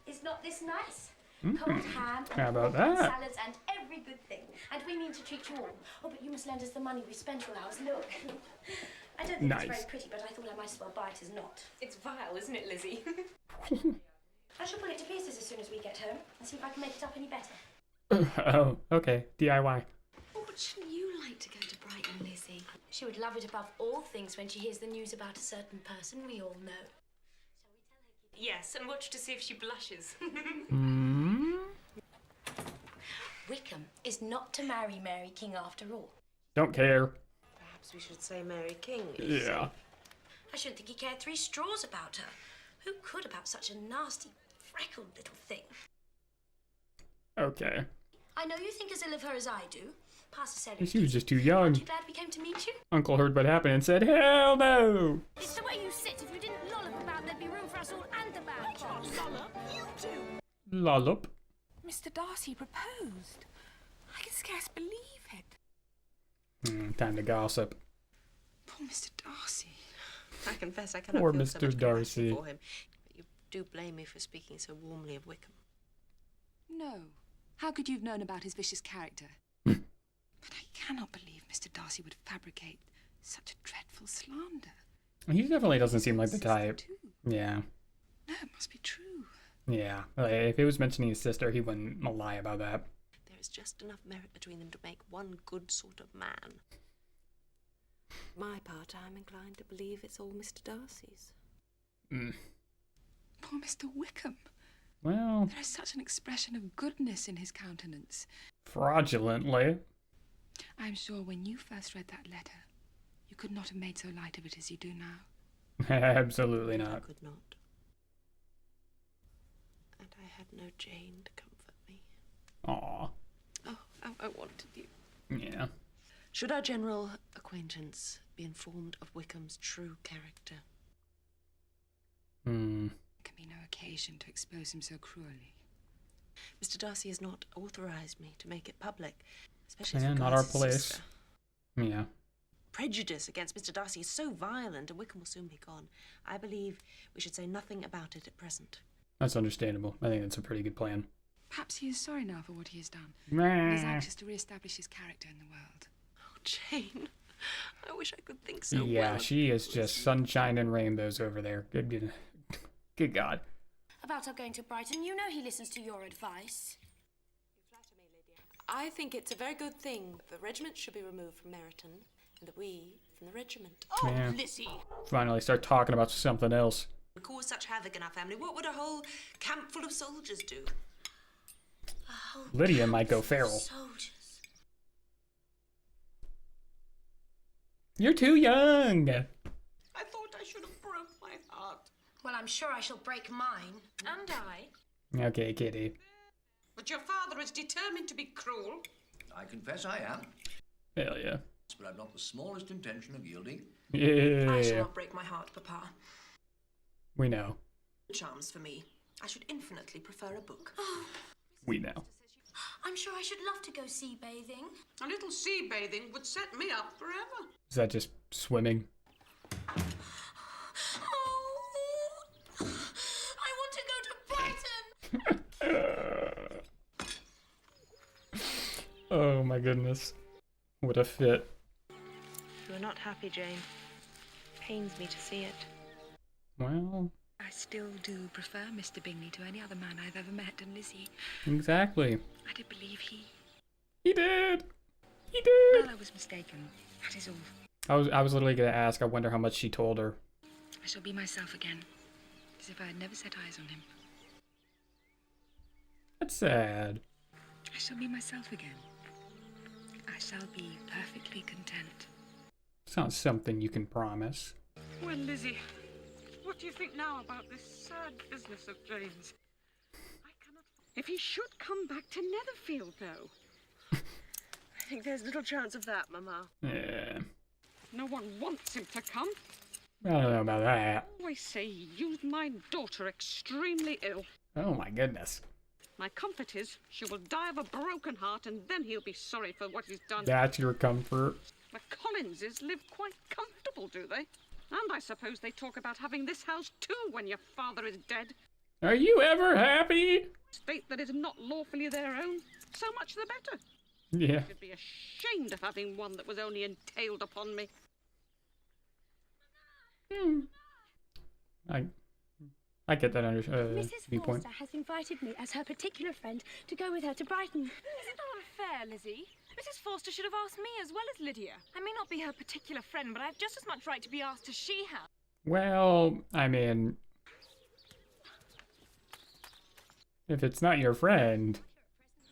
Is not this nice? Mm. Cold ham, How about pork and that? salads, and every good thing. And we mean to treat you all. Oh, but you must lend us the money we spent on ours. Look. I don't think it's very pretty, but I thought I might as well buy it as not. It's vile, isn't it, Lizzie? I shall put it to pieces as soon as we get home and see if I can make it up any better. Oh, okay. DIY. Oh, but shouldn't you like to go to Brighton, Lizzie? She would love it above all things when she hears the news about a certain person we all know. Yes, and watch to see if she blushes. Wickham is not to marry Mary King after all. Don't care. Perhaps we should say Mary King. Yeah. I shouldn't think he cared 3 straws about her. Who could about such a nasty, freckled little thing? Okay. I know you think as ill of her as I do. Pastor said She was just too young. Aren't you glad we came to meet you? Uncle heard what happened and said, hell no! It's the way you sit. If you didn't lollop about, there'd be room for us all and the bad boss. Lollop? You do. Lollop. Mr. Darcy proposed. I can scarce believe it. Time to gossip. Poor Mr. Darcy. I confess I cannot Poor feel so Mr. much Darcy. compassion for him. But you do blame me for speaking so warmly of Wickham. No. How could you have known about his vicious character? But I cannot believe Mr. Darcy would fabricate such a dreadful slander. He definitely doesn't seem like the type. Yeah. No, it must be true. Yeah. If it was mentioning his sister, he wouldn't lie about that. There is just enough merit between them to make one good sort of man. For my part, I'm inclined to believe it's all Mr. Darcy's. Poor Mr. Wickham. Well, There is such an expression of goodness in his countenance. fraudulently. I'm sure when you first read that letter, you could not have made so light of it as you do now. Absolutely I not. could not. And I had no Jane to comfort me. Aw. Oh, how I wanted you. Yeah. Should our general acquaintance be informed of Wickham's true character? There can be no occasion to expose him so cruelly. Mr. Darcy has not authorized me to make it public, especially as Yeah, regards not our his place. sister. Yeah. Prejudice against Mr. Darcy is so violent, and Wickham will soon be gone. I believe we should say nothing about it at present. That's understandable. I think that's a pretty good plan. Perhaps he is sorry now for what he has done. Meh. And is anxious to re-establish his character in the world. Oh, Jane, I wish I could think so Yeah, well. she is just sunshine and rainbows over there. Good God. About our going to Brighton, you know he listens to your advice. I think it's a very good thing the regiment should be removed from Meryton, and that we from the regiment. Oh, Yeah. Lizzie. Finally start talking about something else. Cause such havoc in our family. What would a whole camp full of soldiers do? Lydia might go feral. Soldiers. You're too young. I thought I should have broke my heart. Well, I'm sure I shall break mine. And I. Okay, kitty. But your father is determined to be cruel. I confess I am, Hell yeah. but I've not the smallest intention of yielding. I shall Yeah. not break my heart, Papa. We know. Charms for me. I should infinitely prefer a book. We know. I'm sure I should love to go sea bathing. A little sea bathing would set me up forever. Is that just swimming? I want to go to Brighton. Oh my goodness. What a fit. You are not happy, Jane. Pains me to see it. Well, I still do prefer Mr. Bingley to any other man I've ever met, and Lizzie, exactly. I did believe he... He did. He did. Well, I was mistaken. That is all. I was literally gonna ask. I wonder how much she told her. I shall be myself again, as if I had never set eyes on him. That's sad. I shall be myself again. I shall be perfectly content. Sounds something you can promise. Well, Lizzie, what do you think now about this sad business of Jane's? I cannot... If he should come back to Netherfield, though. I think there's little chance of that, Mamma. Yeah. No one wants him to come. I don't know about that. Always say he used my daughter extremely ill. Oh my goodness. My comfort is she will die of a broken heart, and then he'll be sorry for what he's done. That's your comfort. The Collinses live quite comfortable, do they? And I suppose they talk about having this house too when your father is dead. Are you ever happy? State that is not lawfully their own, so much the better. Yeah. I should be ashamed of having one that was only entailed upon me. I get that Mrs. viewpoint. Forster has invited me as her particular friend to go with her to Brighton. Is it not unfair, Lizzie? Mrs. Forster should have asked me as well as Lydia. I may not be her particular friend, but I have just as much right to be asked as she has. Well, I mean, if it's not your friend.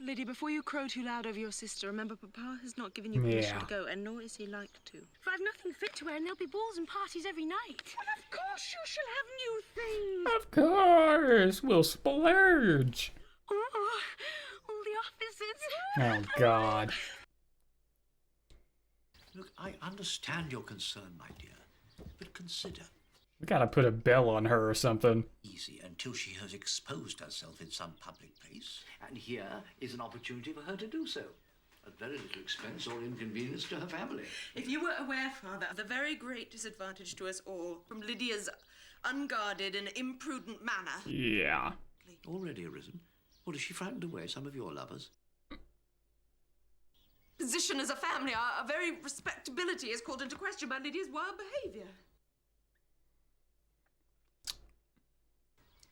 Lydia, before you crow too loud over your sister, remember Papa has not given you permission Yeah. to go, and nor is he like to. For I've nothing fit to wear, and there'll be balls and parties every night. Well, of course you shall have new things. Of course, we'll splurge. Oh, all the officers. Oh God. Look, I understand your concern, my dear, but consider. We gotta put a bell on her or something. Easy until she has exposed herself in some public place, and here is an opportunity for her to do so, at very little expense or inconvenience to her family. If you were aware, Father, of the very great disadvantage to us all from Lydia's unguarded and imprudent manner. Yeah. Already arisen? Or has she frightened away some of your lovers? Position as a family, our very respectability is called into question by Lydia's wild behaviour.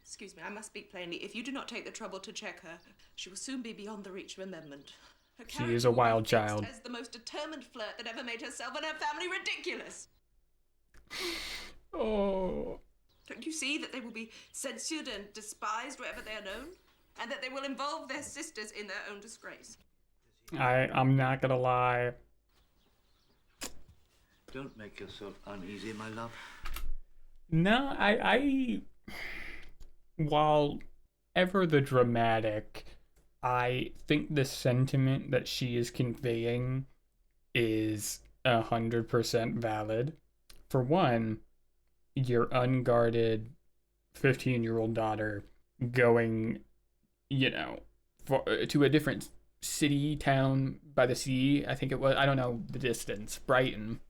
Excuse me, I must speak plainly. If you do not take the trouble to check her, she will soon be beyond the reach of amendment. Her She character is a will be wild fixed child. as the most determined flirt that ever made herself and her family ridiculous. Oh. Don't you see that they will be censured and despised wherever they are known? And that they will involve their sisters in their own disgrace? I'm not gonna lie. Don't make yourself uneasy, my love. No, while ever the dramatic, I think the sentiment that she is conveying is 100% valid. For one, your unguarded 15-year-old daughter going, to a different city, town by the sea, I think it was, I don't know the distance, Brighton,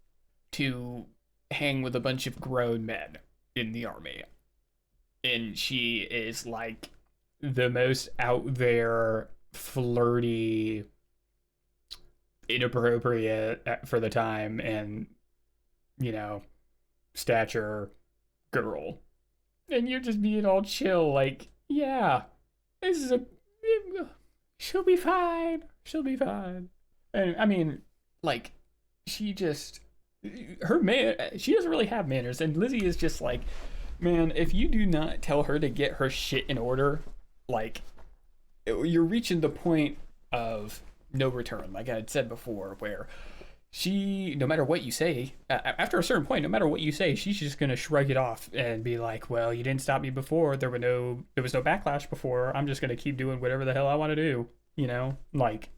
to hang with a bunch of grown men in the army. And she is like the most out there, flirty, inappropriate for the time, and, stature girl. And you're just being all chill, like, yeah, she'll be fine. She'll be fine. And I mean, like, she doesn't really have manners. And Lizzie is just like, man, if you do not tell her to get her shit in order, like, you're reaching the point of no return, like I had said before, where she, no matter what you say, after a certain point, no matter what you say, she's just gonna shrug it off and be like, well, you didn't stop me before, there was no backlash before, I'm just gonna keep doing whatever the hell I want to do, like,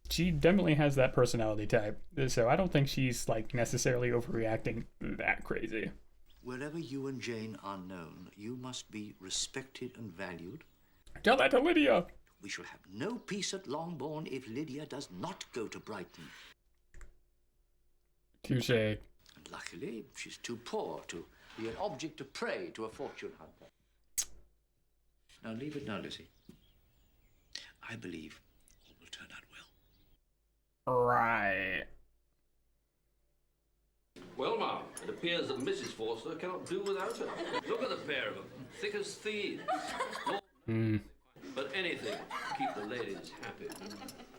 she definitely has that personality type, so I don't think she's, like, necessarily overreacting that crazy. Wherever you and Jane are known, you must be respected and valued. Tell that to Lydia! We shall have no peace at Longbourn if Lydia does not go to Brighton. Touche. And luckily, she's too poor to be an object of prey to a fortune hunter. Now leave it now, Lizzie. I believe all will turn out well. Right. Well, ma'am, it appears that Mrs. Forster cannot do without her. Look at the pair of them, thick as thieves. But anything to keep the ladies happy.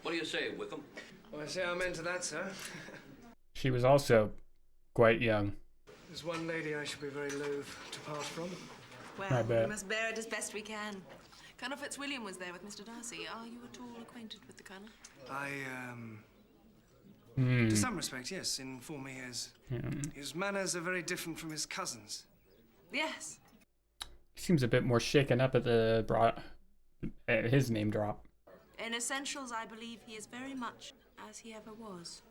What do you say, Wickham? Well, I say amen to that, sir. She was also quite young. There's one lady I should be very loath to part from. Well, we must bear it as best we can. Colonel Fitzwilliam was there with Mr. Darcy. Are you at all acquainted with the Colonel? To some respect, yes. In former years. His manners are very different from his cousins. Yes. He seems a bit more shaken up at his name drop. In essentials, I believe he is very much as he ever was.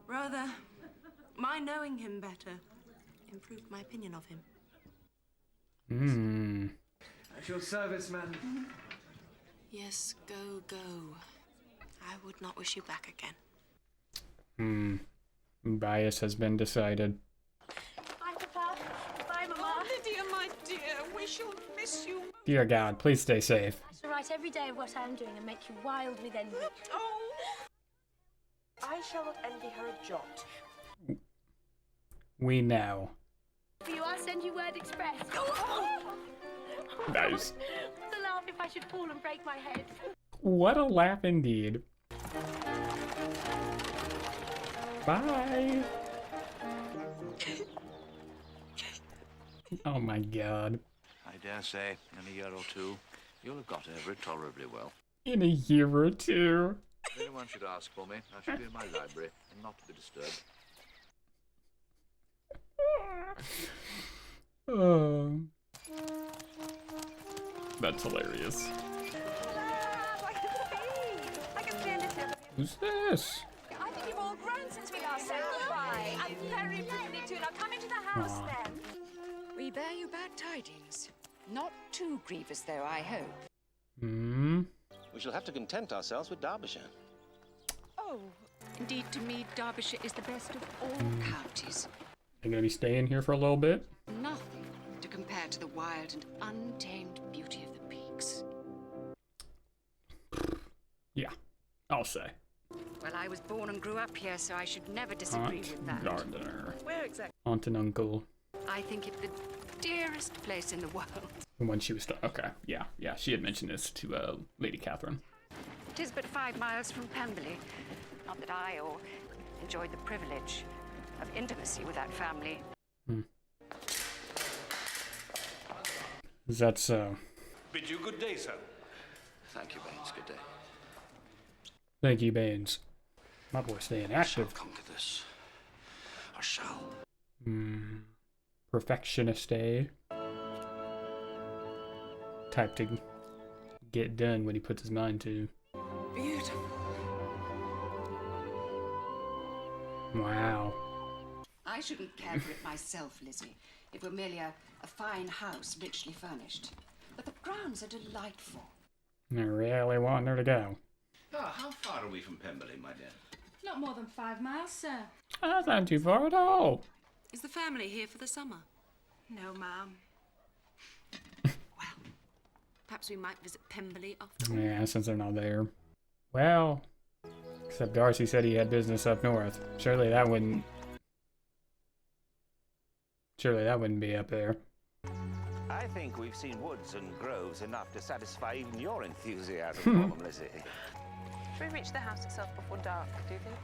Rather, my knowing him better improved my opinion of him. At your service, madam. Yes, go. I would not wish you back again. Bias has been decided. Bye, Papa. Bye, Mama. Oh, Lydia, my dear, we shall miss you. Dear God, please stay safe. I shall write every day of what I'm doing and make you wild with envy. Oh! I shall not envy her a jot. We know. For you, I'll send you word express. Nice. The laugh if I should fall and break my head. What a laugh indeed. Bye. Oh my God. I dare say, in a year or two, you'll have got over it tolerably well. In a year or two. If anyone should ask for me, I shall be in my library and not to be disturbed. Oh. That's hilarious. I can see Elizabeth. Who's this? I think you've all grown since we last said goodbye. I'm very prettily too. Now come into the house then. We bear you bad tidings. Not too grievous, though, I hope. We shall have to content ourselves with Derbyshire. Oh, indeed, to me, Derbyshire is the best of all counties. You're gonna be staying here for a little bit? Nothing to compare to the wild and untamed beauty of the peaks. Yeah, I'll say. Well, I was born and grew up here, so I should never disagree with that. Gardner. Where exactly? Aunt and uncle. I think it the dearest place in the world. When she was okay, yeah, she had mentioned this to Lady Catherine. It is but 5 miles from Pemberley. Not that I or enjoyed the privilege, of intimacy with that family. Is that so? Bid you good day, sir. Thank you, Baines. Good day. Thank you, Baines. My boy staying active. Conquer this. I shall. Perfectionist, eh? Type to get done what he puts his mind to. Beautiful. Wow. I shouldn't care for it myself, Lizzie. It were merely a fine house, richly furnished. But the grounds are delightful. I really want her to go. Oh, how far are we from Pemberley, my dear? Not more than 5 miles, sir. That's not too far at all. Is the family here for the summer? No, ma'am. Perhaps we might visit Pemberley after all. Yeah, since they're not there. Well, except Darcy said he had business up north. Surely that wouldn't be up there. I think we've seen woods and groves enough to satisfy even your enthusiasm for them, Lizzie. Should we reach the house itself before dark, do you think?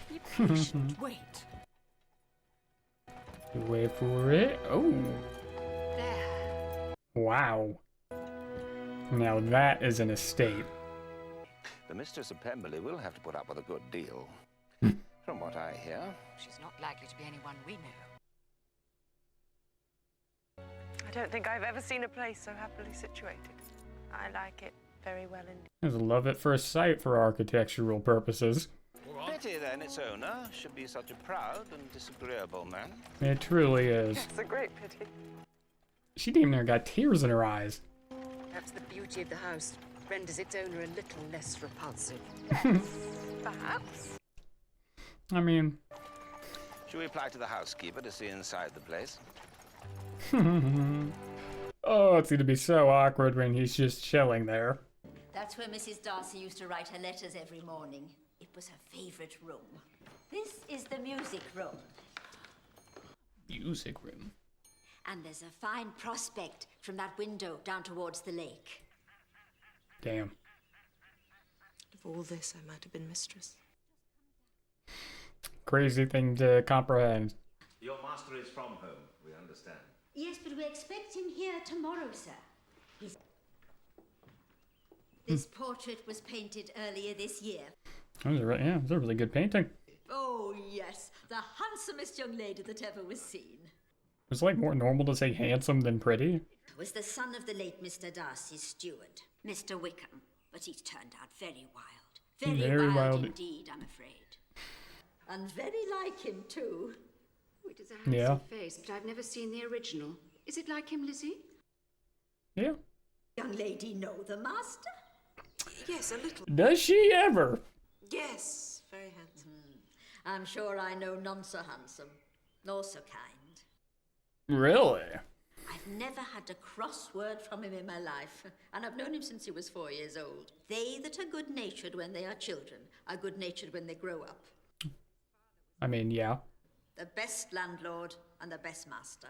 Be patient. Wait. Wait for it. Oh. There. Wow. Now that is an estate. The mistress of Pemberley will have to put up with a good deal. From what I hear. She's not likely to be anyone we know. I don't think I've ever seen a place so happily situated. I like it very well indeed. There's love at first sight for architectural purposes. Pity then its owner should be such a proud and disagreeable man. It truly is. It's a great pity. She damn near got tears in her eyes. Perhaps the beauty of the house renders its owner a little less repulsive. Perhaps. I mean... Should we apply to the housekeeper to see inside the place? Oh, it's gonna be so awkward when he's just chilling there. That's where Mrs. Darcy used to write her letters every morning. It was her favourite room. This is the music room. Music room. And there's a fine prospect from that window down towards the lake. Damn. Of all this, I might have been mistress. Crazy thing to comprehend. Your master is from home, we understand. Yes, but we expect him here tomorrow, sir. This portrait was painted earlier this year. That was a really good painting. Oh, yes. The handsomest young lady that ever was seen. It's like more normal to say handsome than pretty. Was the son of the late Mr. Darcy's steward, Mr. Wickham. But he's turned out very wild. Very wild indeed, I'm afraid. And very like him, too. Oh, it is a handsome face, but I've never seen the original. Is it like him, Lizzie? Yeah. Young lady know the master? Yes, a little. Does she ever? Yes, very handsome. I'm sure I know none so handsome, nor so kind. Really? I've never had a cross word from him in my life, and I've known him since he was 4 years old. They that are good-natured when they are children are good-natured when they grow up. I mean, yeah. The best landlord and the best master.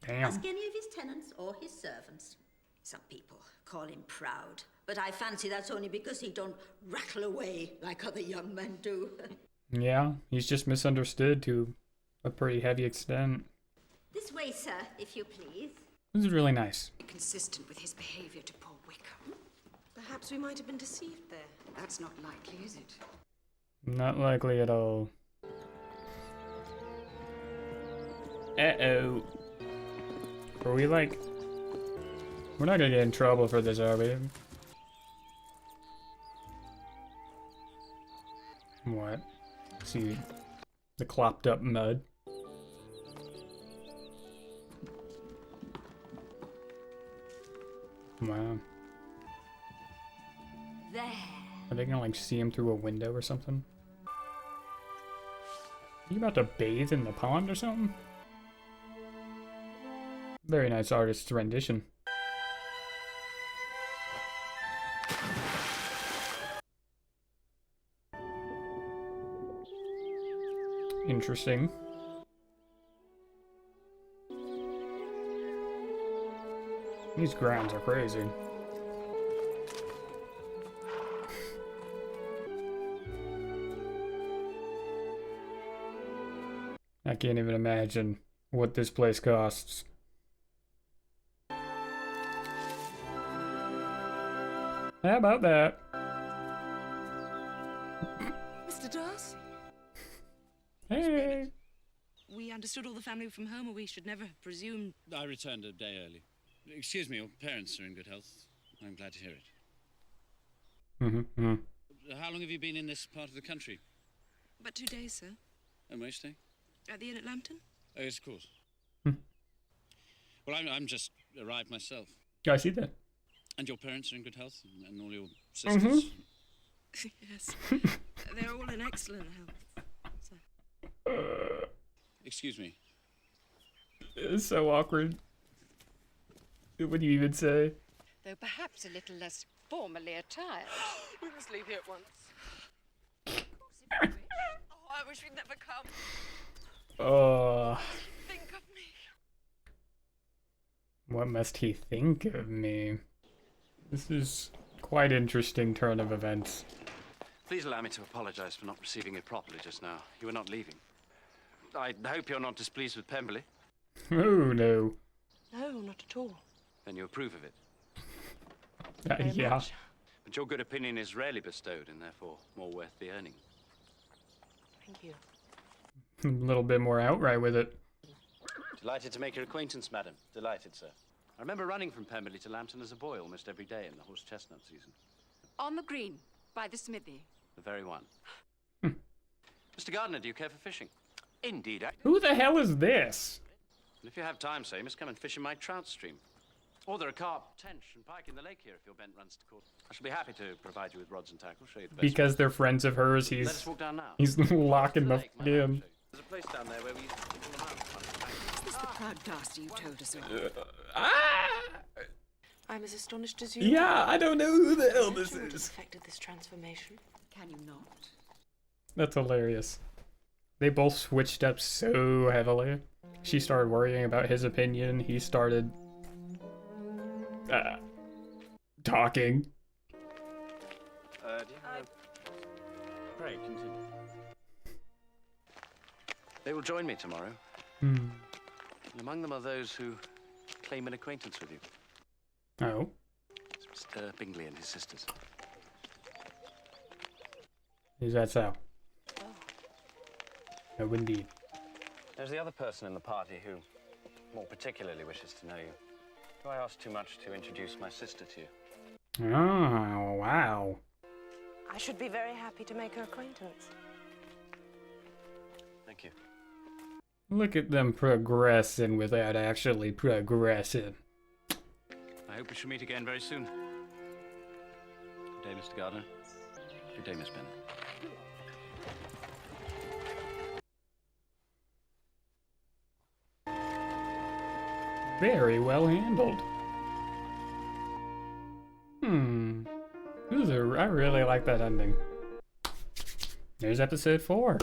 Damn. Ask any of his tenants or his servants. Some people call him proud, but I fancy that's only because he don't rattle away like other young men do. Yeah, he's just misunderstood to a pretty heavy extent. This way, sir, if you please. This is really nice. Consistent with his behaviour to poor Wickham. Perhaps we might have been deceived there. That's not likely, is it? Not likely at all. Uh-oh. Are we like... We're not gonna get in trouble for this, are we? What? See the clopped up mud. Wow. There. Are they gonna like see him through a window or something? Are you about to bathe in the pond or something? Very nice artist's rendition. Interesting. These grounds are crazy. I can't even imagine what this place costs. How about that? Mr. Darcy. Hey. We understood all the family were from home, or we should never have presumed. I returned a day early. Excuse me, your parents are in good health. I'm glad to hear it. Mm-hmm. How long have you been in this part of the country? About 2 days, sir. And where are you staying? At the inn at Lambton? Oh, yes, of course. Well, I'm just arrived myself. I see that. And your parents are in good health? And all your sisters? Yes. They're all in excellent health. So. Excuse me. It's so awkward. What do you even say? Though perhaps a little less formally attired. We must leave here at once. Oh, I wish we'd never come. Oh. Think of me. What must he think of me? This is quite interesting turn of events. Please allow me to apologize for not receiving it properly just now. You were not leaving. I hope you're not displeased with Pemberley. Oh, no. No, not at all. Then you approve of it. Yeah. Much. But your good opinion is rarely bestowed and therefore more worth the earning. Thank you. A little bit more outright with it. Delighted to make your acquaintance, madam. Delighted, sir. I remember running from Pemberley to Lambton as a boy almost every day in the horse chestnut season. On the green, by the smithy. The very one. Mr. Gardner, do you care for fishing? Indeed, Who the hell is this? And if you have time, sir, you must come and fish in my trout stream. Or there are carp, tench, and pike in the lake here if your bent runs to court. I shall be happy to provide you with rods and tackle, show you the best. Because they're friends of hers, Let us walk down now. he's locking the fuck in. There's a place down there where we used to pull them out. Is this the proud Darcy you told us of? I'm as astonished as you. Yeah, I don't know who the hell this What is. affected this transformation? Can you not? That's hilarious. They both switched up so heavily. She started worrying about his opinion. He started talking. Pray, continue. They will join me tomorrow. Hmm. And among them are those who claim an acquaintance with you. Oh. It's Mr. Bingley and his sisters. Is that so? No, indeed. There's the other person in the party who more particularly wishes to know you. Do I ask too much to introduce my sister to you? Oh, wow. I should be very happy to make her acquaintance. Thank you. Look at them progressing without actually progressing. I hope we shall meet again very soon. Good day, Mr. Gardner. Good day, Miss Bennet. Very well handled. I really like that ending. There's episode 4.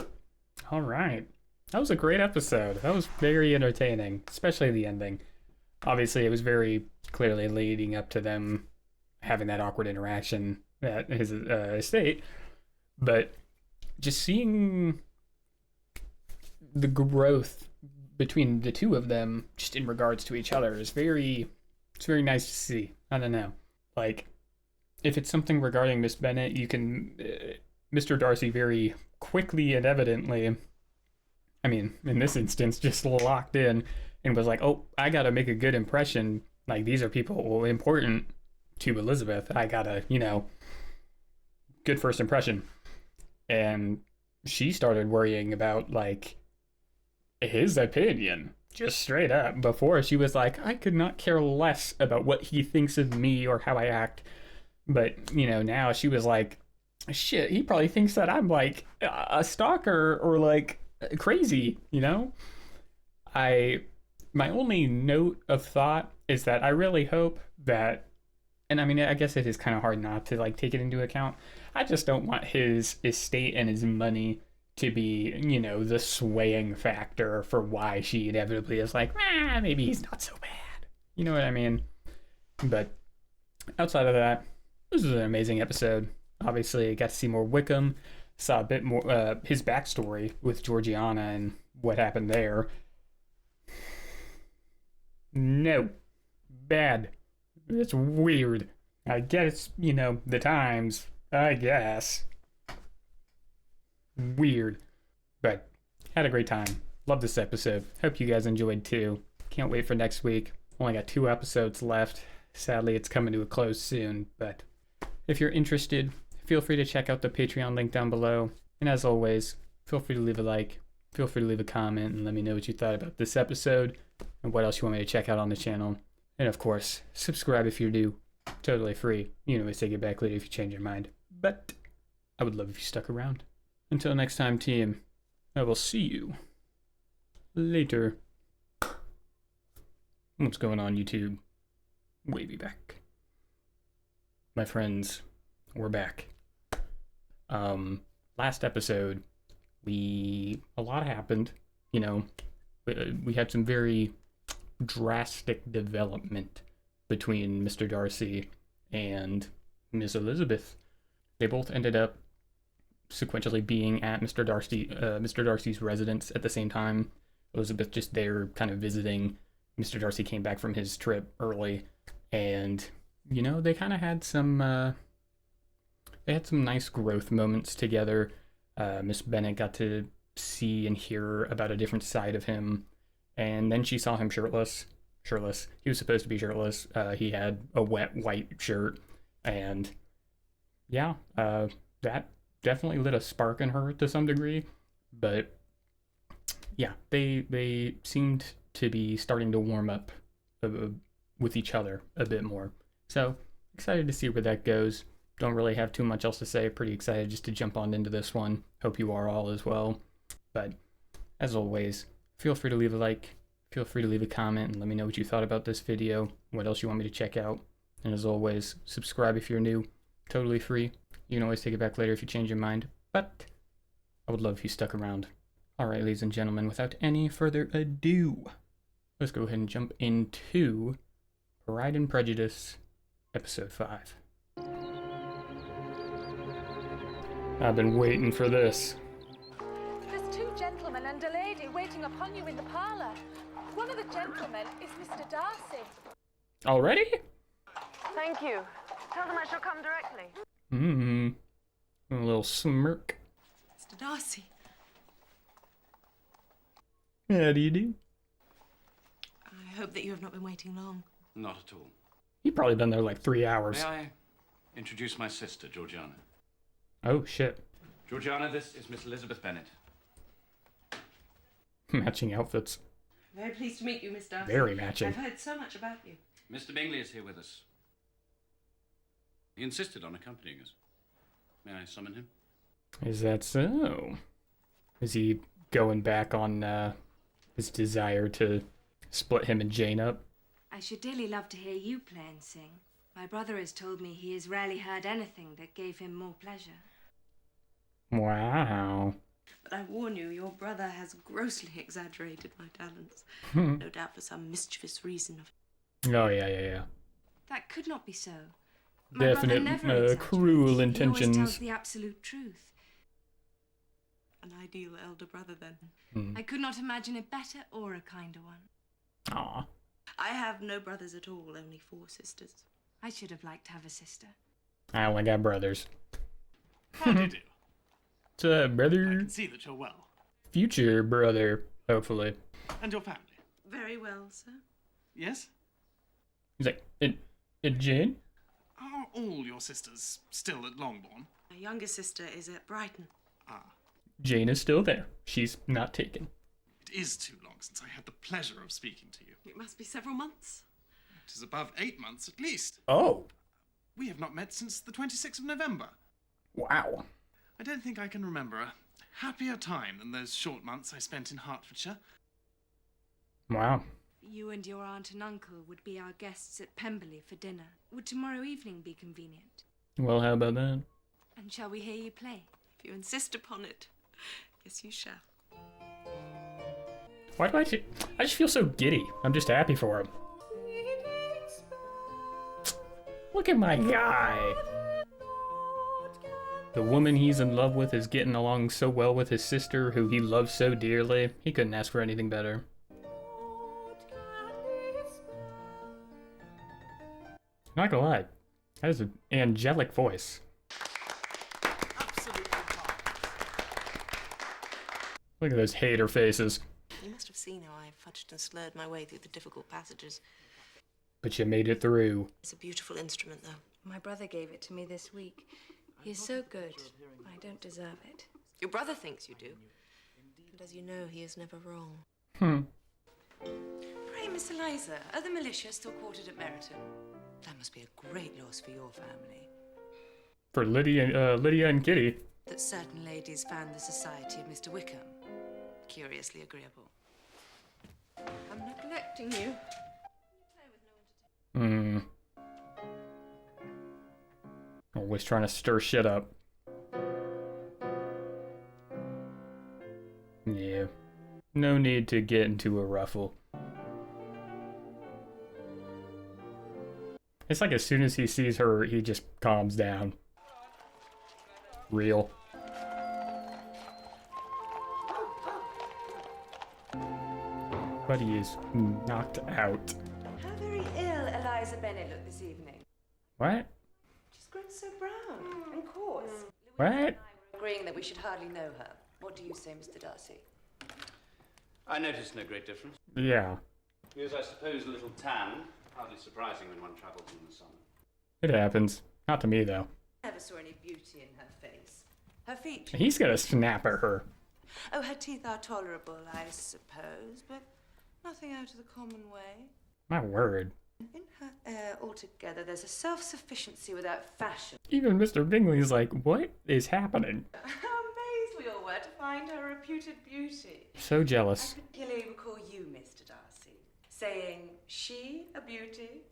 All right. That was a great episode. That was very entertaining, especially the ending. Obviously, it was very clearly leading up to them having that awkward interaction at his estate. But just seeing the growth between the two of them, just in regards to each other, is it's very nice to see. I don't know. Like, if it's something regarding Miss Bennet, you can, Mr. Darcy very quickly and evidently, I mean, in this instance, just locked in and was like, oh, I gotta make a good impression. Like, these are people important to Elizabeth. I gotta, good first impression. And she started worrying about, like, his opinion, just straight up. Before, she was like, I could not care less about what he thinks of me or how I act. But, now she was like, shit, he probably thinks that I'm, like, a stalker or, like, crazy, My only note of thought is that I really hope that, and I mean, I guess it is kind of hard not to, like, take it into account. I just don't want his estate and his money to be, the swaying factor for why she inevitably is like, maybe he's not so bad. You know what I mean? But outside of that, this was an amazing episode. Obviously, I got to see more Wickham, saw a bit more his backstory with Georgiana and what happened there. No. Bad. It's weird. I guess, you know, the times. I guess. Weird. But had a great time. Love this episode. Hope you guys enjoyed too. Can't wait for next week. Only got 2 episodes left. Sadly, it's coming to a close soon. But if you're interested, feel free to check out the Patreon link down below. And as always, feel free to leave a like. Feel free to leave a comment and let me know what you thought about this episode and what else you want me to check out on the channel. And of course, subscribe if you're new. Totally free. You can always take it back later if you change your mind. But I would love if you stuck around. Until next time, team, I will see you later. What's going on, YouTube? Wavy back. My friends, we're back. Last episode, a lot happened. You know, we had some very drastic development between Mr. Darcy and Miss Elizabeth. They both ended up sequentially being at Mr. Darcy's residence at the same time. Elizabeth just there kind of visiting. Mr. Darcy came back from his trip early, and you know, they kind of had some nice growth moments together. Miss Bennet got to see and hear about a different side of him, and then she saw him shirtless. He was supposed to be shirtless. He had a wet white shirt, and yeah, that definitely lit a spark in her to some degree. But yeah, they seemed to be starting to warm up with each other a bit more. So excited to see where that goes. Don't really have too much else to say. Pretty excited just to jump on into this one. Hope you are all as well. But as always, feel free to leave a like. Feel free to leave a comment and let me know what you thought about this video, what else you want me to check out. And as always, subscribe if you're new. Totally free. You can always take it back later if you change your mind. But I would love if you stuck around. Alright, ladies and gentlemen, without any further ado, let's go ahead and jump into Pride and Prejudice, Episode 5. I've been waiting for this. There's 2 gentlemen and a lady waiting upon you in the parlour. One of the gentlemen is Mr. Darcy. Already? Thank you. Tell them I shall come directly. A little smirk. Mr. Darcy. How do you do? I hope that you have not been waiting long. Not at all. You've probably been there like 3 hours. May I introduce my sister, Georgiana? Oh, shit. Georgiana, this is Miss Elizabeth Bennet. Matching outfits. Very pleased to meet you, Miss Darcy. Very matching. I've heard so much about you. Mr. Bingley is here with us. He insisted on accompanying us. May I summon him? Is that so? Is he going back on his desire to split him and Jane up? I should dearly love to hear you play and sing. My brother has told me he has rarely heard anything that gave him more pleasure. Wow. But I warn you, your brother has grossly exaggerated my talents. No doubt for some mischievous reason. Oh, yeah. That could not be so. My brother never Definite cruel intentions. He always tells the absolute truth. An ideal elder brother, then. I could not imagine a better or a kinder one. Aw. I have no brothers at all, only 4 sisters. I should have liked to have a sister. I only got brothers. How do you do? What's up, brother? I can see that you're well. Future brother, hopefully. And your family? Very well, sir. Yes? He's like, and Jane? Are all your sisters still at Longbourn? My younger sister is at Brighton. Ah. Jane is still there. She's not taken. It is too long since I had the pleasure of speaking to you. It must be several months. It is above 8 months at least. Oh. We have not met since the 26th of November. Wow. I don't think I can remember a happier time than those short months I spent in Hertfordshire. Wow. You and your aunt and uncle would be our guests at Pemberley for dinner. Would tomorrow evening be convenient? Well, how about that? And shall we hear you play? If you insist upon it. Yes, you shall. Why do I just feel so giddy. I'm just happy for him. Look at my guy. The woman he's in love with is getting along so well with his sister, who he loves so dearly. He couldn't ask for anything better. Not gonna lie, that is an angelic voice. Look at those hater faces. You must have seen how I fudged and slurred my way through the difficult passages. But you made it through. It's a beautiful instrument, though. My brother gave it to me this week. He is so good. I don't deserve it. Your brother thinks you do. And as you know, he is never wrong. Pray, Miss Eliza, are the militia still quartered at Meryton? That must be a great loss for your family. For Lydia and Kitty. That certain ladies found the society of Mr. Wickham curiously agreeable. I'm neglecting you. Always trying to stir shit up. Yeah. No need to get into a ruffle. It's like as soon as he sees her, he just calms down. Real. Buddy is knocked out. How very ill Eliza Bennet looked this evening. What? She's grown so brown and coarse. What? We're agreeing that we should hardly know her. What do you say, Mr. Darcy? I noticed no great difference. Yeah. Yes, I suppose a little tan. Hardly surprising when one travels in the summer. It happens. Not to me, though. I never saw any beauty in her face. Her features. He's gonna snap at her. Oh, her teeth are tolerable, I suppose, but nothing out of the common way. My word. In her air altogether, there's a self-sufficiency without fashion. Even Mr. Bingley's like, what is happening? How amazed we all were to find her reputed beauty. So jealous. I particularly recall you, Mr. Darcy, saying, she a beauty?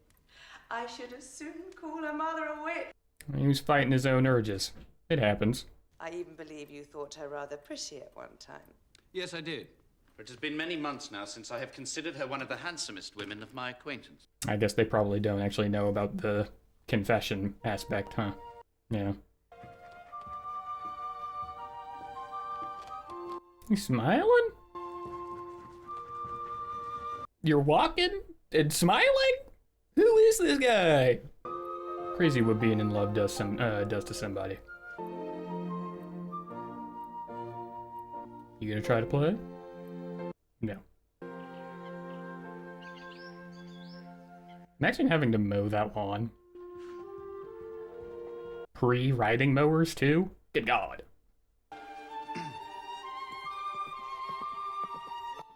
I should as soon call her mother a witch. He was fighting his own urges. It happens. I even believe you thought her rather pretty at one time. Yes, I did. It has been many months now since I have considered her one of the handsomest women of my acquaintance. I guess they probably don't actually know about the confession aspect, huh? Yeah. You smiling? You're walking and smiling? Who is this guy? Crazy what being in love does to somebody. You gonna try to play? No. Imagine having to mow that lawn. Pre-riding mowers too? Good God.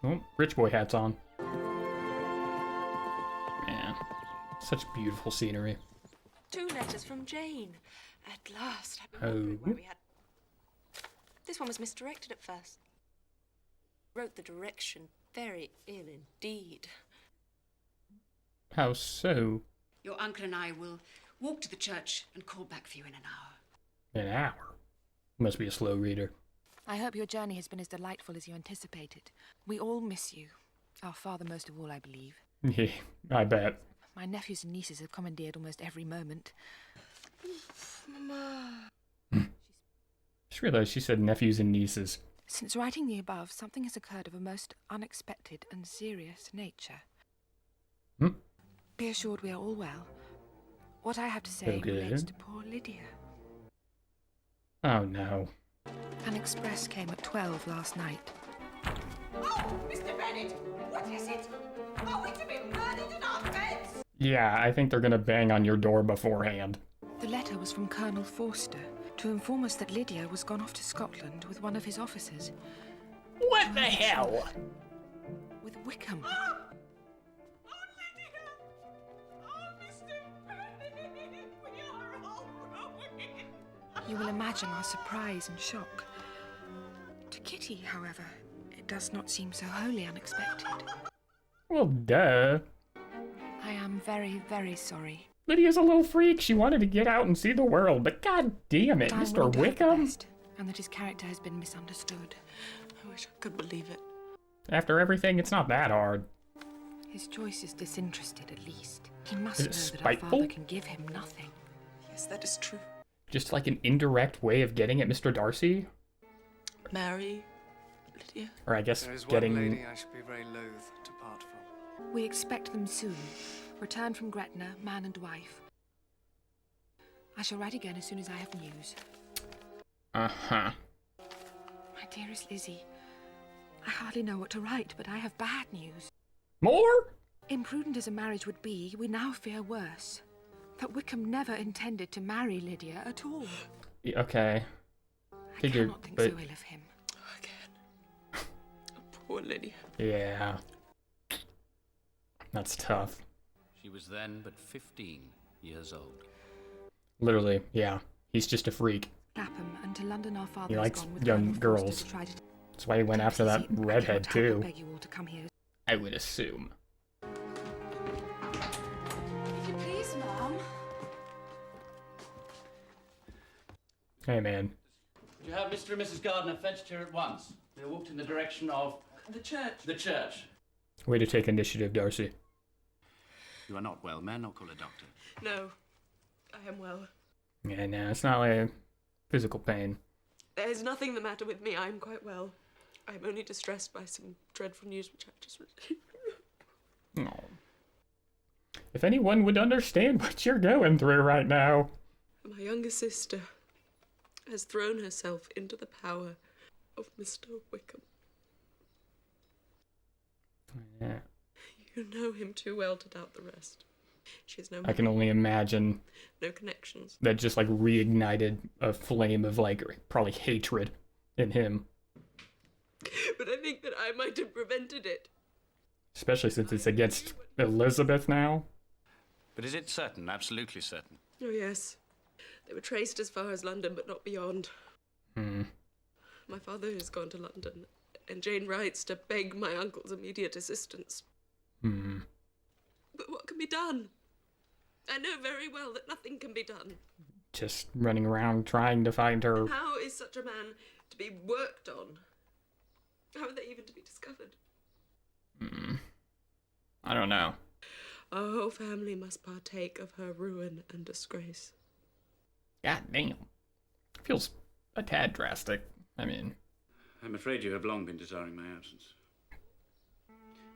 Oh, rich boy hat's on. Man, such beautiful scenery. 2 letters from Jane. At last. I've been Oh. wondering where we had... This one was misdirected at first. Wrote the direction very ill indeed. How so? Your uncle and I will walk to the church and call back for you in an hour. An hour? Must be a slow reader. I hope your journey has been as delightful as you anticipated. We all miss you. Our father most of all, I believe. Yeah, I bet. My nephews and nieces have commandeered almost every moment. Mama. Just realized she said nephews and nieces. Since writing the above, something has occurred of a most unexpected and serious nature. Be assured we are all well. What I have to say relates to poor Lydia. Oh no. An express came at 12 last night. Oh, Mr. Bennet, what is it? Are we to be murdered in our beds? Yeah, I think they're gonna bang on your door beforehand. The letter was from Colonel Forster to inform us that Lydia was gone off to Scotland with one of his officers. What the hell? With Wickham. Oh, Lydia! Oh, Mr. Bennet, we are all ruined. You will imagine our surprise and shock. To Kitty, however, it does not seem so wholly unexpected. Well, duh. I am very, very sorry. Lydia's a little freak. She wanted to get out and see the world, but god damn it, I Mr. will do my Wickham. best, and that his character has been misunderstood. I wish I could believe it. After everything, it's not that hard. His choice is disinterested, at least. He must Is know it that our spiteful? father can give him nothing. Yes, that is true. just like an indirect way of getting at Mr. Darcy? Marry Lydia? Or I guess There is getting... one lady I should be very loath to part from. We expect them soon. Return from Gretna, man and wife. I shall write again as soon as I have news. Uh-huh. My dearest Lizzie, I hardly know what to write, but I have bad news. More? Imprudent as a marriage would be, we now fear worse. That Wickham never intended to marry Lydia at all. Okay. I cannot think so ill of him. Again. Poor Lydia. Yeah. That's tough. She was then but 15 years old. Literally, yeah. He's just a freak. Clapham, and to London our father He has likes gone with young Colonel Forster girls. to try to... That's why he went after that redhead, I too. beg you all to come here. I would assume. If you please, Mum. Hey, man. Would you have Mr. and Mrs. Gardner fetched here at once? They walked in the direction of... The church. The church. Way to take initiative, Darcy. You are not well, man. Not call a doctor. No, I am well. Yeah, no, it's not like physical pain. There's nothing the matter with me. I am quite well. I'm only distressed by some dreadful news which I've just received. No. If anyone would understand what you're going through right now. My younger sister has thrown herself into the power of Mr. Wickham. Yeah. You know him too well to doubt the rest. She has no I can only imagine no connections. that just like reignited a flame of like probably hatred in him. But I think that I might have prevented it. Especially since it's against Elizabeth now. But is it certain, absolutely certain? Oh, yes. They were traced as far as London, but not beyond. Hmm. My father has gone to London, and Jane writes to beg my uncle's immediate assistance. Hmm. But what can be done? I know very well that nothing can be done. Just running around trying to find her. How is such a man to be worked on? How are they even to be discovered? Hmm. I don't know. Our whole family must partake of her ruin and disgrace. God damn. Feels a tad drastic. I mean... I'm afraid you have long been desiring my absence.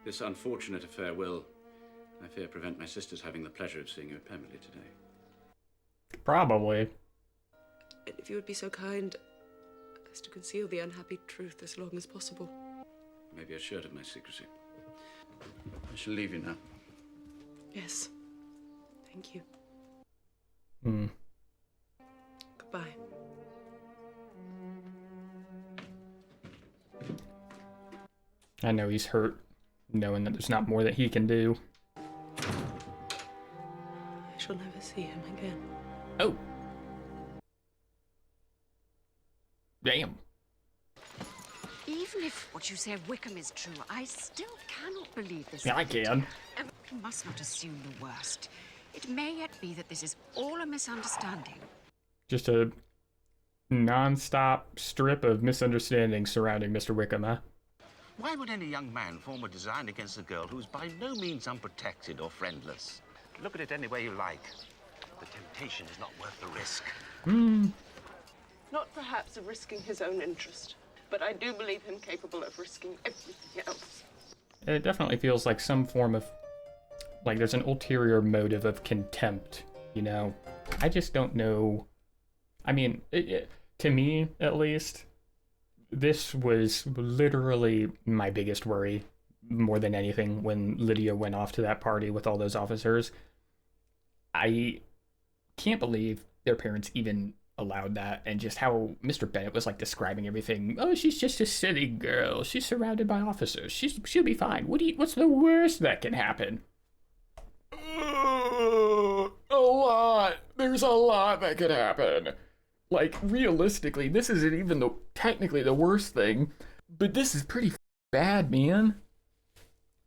This unfortunate affair will, I fear, prevent my sisters having the pleasure of seeing you at Pemberley today. Probably. And if you would be so kind as to conceal the unhappy truth as long as possible. You may be assured of my secrecy. I shall leave you now. Yes. Thank you. Hmm. Goodbye. I know he's hurt, knowing that there's not more that he can do. I shall never see him again. Oh. Damn. Even if what you say of Wickham is true, I still cannot believe this. Yeah, I can. We must not assume the worst. It may yet be that this is all a misunderstanding. Just a non-stop strip of misunderstandings surrounding Mr. Wickham, huh? Why would any young man form a design against a girl who's by no means unprotected or friendless? Look at it any way you like. The temptation is not worth the risk. Hmm. Not perhaps of risking his own interest, but I do believe him capable of risking everything else. It definitely feels like some form of... like there's an ulterior motive of contempt, you know? I just don't know... I mean, to me, at least, this was literally my biggest worry, more than anything, when Lydia went off to that party with all those officers. I can't believe their parents even allowed that, and just how Mr. Bennett was like describing everything. Oh, she's just a silly girl. She's surrounded by officers. She'll be fine. What's the worst that can happen? A lot. There's a lot that could happen. Like, realistically, this isn't even technically the worst thing, but this is pretty bad, man.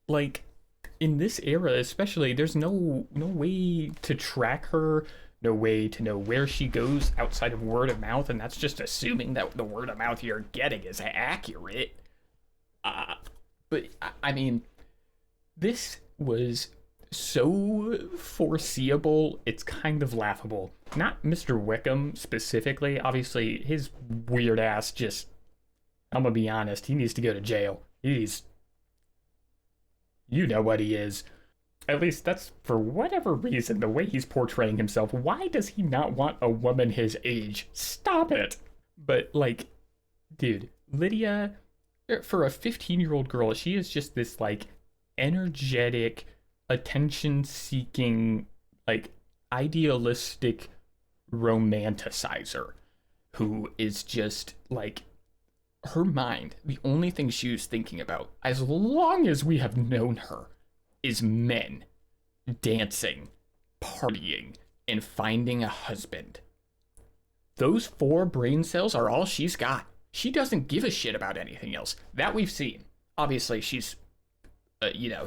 Like, in this era especially, there's no way to track her, no way to know where she goes outside of word of mouth, and that's just assuming that the word of mouth you're getting is accurate. But, I mean, this was so foreseeable, it's kind of laughable. Not Mr. Wickham specifically. Obviously, his weird ass just, I'm gonna be honest, he needs to go to jail. You know what he is. At least that's, for whatever reason, the way he's portraying himself. Why does he not want a woman his age? Stop it! But, like, dude, Lydia, for a 15-year-old girl, she is just this, like, energetic, attention-seeking, like, idealistic romanticizer who is just, like, her mind, the only thing she was thinking about, as long as we have known her, is men, dancing, partying, and finding a husband. Those 4 brain cells are all she's got. She doesn't give a shit about anything else. That we've seen. Obviously, she's,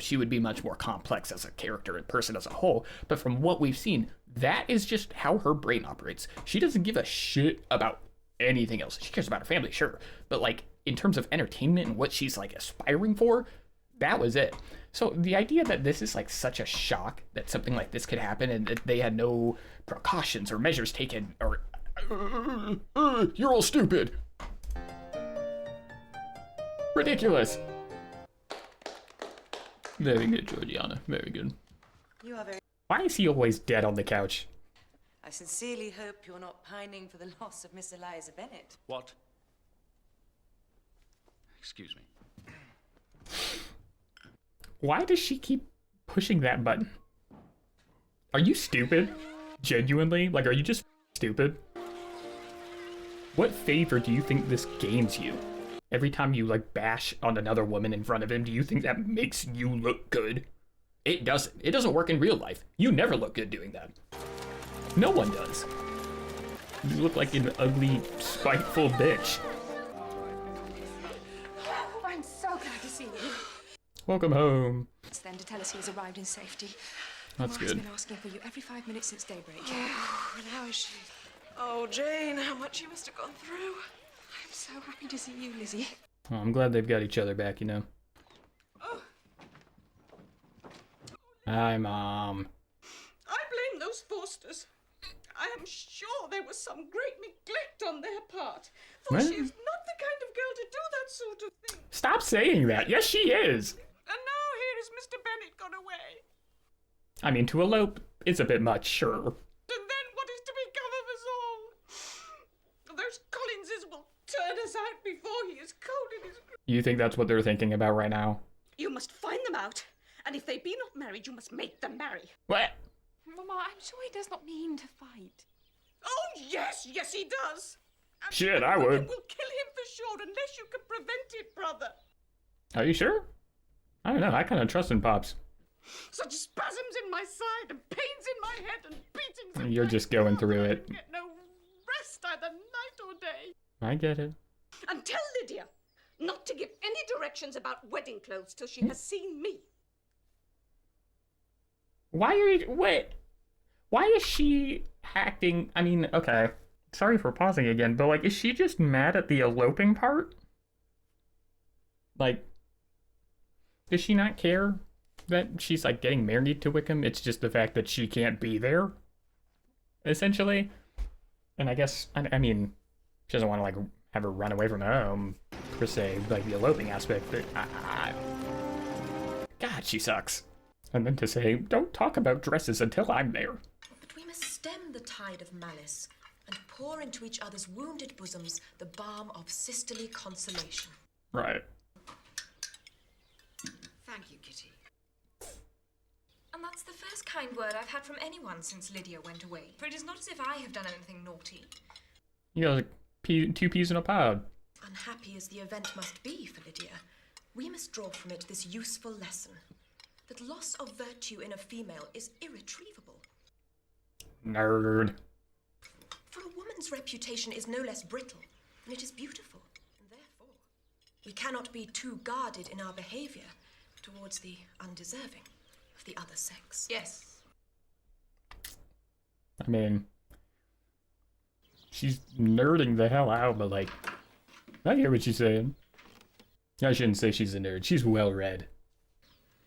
she would be much more complex as a character and person as a whole, but from what we've seen, that is just how her brain operates. She doesn't give a shit about anything else. She cares about her family, sure, but, like, in terms of entertainment and what she's, like, aspiring for, that was it. So the idea that this is, like, such a shock that something like this could happen and that they had no precautions or measures taken, or you're all stupid. Ridiculous. Very good, Georgiana. Very good. You are very... Why is he always dead on the couch? I sincerely hope you're not pining for the loss of Miss Eliza Bennet. What? Excuse me. Why does she keep pushing that button? Are you stupid? Genuinely? Like, are you just stupid? What favor do you think this gains you? Every time you, like, bash on another woman in front of him, do you think that makes you look good? It doesn't. It doesn't work in real life. You never look good doing that. No one does. You look like an ugly, spiteful bitch. I'm so glad to see you. Welcome home. Then to tell us he has arrived in safety. That's good. I've been asking for you every 5 minutes since daybreak. And how is she? Oh, Jane, how much you must have gone through. I'm so happy to see you, Lizzie. Oh, I'm glad they've got each other back, you know. Oh. Hi, Mom. I blame those Forsters. I am sure there was some great neglect on their part. For What? she is not the kind of girl to do that sort of thing. Stop saying that. Yes, she is. And now here is Mr. Bennet gone away. I mean, to elope is a bit much, sure. And then what is to become of us all? Those Collinses will turn us out before he is cold in his grave. You think that's what they're thinking about right now? You must find them out. And if they be not married, you must make them marry. What? Mama, I'm sure he does not mean to fight. Oh, yes, yes, he does. And Shit, I would. We'll kill him for sure unless you can prevent it, brother. Are you sure? I don't know. I kind of trust in Pops. Such spasms in my side and pains in my head and beatings. You're just going through it. I get no rest either night or day. I get it. And tell Lydia not to give any directions about wedding clothes till she has seen me. Why are you... Wait. Why is she acting... I mean, okay. Sorry for pausing again, but, like, is she just mad at the eloping part? Like, does she not care that she's, like, getting married to Wickham? It's just the fact that she can't be there, essentially. And I guess, I mean, she doesn't want to, like, have her run away from home, per se, like, the eloping aspect, but God, she sucks. And then to say, don't talk about dresses until I'm there. But we must stem the tide of malice and pour into each other's wounded bosoms the balm of sisterly consolation. Right. Thank you, Kitty. And that's the first kind word I've had from anyone since Lydia went away. For it is not as if I have done anything naughty. You know, like, two peas in a pod. Unhappy as the event must be for Lydia, we must draw from it this useful lesson. That loss of virtue in a female is irretrievable. Nerd. For a woman's reputation is no less brittle than it is beautiful, and therefore we cannot be too guarded in our behavior towards the undeserving of the other sex. Yes. I mean, she's nerding the hell out, but, like, I hear what she's saying. I shouldn't say she's a nerd. She's well read.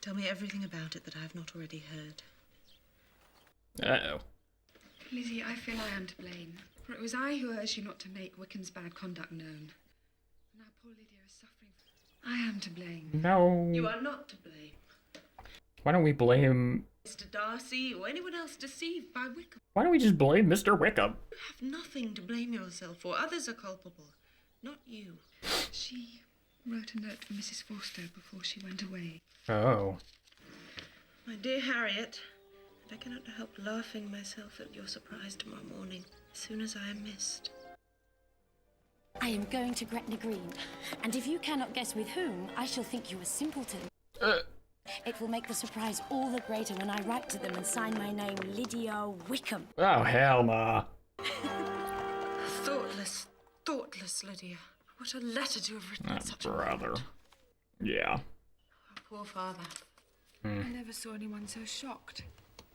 Tell me everything about it that I have not already heard. Uh-oh. Lizzie, I feel I am to blame. For it was I who urged you not to make Wickham's bad conduct known. Now poor Lydia is suffering. I am to blame. No. You are not to blame. Why don't we blame... Mr. Darcy or anyone else deceived by Wickham. Why don't we just blame Mr. Wickham? You have nothing to blame yourself for. Others are culpable, not you. She wrote a note for Mrs. Forster before she went away. Oh. My dear Harriet, I cannot help laughing myself at your surprise tomorrow morning, as soon as I am missed. I am going to Gretna Green, and if you cannot guess with whom, I shall think you a simpleton. It will make the surprise all the greater when I write to them and sign my name Lydia Wickham. Oh, hell nah. Thoughtless, thoughtless Lydia. What a letter to have written at such a brother. moment. Yeah. Oh, poor father. I never saw anyone so shocked.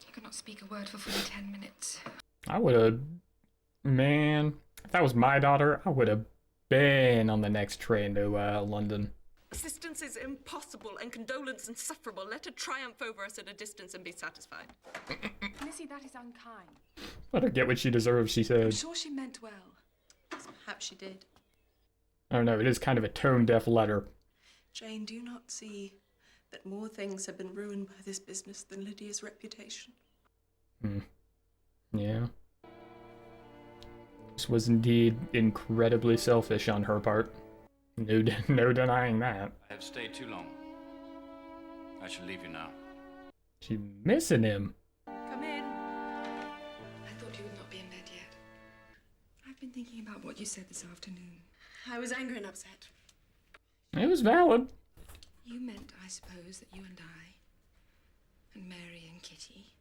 He could not speak a word for fully 10 minutes. I would have... Man, if that was my daughter, I would have been on the next train to London. Assistance is impossible and condolence insufferable. Let her triumph over us at a distance and be satisfied. Lizzie, that is unkind. Let her get what she deserves, she said. I'm sure she meant well. Perhaps she did. I don't know, it is kind of a tone-deaf letter. Jane, do you not see that more things have been ruined by this business than Lydia's reputation? Yeah. This was indeed incredibly selfish on her part. No denying that. I have stayed too long. I shall leave you now. She's missing him. Come in. I thought you would not be in bed yet. I've been thinking about what you said this afternoon. I was angry and upset. It was valid. You meant, I suppose, that you and I, and Mary and Kitty,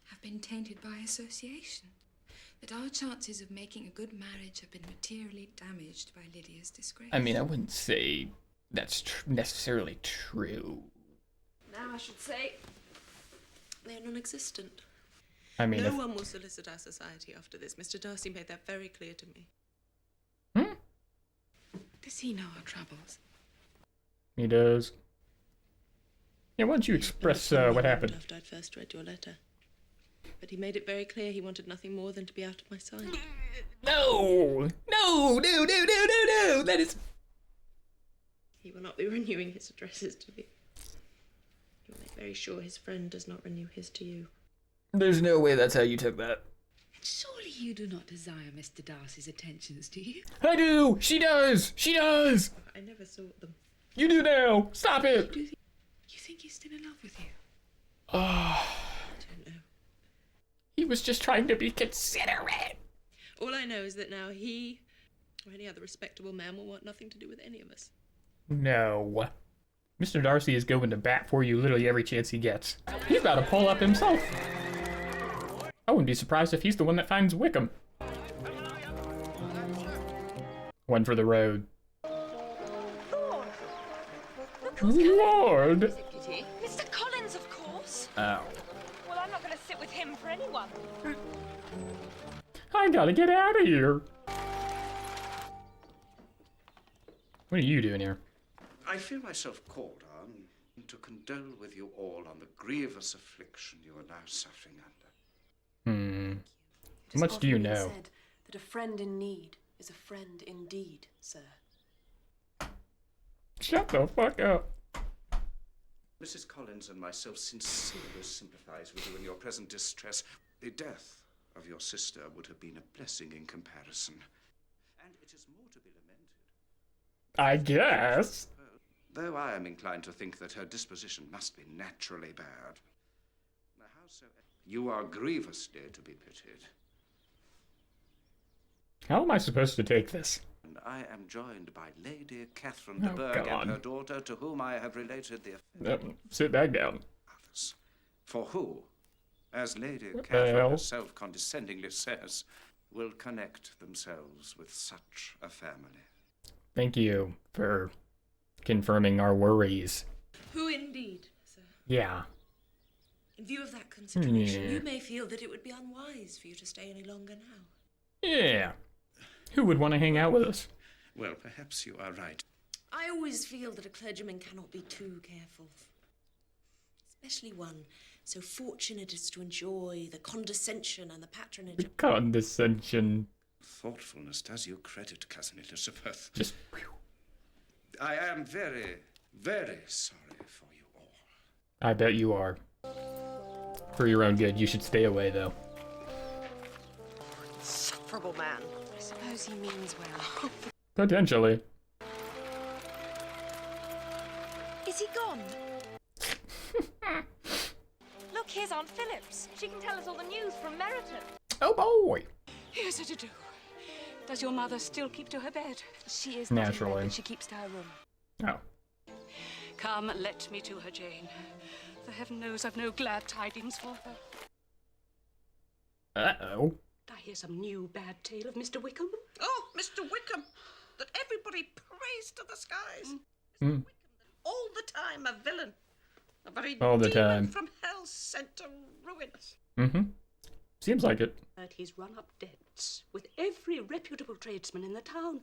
have been tainted by association. That our chances of making a good marriage have been materially damaged by Lydia's disgrace. I mean, I wouldn't say that's necessarily true. Now I should say they're non-existent. I mean, no one will solicit our society after this. Mr. Darcy made that very clear to me. Does he know our troubles? He does. Yeah, why don't you express what happened? After I'd first read your letter. But he made it very clear he wanted nothing more than to be out of my sight. No! No! That is... He will not be renewing his addresses to me. He will make very sure his friend does not renew his to you. There's no way that's how you took that. Surely you do not desire Mr. Darcy's attentions, do you? I do! She does! She does! I never sought them. You do now! Stop it! You think he's still in love with you? Oh... He was just trying to be considerate. All I know is that now he, or any other respectable man, will want nothing to do with any of us. No. Mr. Darcy is going to bat for you literally every chance he gets. He's about to pull up himself. I wouldn't be surprised if he's the one that finds Wickham. One for the road. Lord! Mr. Collins, of course. Oh. Well, I'm not going to sit with him for anyone. I gotta get out of here. What are you doing here? I feel myself called on to condole with you all on the grievous affliction you are now suffering under. How much do you know? Said that a friend in need is a friend indeed, sir. Shut the fuck up. Mrs. Collins and myself sincerely sympathize with you in your present distress. The death of your sister would have been a blessing in comparison. And it is more to be lamented. I guess. Though I am inclined to think that her disposition must be naturally bad. Howsoever, you are grievously to be pitied. How am I supposed to take this? And I am joined by Lady Catherine de Bourgh and her daughter, to whom I have related the affair. Sit back down. Others. For who, as Lady Catherine herself condescendingly says, will connect themselves with such a family. Thank you for confirming our worries. Who indeed, sir? Yeah. In view of that consideration, you may feel that it would be unwise for you to stay any longer now. Yeah. Who would want to hang out with us? Well, perhaps you are right. I always feel that a clergyman cannot be too careful. especially one so fortunate as to enjoy the condescension and the patronage of... Condescension. Thoughtfulness does you credit, Cousin Elizabeth. Just... I am very, very sorry for you all. I bet you are. For your own good, you should stay away, though. Insufferable man. I suppose he means well. Potentially. Is he gone? Look, here's Aunt Phillips. She can tell us all the news from Meryton. Oh boy! Here's a to-do. Does your mother still keep to her bed? She is naturally. Not in bed, but she keeps to her room. Oh. Come, let me to her, Jane. For heaven knows I've no glad tidings for her. Uh-oh. I hear some new bad tale of Mr. Wickham. Oh, Mr. Wickham, that everybody praised to the skies. Mm. All the time a villain. A very All the demon time. from hell sent to ruin us. Mm-hmm. Seems like it. That he's run up debts with every reputable tradesman in the town.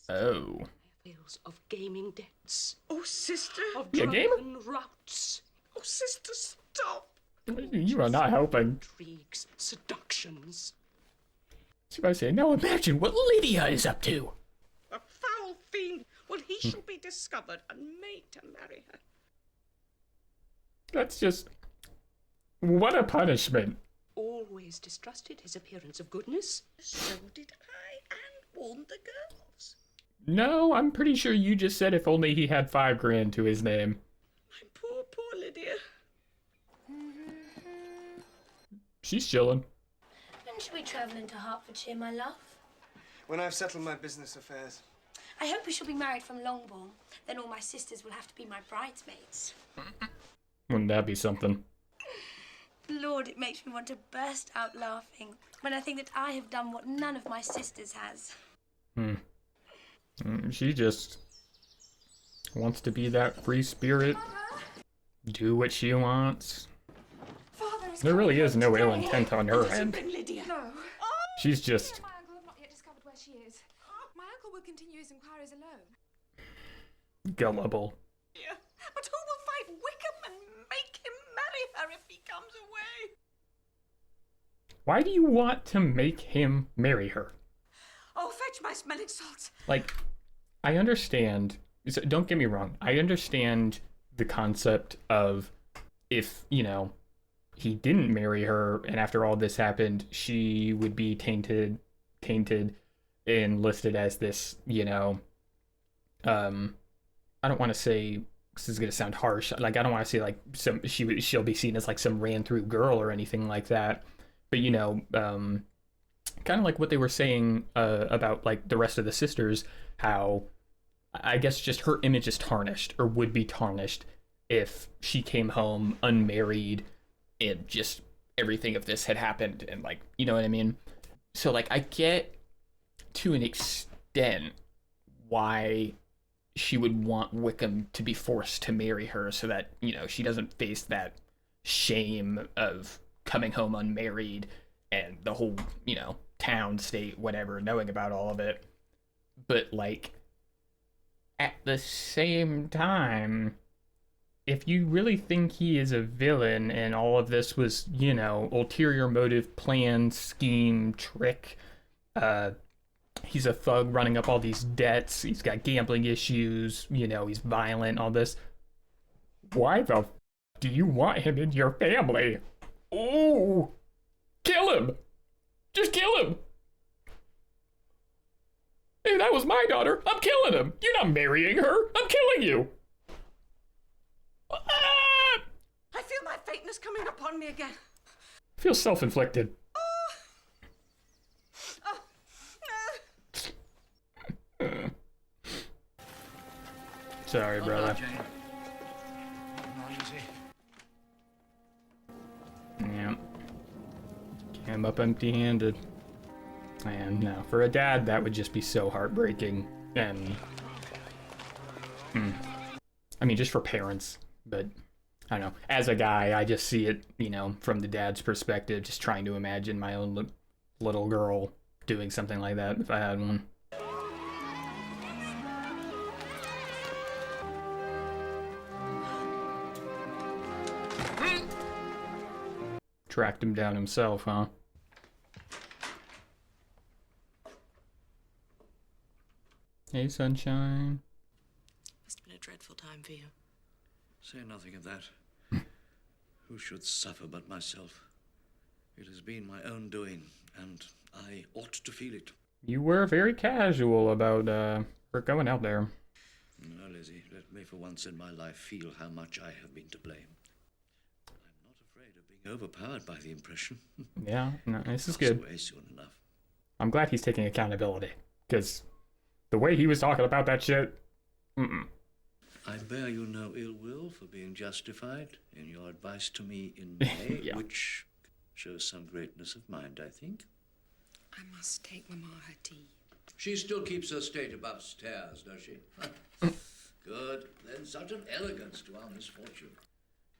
Oh. Tales of gaming debts. Oh, sister. Of You a gamer? drunken routs. Oh, sister, stop. You are not helping. Intrigues, seductions. See what I say? Now imagine what Lydia is up to. A foul fiend. Well, he shall be discovered and made to marry her. That's just... What a punishment. Always distrusted his appearance of goodness. So did I, and warned the girls. No, I'm pretty sure you just said if only he had $5,000 to his name. My poor, poor Lydia. She's chilling. When should we travel into Hertfordshire, my love? When I've settled my business affairs. I hope we shall be married from Longbourn. Then all my sisters will have to be my bridesmaids. Wouldn't that be something? Lord, it makes me want to burst out laughing when I think that I have done what none of my sisters has. She just wants to be that free spirit. Do what she wants. There really is no ill intent on her end. No. She's just... My uncle have not yet discovered where she is. My uncle will continue his inquiries alone. gullible. Yeah, but who will find Wickham and make him marry her if he comes away? Why do you want to make him marry her? Oh, fetch my smelling salts. Like, I understand. Don't get me wrong. I understand the concept of if, you know, he didn't marry her and after all this happened, she would be tainted and listed as this, you know, I don't want to say, this is going to sound harsh. Like, I don't want to say like she'll be seen as like some ran through girl or anything like that. But, you know, kind of like what they were saying about like the rest of the sisters, how I guess just her image is tarnished or would be tarnished if she came home unmarried and just everything of this had happened and like, you know what I mean? So like I get to an extent why she would want Wickham to be forced to marry her so that, you know, she doesn't face that shame of coming home unmarried and the whole, you know, town, state, whatever, knowing about all of it. But like at the same time, if you really think he is a villain and all of this was, you know, ulterior motive, plan, scheme, trick, he's a thug running up all these debts, he's got gambling issues, you know, he's violent, all this, why the f do you want him in your family? Oh, kill him! Just kill him! Hey, that was my daughter. I'm killing him. You're not marrying her. I'm killing you. I feel my faintness coming upon me again. Feels self-inflicted. Sorry, brother. Yeah. Came up empty-handed. And no, for a dad, that would just be so heartbreaking. And I mean, just for parents, but I don't know. As a guy, I just see it, you know, from the dad's perspective, just trying to imagine my own little girl doing something like that if I had one. Tracked him down himself, huh? Hey, sunshine. Must have been a dreadful time for you. Say nothing of that. Who should suffer but myself? It has been my own doing, and I ought to feel it. You were very casual about her going out there. No, Lizzie, let me for once in my life feel how much I have been to blame. I'm not afraid of being overpowered by the impression. Yeah, no, this is good. Away soon enough. I'm glad he's taking accountability, because the way he was talking about that shit, I bear you no ill will for being justified in your advice to me in May, Yeah. which shows some greatness of mind, I think. I must take Mamma her tea. She still keeps her state above stairs, does she? Good. Then such an elegance to our misfortune.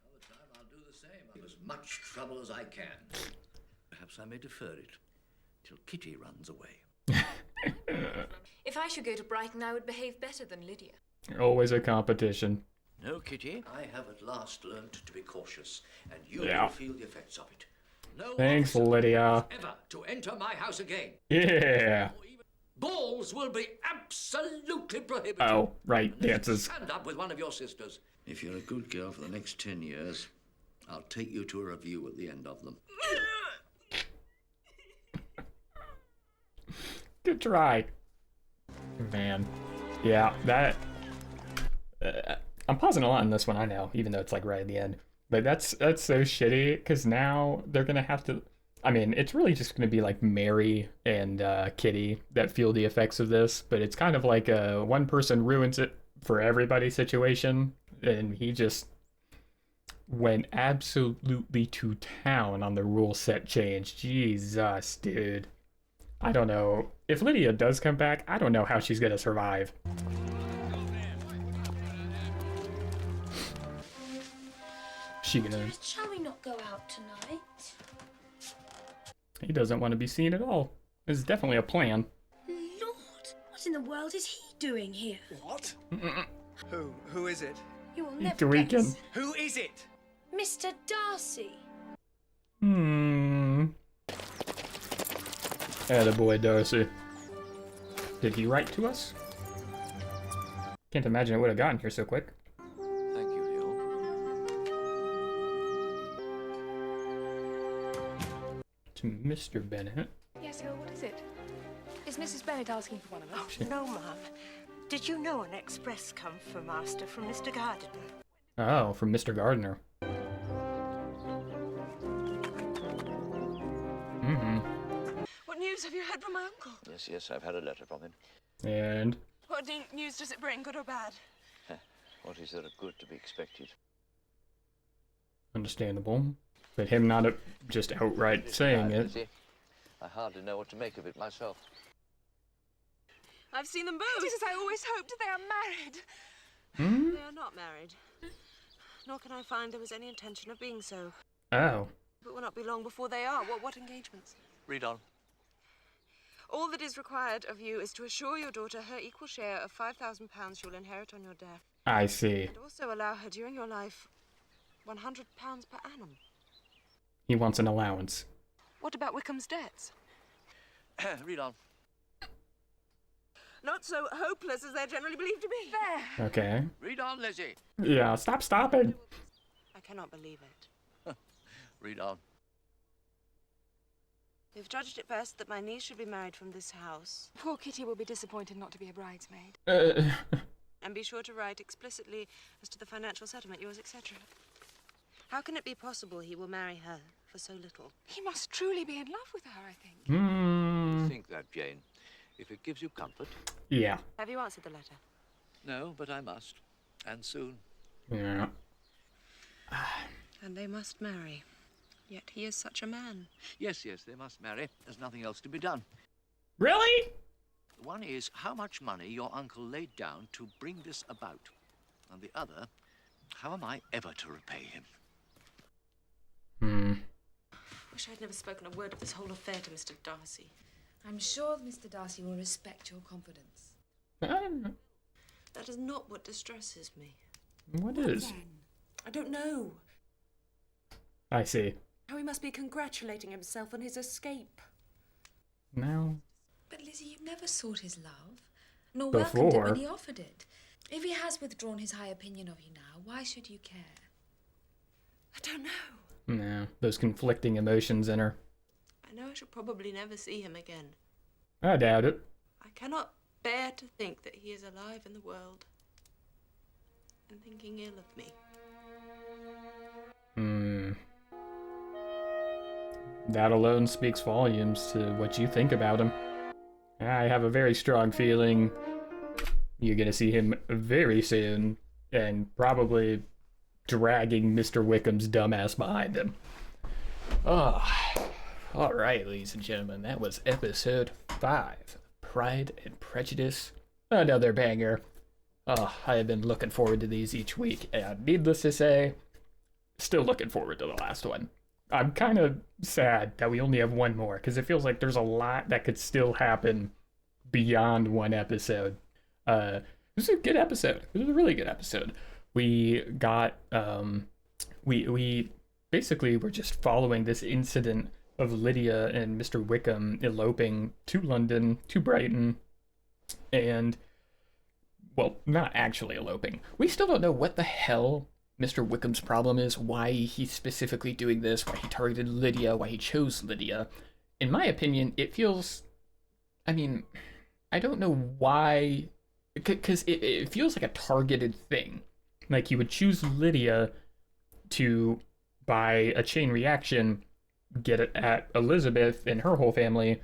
Another time I'll do the same. Give as much trouble as I can. Perhaps I may defer it till Kitty runs away. If I should go to Brighton, I would behave better than Lydia. Always a competition. No, Kitty. I have at last learned to be cautious, and you Yeah. will feel the effects of it. No Thanks, officer Lydia. ever to enter my house again. Yeah. Balls will be absolutely prohibited. Oh, right, dances. Stand up with one of your sisters. If you're a good girl for the next 10 years, I'll take you to a review at the end of them. Good try. Man. Yeah, that... I'm pausing a lot in this one, I know, even though it's like right at the end. But that's so shitty, because now they're going to have to... I mean, it's really just going to be like Mary and Kitty that feel the effects of this, but it's kind of like a one person ruins it for everybody situation, and he just went absolutely to town on the rule set change. Jesus, dude. I don't know. If Lydia does come back, I don't know how she's going to survive. She gonna... Shall we not go out tonight? He doesn't want to be seen at all. This is definitely a plan. Lord, what in the world is he doing here? What? Who is it? You will never Tweaking. guess. Who is it? Mr. Darcy. Attaboy, Darcy. Did he write to us? Can't imagine it would have gotten here so quick. Thank you, Hill. To Mr. Bennett. Yes, Hill, what is it? Is Mrs. Bennett asking for one of us? No, Mum. Did you know an express come for Master from Mr. Gardiner? Oh, from Mr. Gardner. What news have you heard from my uncle? Yes, I've had a letter from him. And? What news does it bring, good or bad? What is there of good to be expected? Understandable. But him not just outright saying it. I hardly know what to make of it myself. I've seen them both. It is as I always hoped. They are married. They are not married. Nor can I find there was any intention of being so. Oh. But will not be long before they are. What engagements? Read on. All that is required of you is to assure your daughter her equal share of £5,000 she'll inherit on your death. I see. And also allow her during your life £100 per annum. He wants an allowance. What about Wickham's debts? Read on. Not so hopeless as they're generally believed to be. There. Okay. Read on, Lizzie. Yeah, stop stopping. I cannot believe it. Read on. You've judged it best that my niece should be married from this house. Poor Kitty will be disappointed not to be a bridesmaid. And be sure to write explicitly as to the financial settlement, yours, etc. How can it be possible he will marry her for so little? He must truly be in love with her, I think. You think that, Jane, if it gives you comfort. Yeah. Have you answered the letter? No, but I must. And soon. Yeah. And they must marry. Yet he is such a man. Yes, they must marry. There's nothing else to be done. Really? One is how much money your uncle laid down to bring this about. And the other, how am I ever to repay him? Wish I'd never spoken a word of this whole affair to Mr. Darcy. I'm sure Mr. Darcy will respect your confidence. That is not what distresses me. What is? I don't know. I see. How he must be congratulating himself on his escape. No. But Lizzie, you never sought his love, nor Before. welcomed it when he offered it. If he has withdrawn his high opinion of you now, why should you care? I don't know. No, those conflicting emotions in her. I know I shall probably never see him again. I doubt it. I cannot bear to think that he is alive in the world and thinking ill of me. That alone speaks volumes to what you think about him. I have a very strong feeling you're gonna see him very soon, and probably dragging Mr. Wickham's dumbass behind him. Oh, all right, ladies and gentlemen, that was episode 5, Pride and Prejudice. Another banger. Oh, I have been looking forward to these each week, and needless to say, still looking forward to the last one. I'm kind of sad that we only have one more, because it feels like there's a lot that could still happen beyond one episode. This is a good episode. It was a really good episode. We got, we basically were just following this incident of Lydia and Mr. Wickham eloping to London, to Brighton, and, well, not actually eloping. We still don't know what the hell Mr. Wickham's problem is, why he's specifically doing this, why he targeted Lydia, why he chose Lydia. In my opinion, it feels, I mean, I don't know why, because it feels like a targeted thing. Like he would choose Lydia to, by a chain reaction, get it at Elizabeth and her whole family,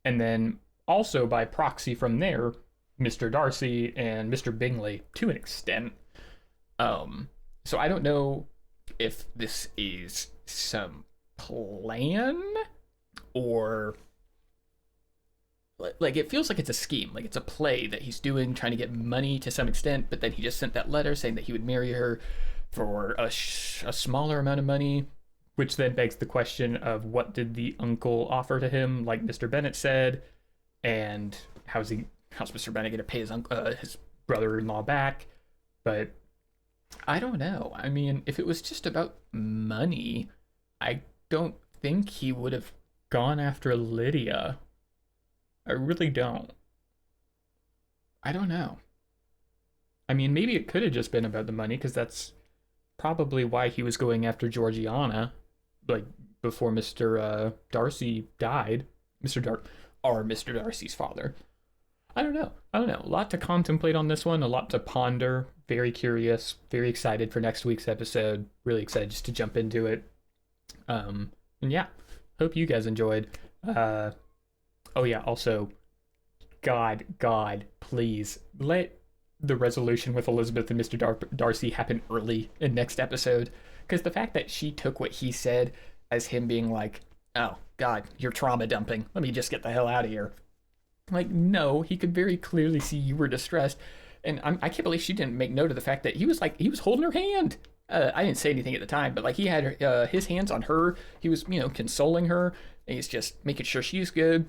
and then also by proxy from there, Mr. Darcy and Mr. Bingley to an extent. So I don't know if this is some plan or like it feels like it's a scheme, like it's a play that he's doing, trying to get money to some extent, but then he just sent that letter saying that he would marry her for a smaller amount of money, which then begs the question of what did the uncle offer to him, like Mr. Bennet said, and how's Mr. Bennet going to pay his brother-in-law back? But I don't know. I mean, if it was just about money, I don't think he would have gone after Lydia. I really don't. I don't know. I mean, maybe it could have just been about the money, because that's probably why he was going after Georgiana, like, before Mr. Darcy died. Mr. Darcy's father. I don't know. A lot to contemplate on this one, a lot to ponder. Very curious, very excited for next week's episode. Really excited just to jump into it. And yeah, hope you guys enjoyed. Oh yeah, also, God, please let the resolution with Elizabeth and Mr. Darcy happen early in next episode. Because the fact that she took what he said as him being like, oh, God, you're trauma dumping. Let me just get the hell out of here. Like, no, he could very clearly see you were distressed. And I can't believe she didn't make note of the fact that he was holding her hand. I didn't say anything at the time, but like he had his hands on her. He was, consoling her. And he's just making sure she's good.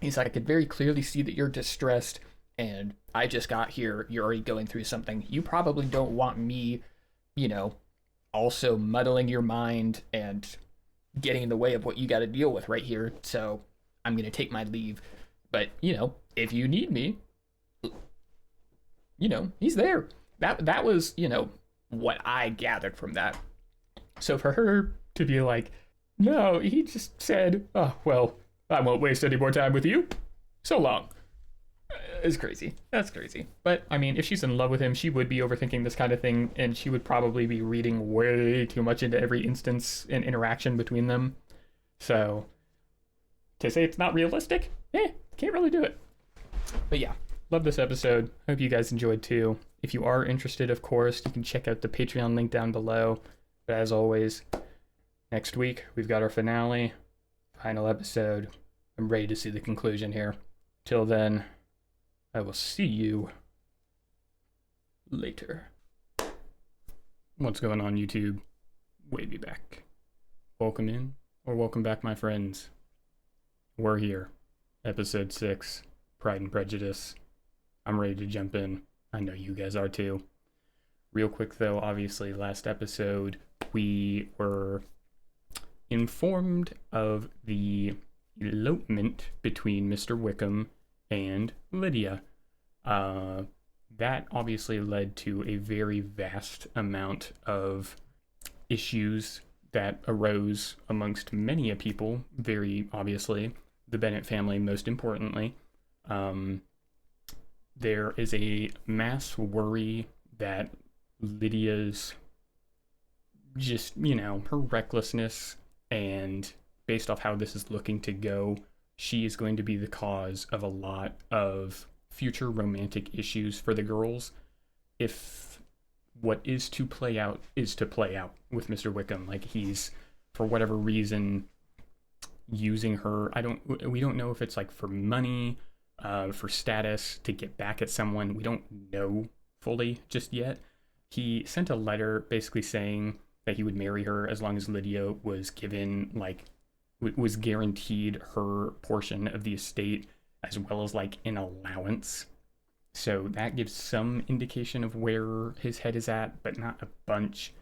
He's like, I could very clearly see that you're distressed. And I just got here. You're already going through something. You probably don't want me, also muddling your mind and getting in the way of what you got to deal with right here. So I'm going to take my leave. But, if you need me, he's there. That was, what I gathered from that. So for her to be like, no, he just said, oh, well, I won't waste any more time with you. So long. It's crazy. That's crazy. But, I mean, if she's in love with him, she would be overthinking this kind of thing, and she would probably be reading way too much into every instance and interaction between them. So, to say it's not realistic, can't really do it. But yeah, love this episode. Hope you guys enjoyed too. If you are interested, of course, you can check out the Patreon link down below. But as always, next week, we've got our finale, final episode. I'm ready to see the conclusion here. Till then, I will see you later. What's going on, YouTube? Wavy back. Welcome in, or welcome back, my friends. We're here. Episode 6, Pride and Prejudice. I'm ready to jump in. I know you guys are too. Real quick though, obviously last episode we were informed of the elopement between Mr. Wickham and Lydia. That obviously led to a very vast amount of issues that arose amongst many people, very obviously, the Bennett family most importantly. There is a mass worry that Lydia's just, her recklessness, and based off how this is looking to go, she is going to be the cause of a lot of future romantic issues for the girls if what is to play out with Mr. Wickham. Like, he's, for whatever reason, using her. We don't know if it's like for money, for status, to get back at someone. We don't know fully just yet. He sent a letter basically saying that he would marry her as long as Lydia was given, was guaranteed her portion of the estate, as well as an allowance. So that gives some indication of where his head is at, but not a bunch.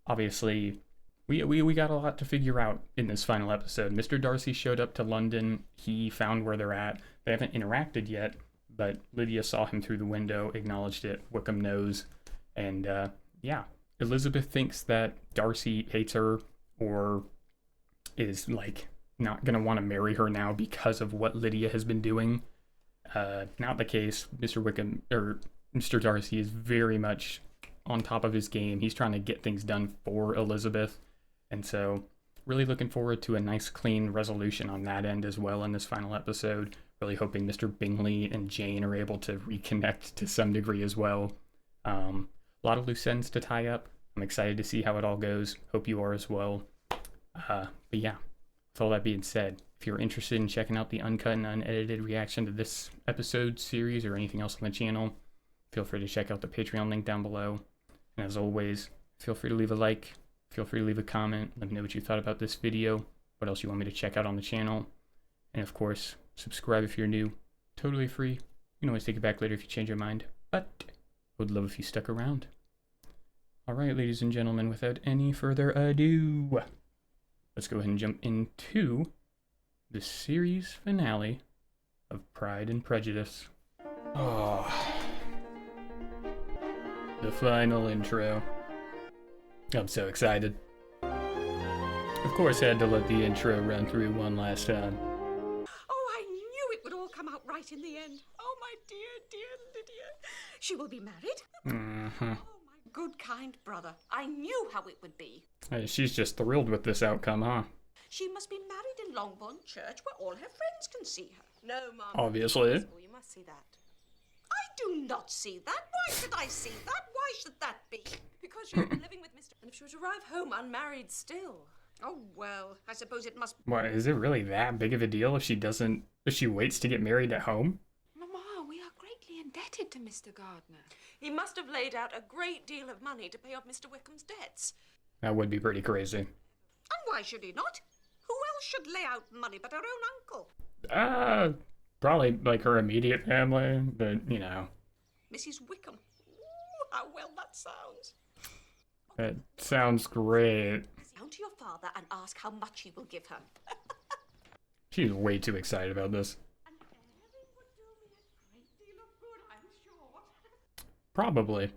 Obviously, we got a lot to figure out in this final episode. Mr. Darcy showed up to London. He found where they're at. They haven't interacted yet, but Lydia saw him through the window, acknowledged it. Wickham knows. And Elizabeth thinks that Darcy hates her, or is not gonna want to marry her now because of what Lydia has been doing. Not the case. Mr. Wickham, or Mr. Darcy, is very much on top of his game. He's trying to get things done for Elizabeth, and so really looking forward to a nice clean resolution on that end as well in this final episode. Really hoping Mr. Bingley and Jane are able to reconnect to some degree as well. A lot of loose ends to tie up. I'm excited to see how it all goes. Hope you are as well. But yeah, with all that being said, if you're interested in checking out the uncut and unedited reaction to this episode, series, or anything else on the channel, feel free to check out the Patreon link down below. And as always, feel free to leave a like, feel free to leave a comment, let me know what you thought about this video, what else you want me to check out on the channel, and of course, subscribe if you're new, totally free. You can always take it back later if you change your mind, but I would love if you stuck around. Alright, ladies and gentlemen, without any further ado, let's go ahead and jump into the series finale of Pride and Prejudice. Oh, the final intro. I'm so excited. Of course, I had to let the intro run through one last time. Oh, I knew it would all come out right in the end. Oh, my dear, dear Lydia. She will be married? Mm-hmm. Oh, my good, kind brother. I knew how it would be. She's just thrilled with this outcome, huh? She must be married in Longbourn Church, where all her friends can see her. No, Mum. Obviously. You must see that. I do not see that. Why should I see that? Why should that be? Because she's been living with Mr. And if she were to arrive home unmarried still. Oh, well, I suppose it must... What, is it really that big of a deal if she waits to get married at home? Mamma, we are greatly indebted to Mr. Gardner. He must have laid out a great deal of money to pay off Mr. Wickham's debts. That would be pretty crazy. And why should he not? Who else should lay out money but her own uncle? Probably her immediate family, but Mrs. Wickham. Ooh, how well that sounds. That sounds great. Down to your father and ask how much he will give her. She's way too excited about this. And Erin would do me a great deal of good, I'm sure. Probably.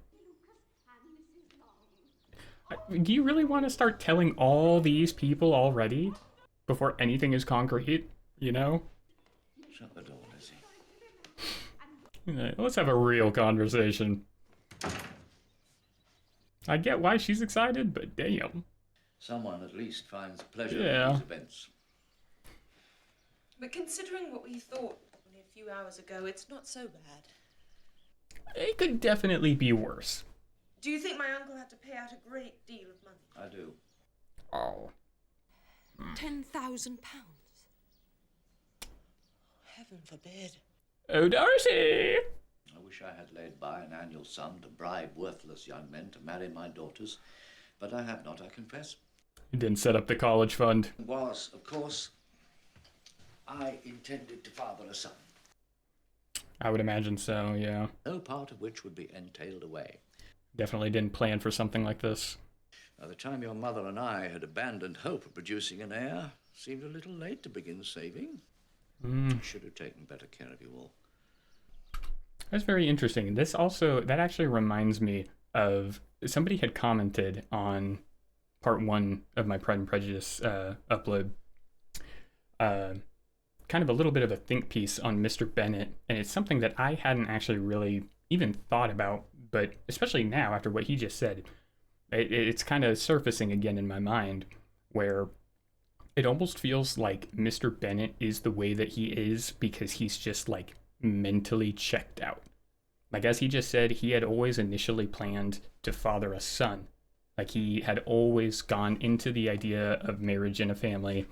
Do you really want to start telling all these people already? Before anything is concrete, Shut the door, Lizzie. Let's have a real conversation. I get why she's excited, but damn. Someone at least finds pleasure in these events. But considering what we thought only a few hours ago, it's not so bad. It could definitely be worse. Do you think my uncle had to pay out a great deal of money? I do. Oh. £10,000. Heaven forbid. Oh, Darcy! I wish I had laid by an annual sum to bribe worthless young men to marry my daughters, but I have not, I confess. You didn't set up the college fund. It was, of course, I intended to father a son. I would imagine so, yeah. No part of which would be entailed away. Definitely didn't plan for something like this. By the time your mother and I had abandoned hope of producing an heir, seemed a little late to begin saving. Should have taken better care of you all. That's very interesting. That actually reminds me of, somebody had commented on part 1 of my Pride and Prejudice upload, kind of a little bit of a think piece on Mr. Bennet, and it's something that I hadn't actually really even thought about, but especially now after what he just said, it's kind of surfacing again in my mind, where it almost feels like Mr. Bennet is the way that he is because he's just like mentally checked out. Like, as he just said, he had always initially planned to father a son. Like, he had always gone into the idea of marriage and a family,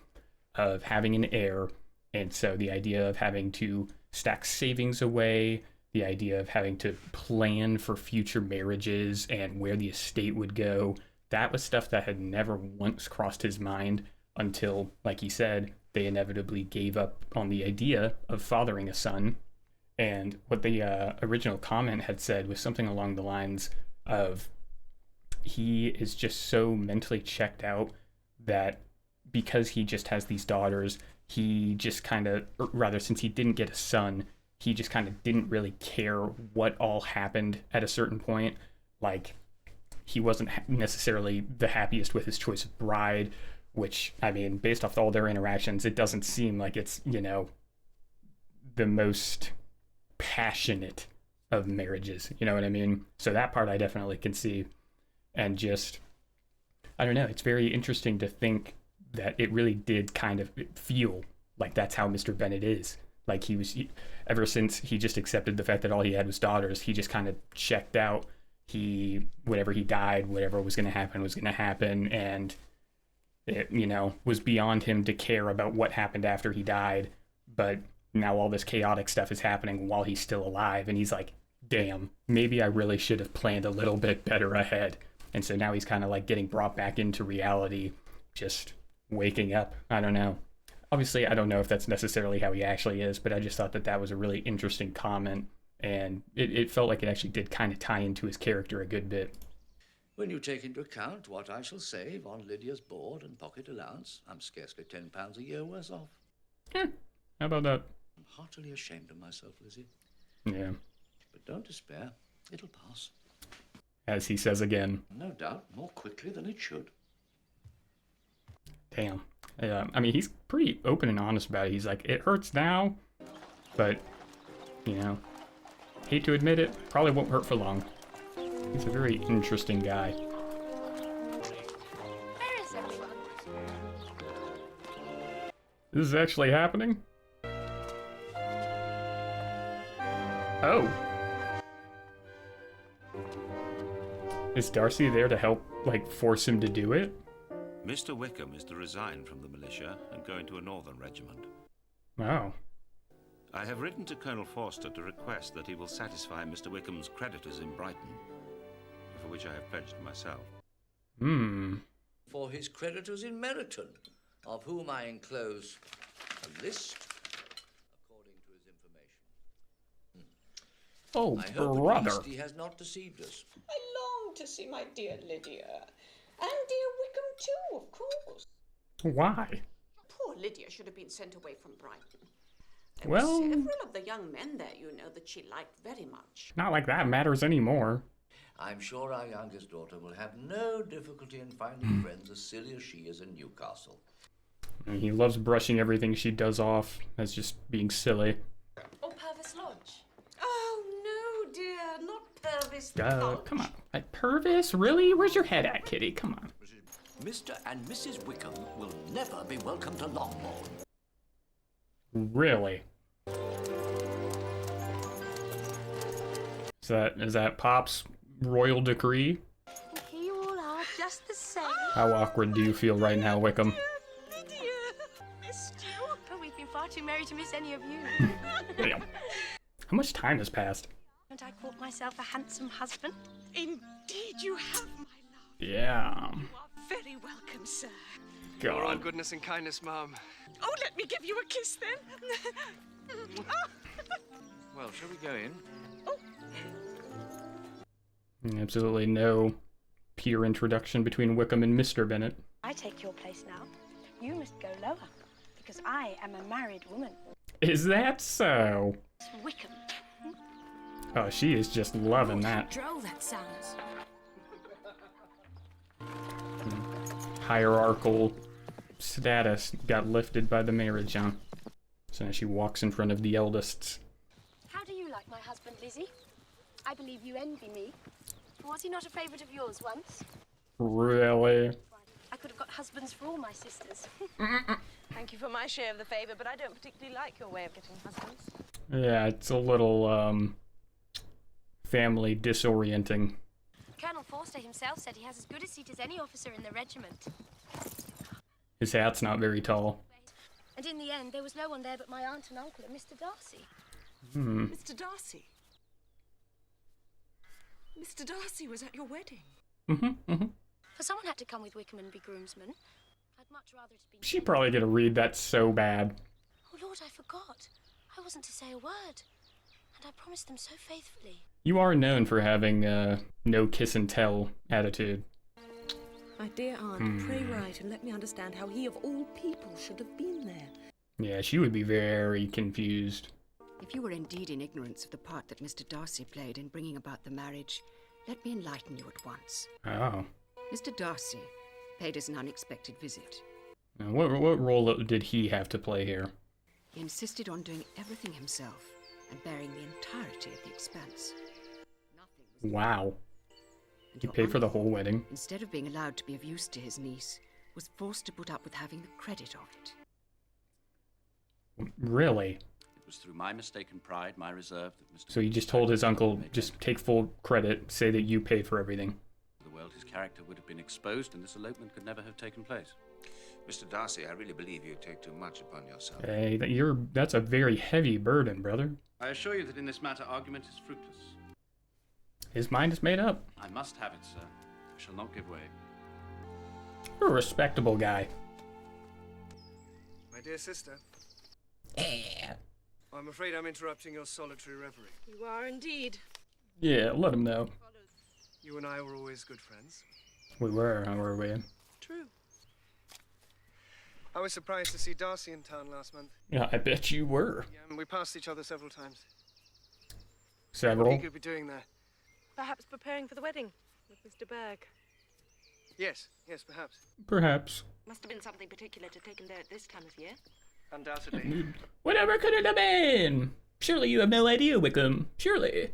of having an heir, and so the idea of having to stack savings away, the idea of having to plan for future marriages and where the estate would go, that was stuff that had never once crossed his mind until, like he said, they inevitably gave up on the idea of fathering a son. And what the original comment had said was something along the lines of, he is just so mentally checked out that because he just has these daughters, he just kind of, rather, since he didn't get a son, he just kind of didn't really care what all happened at a certain point. Like, he wasn't necessarily the happiest with his choice of bride, which, I mean, based off all their interactions, it doesn't seem like it's, you know, the most passionate of marriages, you know what I mean? So that part I definitely can see. And just, I don't know, it's very interesting to think that it really did kind of feel like that's how Mr. Bennet is. Like, ever since he just accepted the fact that all he had was daughters, he just kind of checked out. Whenever he died, whatever was going to happen, and it, you know, was beyond him to care about what happened after he died. But now all this chaotic stuff is happening while he's still alive, and he's like, damn, maybe I really should have planned a little bit better ahead. And so now he's kind of like getting brought back into reality, just waking up. I don't know. Obviously, I don't know if that's necessarily how he actually is, but I just thought that that was a really interesting comment, and it felt like it actually did kind of tie into his character a good bit. When you take into account what I shall save on Lydia's board and pocket allowance, I'm scarcely £10 a year worse off. How about that? I'm heartily ashamed of myself, Lizzie. Yeah. But don't despair. It'll pass. As he says again. No doubt, more quickly than it should. Damn. I mean, he's pretty open and honest about it. He's like, it hurts now, but, you know, hate to admit it, probably won't hurt for long. He's a very interesting guy. Where is everyone? This is actually happening? Oh. Is Darcy there to help, like, force him to do it? Mr. Wickham is to resign from the militia and go into a northern regiment. Oh. I have written to Colonel Forster to request that he will satisfy Mr. Wickham's creditors in Brighton, for which I have pledged myself. For his creditors in Meryton, of whom I enclose a list according to his information. Oh, I hope brother. at least he has not deceived us. I long to see my dear Lydia. And dear Wickham, too, of course. Why? Poor Lydia should have been sent away from Brighton. There Well, were several of the young men there, you know, that she liked very much. not like that matters anymore. I'm sure our youngest daughter will have no difficulty in finding friends as silly as she is in Newcastle. He loves brushing everything she does off as just being silly. Or Purvis Lodge. Oh, no, dear, not Purvis Lodge. Come on. Like, Purvis? Really? Where's your head at, kitty? Come on. Mr. and Mrs. Wickham will never be welcome to Longbourn. Really? Is that Pop's royal decree? Here you all are, just the same. How awkward do you feel right now, Wickham? Lydia, missed you. But we've been far too merry to miss any of you. Damn. How much time has passed? Haven't I caught myself a handsome husband? Indeed you have, my love. Yeah. You are very welcome, sir. You're all God. goodness and kindness, Mum. Oh, let me give you a kiss, then. Well, shall we go in? Absolutely no peer introduction between Wickham and Mr. Bennet. I take your place now. You must go lower, because I am a married woman. Is that so? Wickham. Oh, she is just loving that. How droll that sounds. Hierarchical status got lifted by the marriage, huh? So now she walks in front of the eldest. How do you like my husband, Lizzie? I believe you envy me. Was he not a favourite of yours once? Really? I could have got husbands for all my sisters. Thank you for my share of the favour, but I don't particularly like your way of getting husbands. Yeah, it's a little, family disorienting. Colonel Forster himself said he has as good a seat as any officer in the regiment. His hat's not very tall. And in the end, there was no one there but my aunt and uncle and Mr. Darcy. Mr. Darcy? Mr. Darcy was at your wedding? For someone had to come with Wickham and be groomsman. I'd much rather it had been... She probably gonna read that so bad. Oh, Lord, I forgot. I wasn't to say a word. And I promised them so faithfully. You are known for having, no kiss and tell attitude. My dear aunt, pray write and let me understand how he of all people should have been there. Yeah, she would be very confused. If you were indeed in ignorance of the part that Mr. Darcy played in bringing about the marriage, let me enlighten you at once. Oh. Mr. Darcy paid us an unexpected visit. Now, what role did he have to play here? He insisted on doing everything himself and bearing the entirety of the expense. Wow. He paid for the whole wedding. Instead of being allowed to be of use to his niece, was forced to put up with having the credit of it. Really? It was through my mistaken pride, my reserve, that Mr. So he just told his uncle, just take full credit, say that you paid for everything. The world, his character would have been exposed, and this elopement could never have taken place. Mr. Darcy, I really believe you take too much upon yourself. Hey, that's a very heavy burden, brother. I assure you that in this matter, argument is fruitless. His mind is made up. I must have it, sir. I shall not give way. You're a respectable guy. My dear sister. Yeah. I'm afraid I'm interrupting your solitary reverie. You are indeed. Yeah, let him know. You and I were always good friends. We were, were we? True. I was surprised to see Darcy in town last month. Yeah, I bet you were. Yeah, and we passed each other several times. Several? What he could be doing there? Perhaps preparing for the wedding with Mr. Berg. Yes, perhaps. Perhaps. Must have been something particular to take him there at this time of year. Undoubtedly. Whatever could it have been? Surely you have no idea, Wickham. Surely.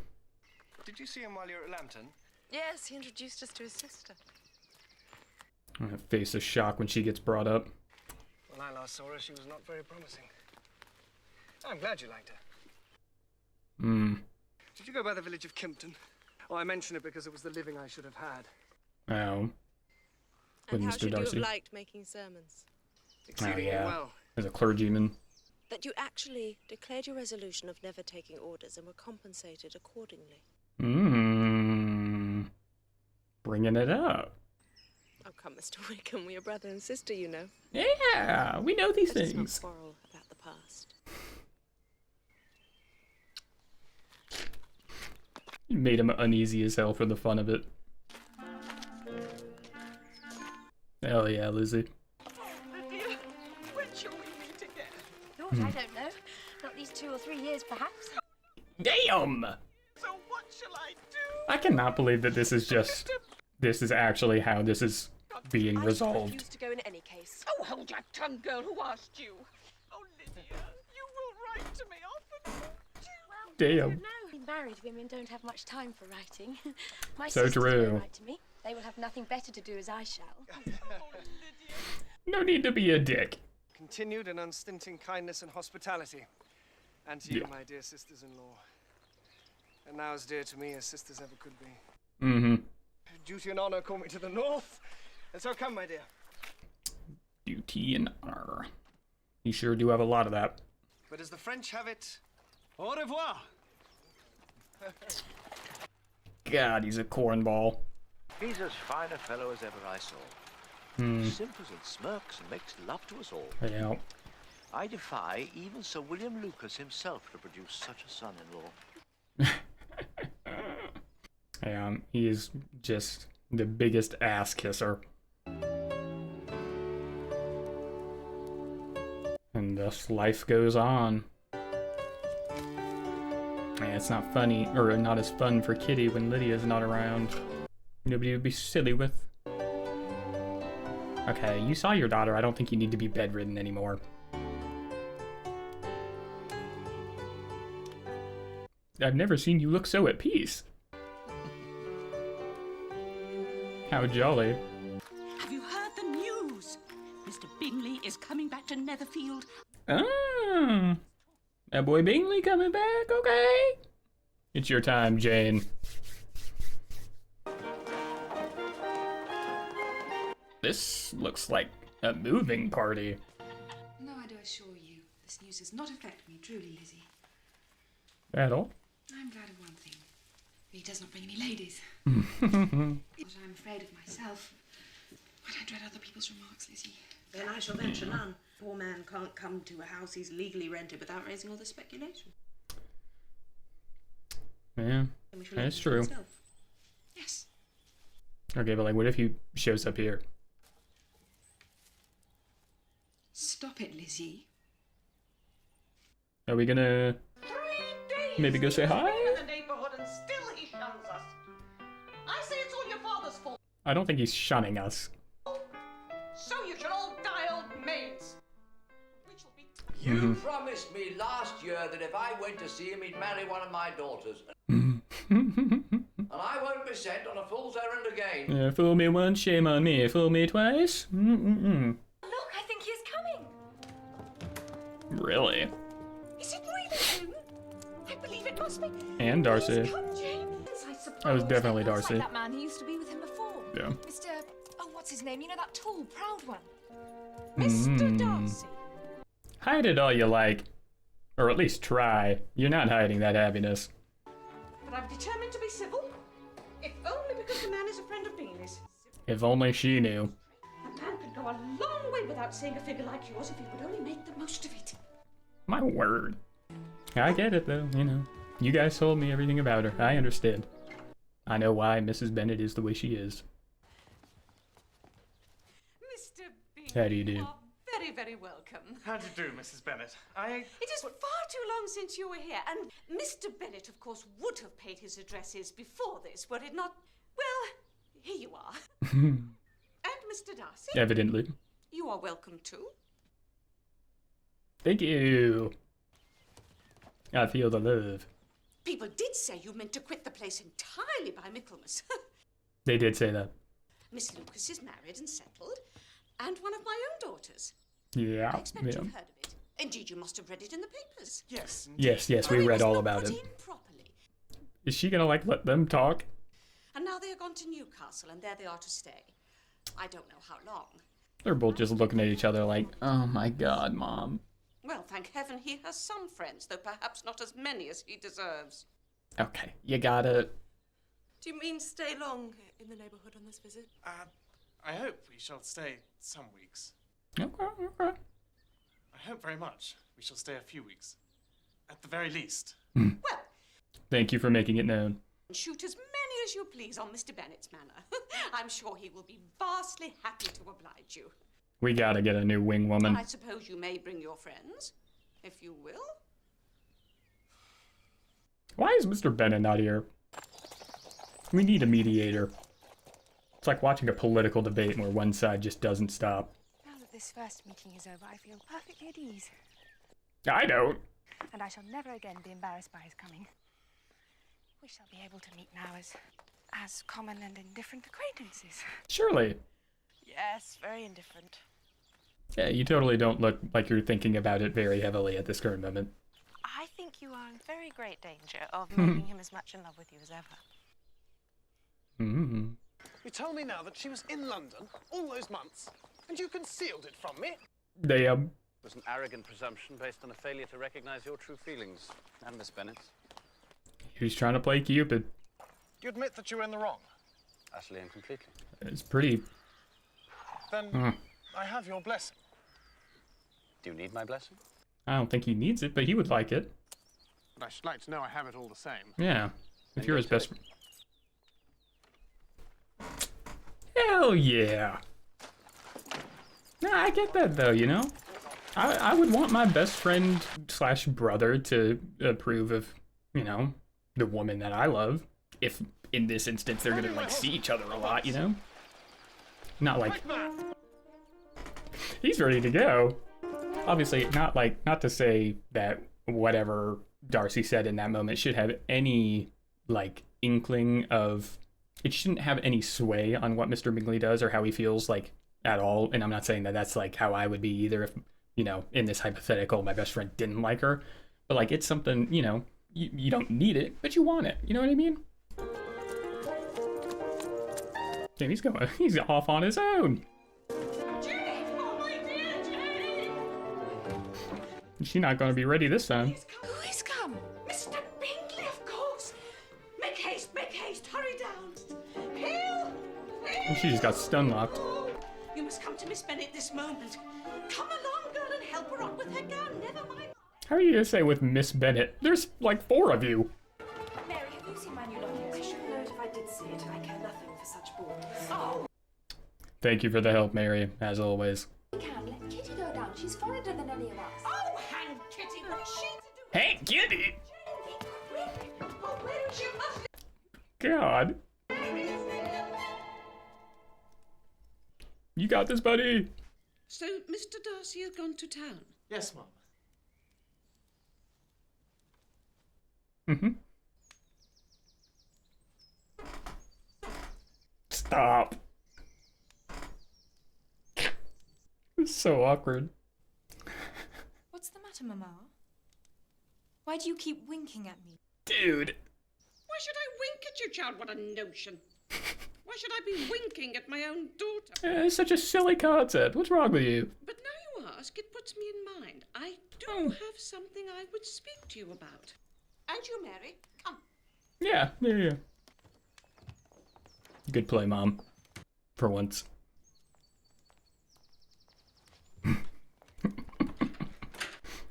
Did you see him while you were at Lambton? Yes, he introduced us to his sister. I face a shock when she gets brought up. When I last saw her, she was not very promising. I'm glad you liked her. Did you go by the village of Kimpton? Oh, I mention it because it was the living I should have had. Oh. With And how Mr. should Darcy. you have liked making sermons? Exceedingly well. As a clergyman. That you actually declared your resolution of never taking orders and were compensated accordingly. Bringing it up. Oh, come, Mr. Wickham, we're brother and sister, you know. Yeah, we know these Let us things. not quarrel about the past. You made him uneasy as hell for the fun of it. Hell yeah, Lizzie. When shall we meet again? Lord, I don't know. Not these 2 or 3 years, perhaps. Damn! So what shall I do? I cannot believe that this is just... This is actually how this is being I resolved. refuse to go in any case. Oh, hold your tongue, girl. Who asked you? Oh, Lydia, you will write to me often. Damn. No, married women don't have much time for writing. My So sisters true. will write to me. They will have nothing better to do as I shall. No need to be a dick. Continued and unstinting kindness and hospitality. And to you, Yeah. my dear sisters-in-law. And now as dear to me as sisters ever could be. Duty and honor call me to the north. And so come, my dear. Duty and honor. You sure do have a lot of that. But as the French have it, au revoir. God, he's a cornball. He's as fine a fellow as ever I saw. Simpers and smirks and makes love to us all. Yeah. I defy even Sir William Lucas himself to produce such a son-in-law. Yeah, he is just The biggest ass kisser. And thus life goes on. And it's not funny, or not as fun for Kitty when Lydia's not around. Nobody would be silly with. Okay, you saw your daughter. I don't think you need to be bedridden anymore. I've never seen you look so at peace. How jolly. Have you heard the news? Mr. Bingley is coming back to Netherfield. Ah, that boy Bingley coming back, okay? It's your time, Jane. This looks like a moving party. No, I do assure you, this news does not affect me, truly, Lizzie. At all? I'm glad of one thing. He does not bring any ladies. But I'm afraid of myself. But I dread other people's remarks, Lizzie. Then I shall venture none. Poor man can't come to a house he's legally rented without raising all the speculation. Yeah, that's true. Yes. Okay, but like, what if he shows up here? Stop it, Lizzie. Are we gonna maybe go say hi? In the neighborhood and still he shuns us. I say it's all your father's fault. I don't think he's shunning us. So you should all die old maids. We shall be. You promised me last year that if I went to see him, he'd marry one of my daughters. And I won't be sent on a fool's errand again. Yeah, fool me once, shame on me. Fool me twice. Look, I think he is coming. Really? Is it really him? I believe it must be. And Darcy. Come, James. I suppose. That was definitely Looks Darcy. like that man. He used to be with him before. Yeah. Mr. Oh, what's his name? You know, that tall, proud one. Mr. Darcy. Hide it all you like. Or at least try. You're not hiding that happiness. But I'm determined to be civil, if only because the man is a friend of Bingley's. If only she knew. A man could go a long way without seeing a figure like yours if he would only make the most of it. My word. I get it though, you know. You guys told me everything about her. I understand. I know why Mrs. Bennet is the way she is. Mr. Bingley, How do you do? very, very welcome. How do you do, Mrs. Bennet? It is far too long since you were here, and Mr. Bennet, of course, would have paid his addresses before this, were it not... Well, here you are. And Mr. Darcy. Evidently. You are welcome too. Thank you. I feel the love. People did say you meant to quit the place entirely by Michaelmas. They did say that. Miss Lucas is married and settled, and one of my own daughters. Yeah. I expect Yeah. you've heard of it. Indeed, you must have read it in the papers. Yes. Yes, we read all about it. Is she gonna like let them talk? And now they are gone to Newcastle, and there they are to stay. I don't know how long. They're both just looking at each other like, oh my god, Mom. Well, thank heaven he has some friends, though perhaps not as many as he deserves. Okay, you gotta... Do you mean stay long in the neighborhood on this visit? I hope we shall stay some weeks. Okay. I hope very much we shall stay a few weeks. At the very least. Thank you for making it known. Shoot as many as you please on Mr. Bennet's manor. I'm sure he will be vastly happy to oblige you. We gotta get a new wing woman. I suppose you may bring your friends, if you will. Why is Mr. Bennet not here? We need a mediator. It's like watching a political debate where one side just doesn't stop. Now that this first meeting is over, I feel perfectly at ease. I don't. And I shall never again be embarrassed by his coming. We shall be able to meet now as common and indifferent acquaintances. Surely. Yes, very indifferent. Yeah, you totally don't look like you're thinking about it very heavily at this current moment. I think you are in very great danger of making him as much in love with you as ever. Mm-hmm. You tell me now that she was in London all those months, and you concealed it from me? It was an arrogant presumption based on a failure to recognize your true feelings, and Miss Bennet's. He was trying to play Cupid. You admit that you were in the wrong? Utterly and completely. It's pretty... Then I have your blessing. Do you need my blessing? I don't think he needs it, but he would like it. But I should like to know I have it all the same. Yeah. If you're his best... Hell yeah. Nah, I get that though, you know? I would want my best friend / brother to approve of, you know, the woman that I love. If, in this instance, they're gonna, like, see each other a lot, you know? Not like... He's ready to go. Obviously, not to say that whatever Darcy said in that moment should have any, like, inkling of... It shouldn't have any sway on what Mr. Bingley does or how he feels, like, at all. And I'm not saying that that's, like, how I would be either if... You know, in this hypothetical, my best friend didn't like her. But, like, it's something, you know, you don't need it, but you want it. You know what I mean? Damn, he's off on his own. Jenny! Oh, my dear Jenny! She's not going to be ready this time. Who is come? Mr. Bingley, of course. Make haste, hurry down. Hill! She just got stun locked. You must come to Miss Bennet this moment. Come along, girl, and help her on with her gown. Never mind. How are you gonna say with Miss Bennet? There's like 4 of you. Mary, have you seen my new locket? I should know it if I did see it. I care nothing for such balls. Oh! Thank you for the help, Mary, as always. You can let Kitty go down. She's fonder than any of us. Oh, hang Kitty! What's she to do? Hey, Kitty! Quick! Oh, where is your husband? God. You got this, buddy. So, Mr. Darcy has gone to town? Yes, Mum. Mm-hmm. Stop. It's so awkward. What's the matter, Mama? Why do you keep winking at me? Dude. Why should I wink at you, child? What a notion. Why should I be winking at my own daughter? It's such a silly concept. What's wrong with you? But now you ask, it puts me in mind. I do have something I would speak to you about. And you, Mary. Come. Yeah. Good play, Mom. For once.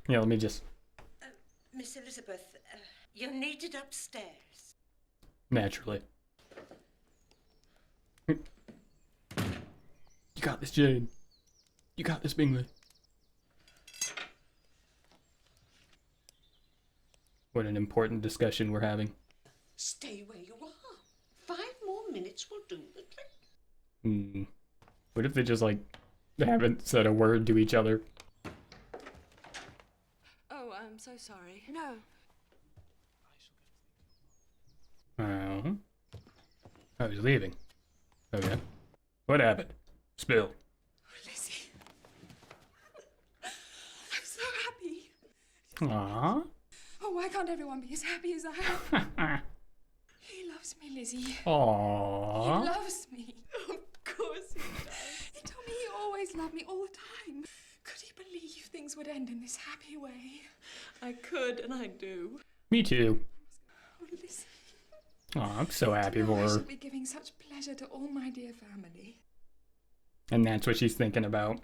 Yeah, let me just... Miss Elizabeth, you're needed upstairs. Naturally. You got this, Jane. You got this, Bingley. What an important discussion we're having. Stay where you are. 5 more minutes will do the trick. What if they just, like, haven't said a word to each other? Oh, I'm so sorry. No. Oh. Oh, he's leaving. Okay. What happened? Spill. Lizzie. I'm so happy. Aww. Oh, why can't everyone be as happy as I am? He loves me, Lizzie. Aww. He loves me. Of course he does. He told me he always loved me all the time. Could he believe things would end in this happy way? I could, and I do. Me too. Oh, Lizzie. Aw, I'm so happy for I her. shall be giving such pleasure to all my dear family. And that's what she's thinking about.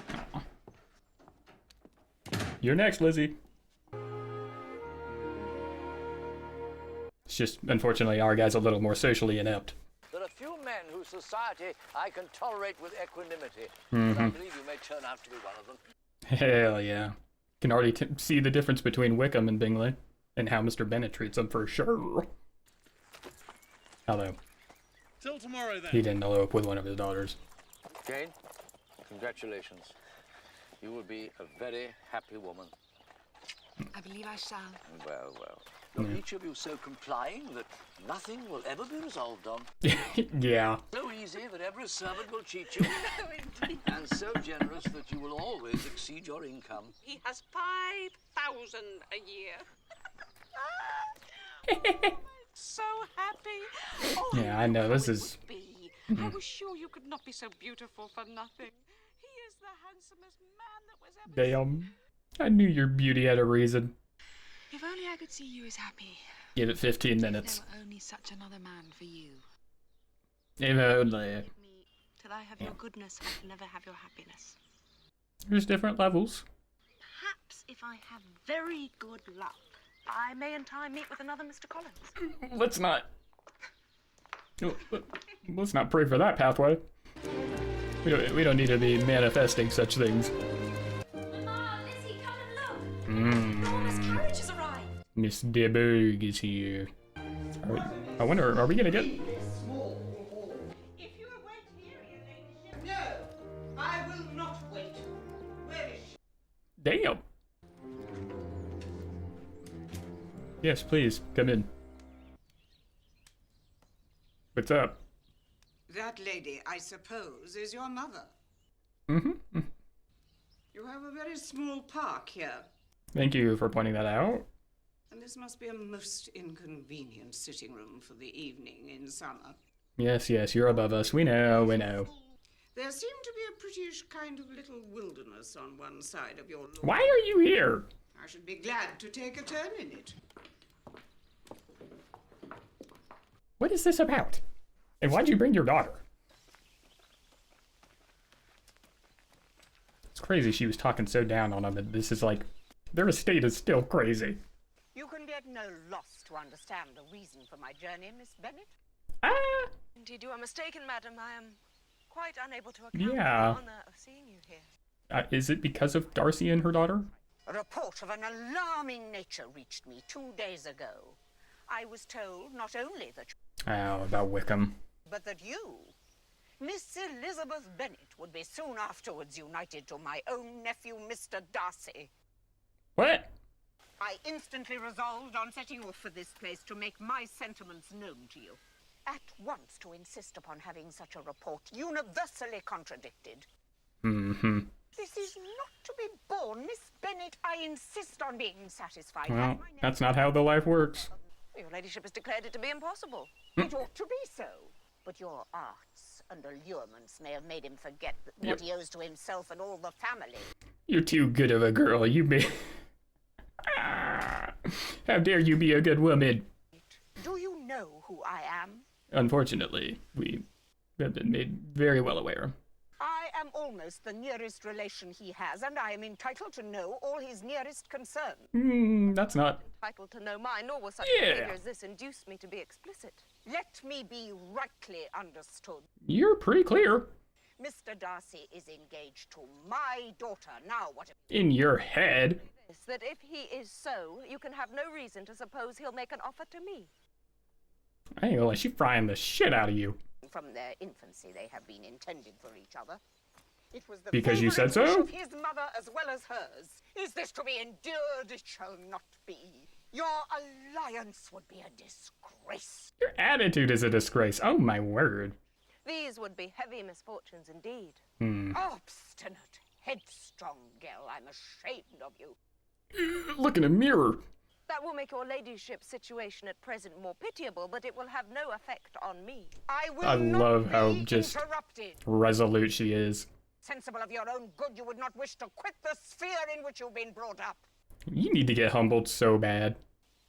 Aw. You're next, Lizzie. It's just, unfortunately, our guy's a little more socially inept. There are few men whose society I can tolerate with equanimity. Mhm. But I believe you may turn out to be one of them. Hell yeah. Can already see the difference between Wickham and Bingley, and how Mr. Bennet treats him for sure. Although, Till tomorrow, then. he didn't elope with one of his daughters. Jane, congratulations. You will be a very happy woman. I believe I shall. Well, well. You're each of you so complying that nothing will ever be resolved on. Yeah. So easy that every servant will cheat you. And so generous that you will always exceed your income. He has 5,000 a year. So happy. Oh, Yeah, I know, this is... I was sure you could not be so beautiful for nothing. He is the handsomest man that was ever... Damn. I knew your beauty had a reason. If only I could see you as happy. Give it 15 minutes. There were only such another man for you. If only. Till I have your goodness, I can never have your happiness. There's different levels. Perhaps if I have very good luck, I may in time meet with another Mr. Collins. Let's not. Let's not pray for that pathway. We don't need to be manifesting such things. Mama, Lizzie, come and look. Norma's carriage has arrived. Miss DeBerg is here. I wonder, are we gonna get? If you await here, your ladyship. No, I will not wait. Where is she? Damn. Yes, please come in. What's up? That lady, I suppose, is your mother. Mm-hmm. You have a very small park here. Thank you for pointing that out. And this must be a most inconvenient sitting room for the evening in summer. Yes, you're above us. We know. There seemed to be a prettish kind of little wilderness on one side of your lawn. Why are you here? I should be glad to take a turn in it. What is this about? And why'd you bring your daughter? It's crazy she was talking so down on them, and this is like, their estate is still crazy. You can get no loss to understand the reason for my journey, Miss Bennet. Indeed, you are mistaken, madam. I am quite unable to account Yeah. for the honor of seeing you here. Is it because of Darcy and her daughter? A report of an alarming nature reached me 2 days ago. I was told not only that Oh, about Wickham. but that you, Miss Elizabeth Bennet, would be soon afterwards united to my own nephew, Mr. Darcy. What? I instantly resolved on setting off for this place to make my sentiments known to you. At once to insist upon having such a report universally contradicted. Mm-hmm. This is not to be borne, Miss Bennet. I insist on being satisfied. Well, that's not how the life works. Your ladyship has declared it to be impossible. It ought to be so. But your arts and allurements may have made him forget what he owes to himself and all the family. You're too good of a girl. You be. How dare you be a good woman? Do you know who I am? Unfortunately, we have been made very well aware. I am almost the nearest relation he has, and I am entitled to know all his nearest concerns. That's not. Entitled to know mine, nor will such Yeah. behavior as this induce me to be explicit. Let me be rightly understood. You're pretty clear. Mr. Darcy is engaged to my daughter. Now, what? In your head. Is that if he is so, you can have no reason to suppose he'll make an offer to me. I ain't gonna let you frying the shit out of you. From their infancy, they have been intended for each other. It was the Because you said favourite so? wish of his mother as well as hers. Is this to be endured? It shall not be. Your alliance would be a disgrace. Your attitude is a disgrace. Oh my word. These would be heavy misfortunes indeed. Obstinate, headstrong girl, I'm ashamed of you. Look in a mirror. That will make your ladyship's situation at present more pitiable, but it will have no effect on me. I will I not love how be just interrupted. resolute she is. Sensible of your own good, you would not wish to quit the sphere in which you've been brought up. You need to get humbled so bad.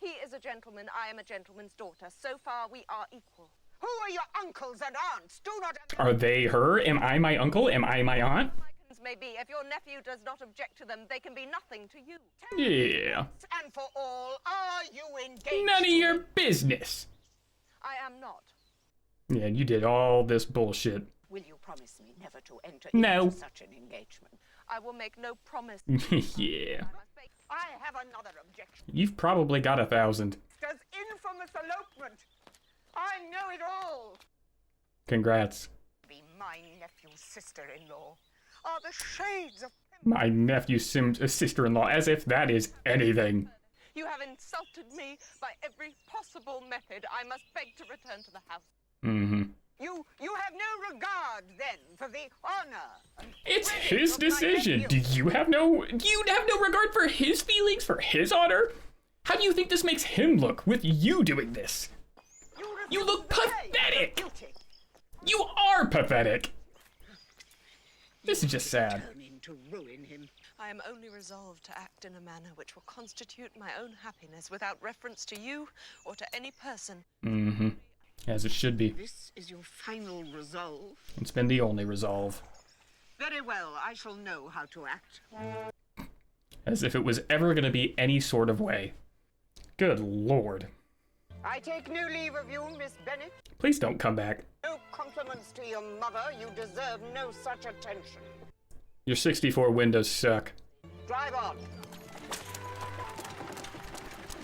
He is a gentleman, I am a gentleman's daughter. So far, we are equal. Who are your uncles and aunts? Do not... Are they her? Am I my uncle? Am I my aunt? May be. If your nephew does not object to them, they can be nothing to you. Yeah. And for all, are you engaged? None of your business. I am not. Yeah, you did all this bullshit. Will you promise me never to enter No. into such an engagement? I will make no promise. Yeah. I have another objection. You've probably got 1,000. Does infamous elopement. I know it all. Congrats. Be my nephew's sister-in-law. Are the shades of... My nephew's sister-in-law, as if that is anything. You have insulted me by every possible method. I must beg to return to the house. Mm-hmm. You have no regard, then, for the honor. It's his decision. Do you have no regard for his feelings, for his honor? How do you think this makes him look with you doing this? You look pathetic. You are pathetic. This is just sad. To ruin him. I am only resolved to act in a manner which will constitute my own happiness without reference to you or to any person. Mm-hmm. As it should be. This is your final resolve. It's been the only resolve. Very well, I shall know how to act. As if it was ever going to be any sort of way. Good lord. I take no leave of you, Miss Bennet. Please don't come back. No compliments to your mother. You deserve no such attention. Your 64 windows suck. Drive on.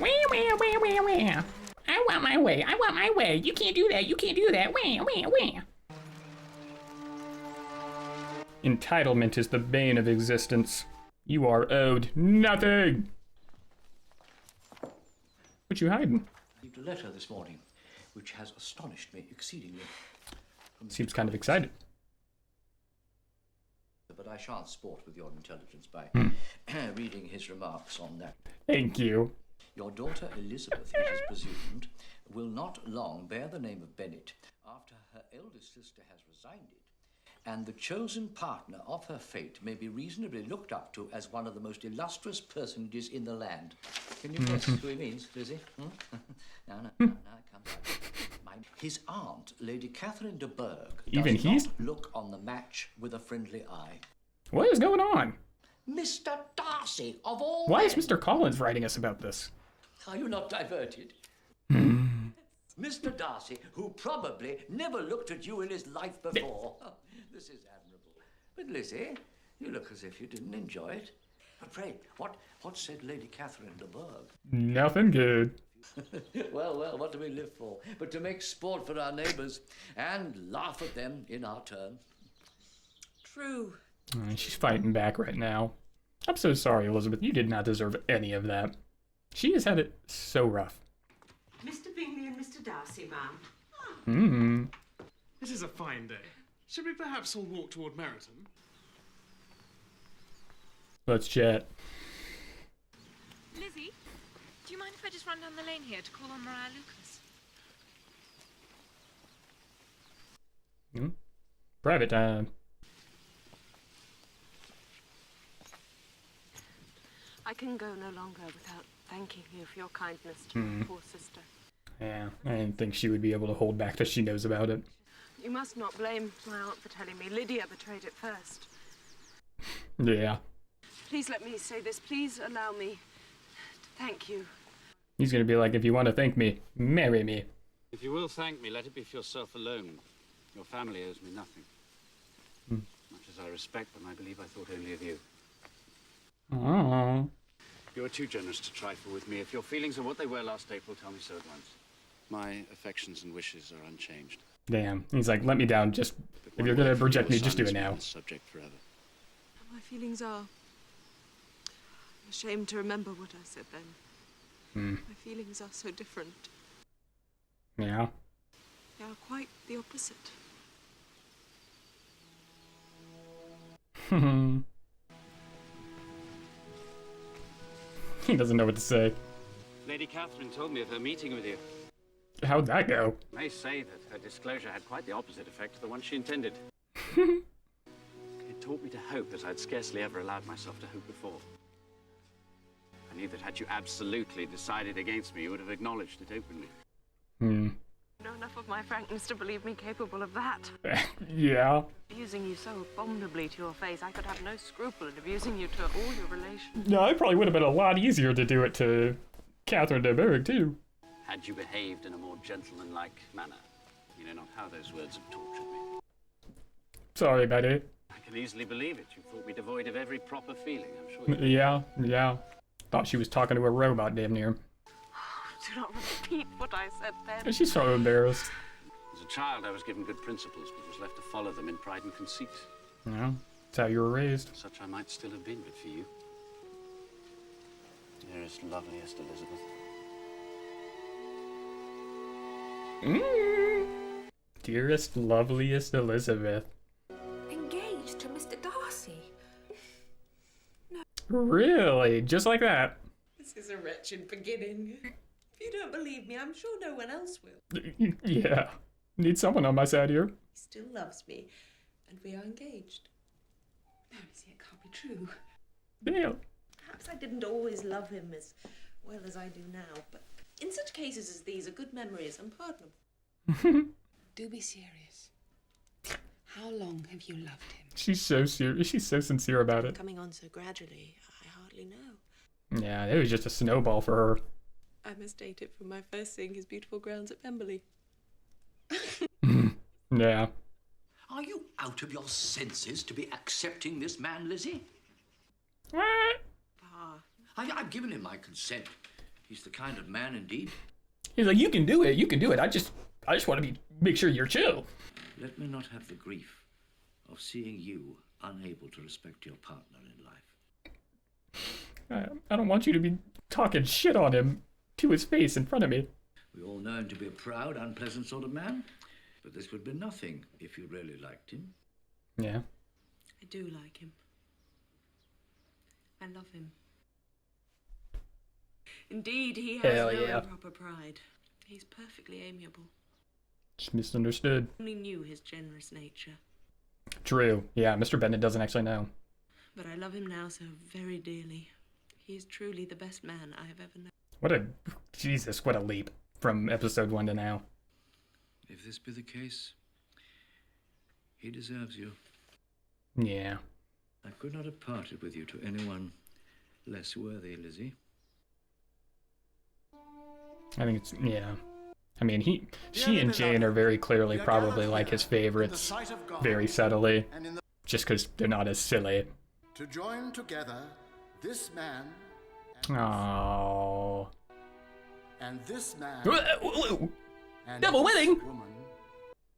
Wah, wah, wah, wah, wah. I want my way. I want my way. You can't do that. You can't do that. Wah, wah, wah. Entitlement is the bane of existence. You are owed nothing. What you hiding? I received a letter this morning, which has astonished me exceedingly. Seems kind of excited. But I shan't sport with your intelligence by reading his remarks on that. Thank you. Your daughter Elizabeth, it is presumed, will not long bear the name of Bennet after her eldest sister has resigned it, and the chosen partner of her fate may be reasonably looked up to as one of the most illustrious personages in the land. Can you guess who he means, Lizzie? No, come back. His aunt, Lady Catherine de Bourgh, does not look on the match with a friendly eye. What is going on? Mr. Darcy, of all Why men. is Mr. Collins writing us about this? Are you not diverted? Mr. Darcy, who probably never looked at you in his life before. This is admirable. But Lizzie, you look as if you didn't enjoy it. But pray, what said Lady Catherine de Bourgh? Nothing good. Well, what do we live for? But to make sport for our neighbours and laugh at them in our turn. True. She's fighting back right now. I'm so sorry, Elizabeth. You did not deserve any of that. She has had it so rough. Mr. Bingley and Mr. Darcy, ma'am. This is a fine day. Should we perhaps all walk toward Meryton? Let's chat. Lizzie, do you mind if I just run down the lane here to call on Mariah Lucas? Private time. I can go no longer without thanking you for your kindness to my poor sister. Yeah, I didn't think she would be able to hold back till she knows about it. You must not blame my aunt for telling me. Lydia betrayed it first. Yeah. Please let me say this. Please allow me to thank you. He's gonna be like, if you want to thank me, marry me. If you will thank me, let it be for yourself alone. Your family owes me nothing. Much as I respect them, I believe I thought only of you. Aww. You are too generous to trifle with me. If your feelings are what they were last April, tell me so at once. My affections and wishes are unchanged. Damn. He's like, let me down. Just, if you're gonna reject me, just do it now. Subject forever. My feelings are... I'm ashamed to remember what I said then. My feelings are so different. Yeah. They are quite the opposite. He doesn't know what to say. Lady Catherine told me of her meeting with you. How'd that go? I may say that her disclosure had quite the opposite effect to the one she intended. It taught me to hope as I'd scarcely ever allowed myself to hope before. I knew that had you absolutely decided against me, you would have acknowledged it openly. You know enough of my frankness to believe me capable of that. Yeah. Abusing you so abominably to your face, I could have no scruple in abusing you to all your relations. No, it probably would have been a lot easier to do it to Catherine de Bourgh, too. Had you behaved in a more gentlemanlike manner, you know not how those words have tortured me. Sorry, Betty. I can easily believe it. You thought me devoid of every proper feeling, I'm sure. Yeah. Thought she was talking to a robot, damn near. Do not repeat what I said then. She's so embarrassed. As a child, I was given good principles, but was left to follow them in pride and conceit. Yeah, that's how you were raised. Such I might still have been, but for you. Dearest, loveliest Elizabeth. Dearest, loveliest Elizabeth. Engaged to Mr. Darcy? Really? Just like that? This is a wretched beginning. If you don't believe me, I'm sure no one else will. Yeah. Need someone on my side here. He still loves me, and we are engaged. No, see, it can't be true. Damn. Perhaps I didn't always love him as well as I do now, but in such cases as these, a good memory is unpardonable. Do be serious. How long have you loved him? She's so serious. She's so sincere about it. Coming on so gradually, I hardly know. Yeah, it was just a snowball for her. I must date it from my first seeing his beautiful grounds at Pemberley. Yeah. Are you out of your senses to be accepting this man, Lizzie? What? Pa. I've given him my consent. He's the kind of man, indeed. He's like, you can do it. You can do it. I just want to make sure you're chill. Let me not have the grief of seeing you unable to respect your partner in life. I don't want you to be talking shit on him to his face in front of me. We all know him to be a proud, unpleasant sort of man, but this would be nothing if you really liked him. Yeah. I do like him. I love him. Indeed, he has no improper pride. He's perfectly amiable. Just misunderstood. Only knew his generous nature. True. Yeah, Mr. Bennett doesn't actually know. But I love him now so very dearly. He is truly the best man I have ever known. What a leap from episode 1 to now. If this be the case, he deserves you. Yeah. I could not have parted with you to anyone less worthy, Lizzie. I think it's, yeah. I mean, she and Jane are very clearly probably like his favorites, very subtly, just because they're not as silly. To join together this man Oh. and this man and Double this winning! woman,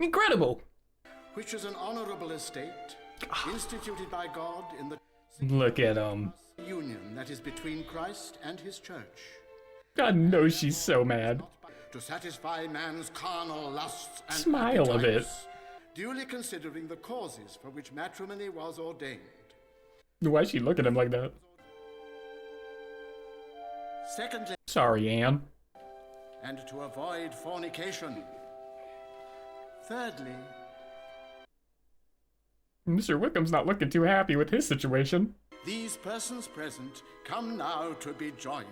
Incredible! which is an honorable estate instituted by God in the Look at him. union that is between Christ and his church, God knows she's so mad. to satisfy man's carnal lusts and Smile a bit. appetites, duly considering the causes for which matrimony was ordained. Why is she looking at him like that? Secondly, Sorry, Anne. and to avoid fornication. Thirdly, Mr. Wickham's not looking too happy with his situation. these persons present come now to be joined.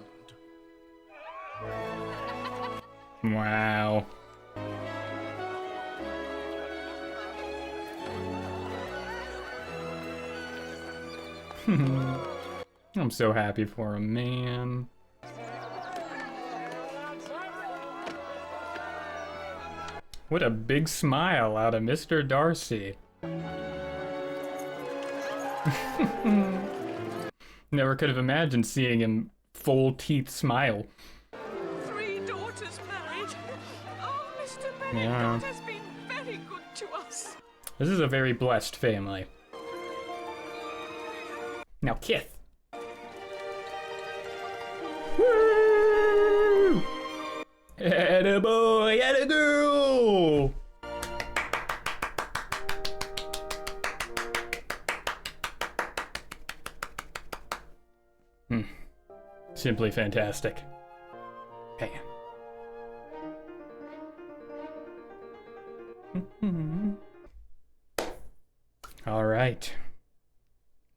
Wow. I'm so happy for him, man. What a big smile out of Mr. Darcy. Never could have imagined seeing him full teeth smile. 3 daughters married. Oh, Mr. Bennett, Yeah. God has been very good to us. This is a very blessed family. Now, Kith. Woo! Atta boy, atta girl! Simply fantastic. Man. All right.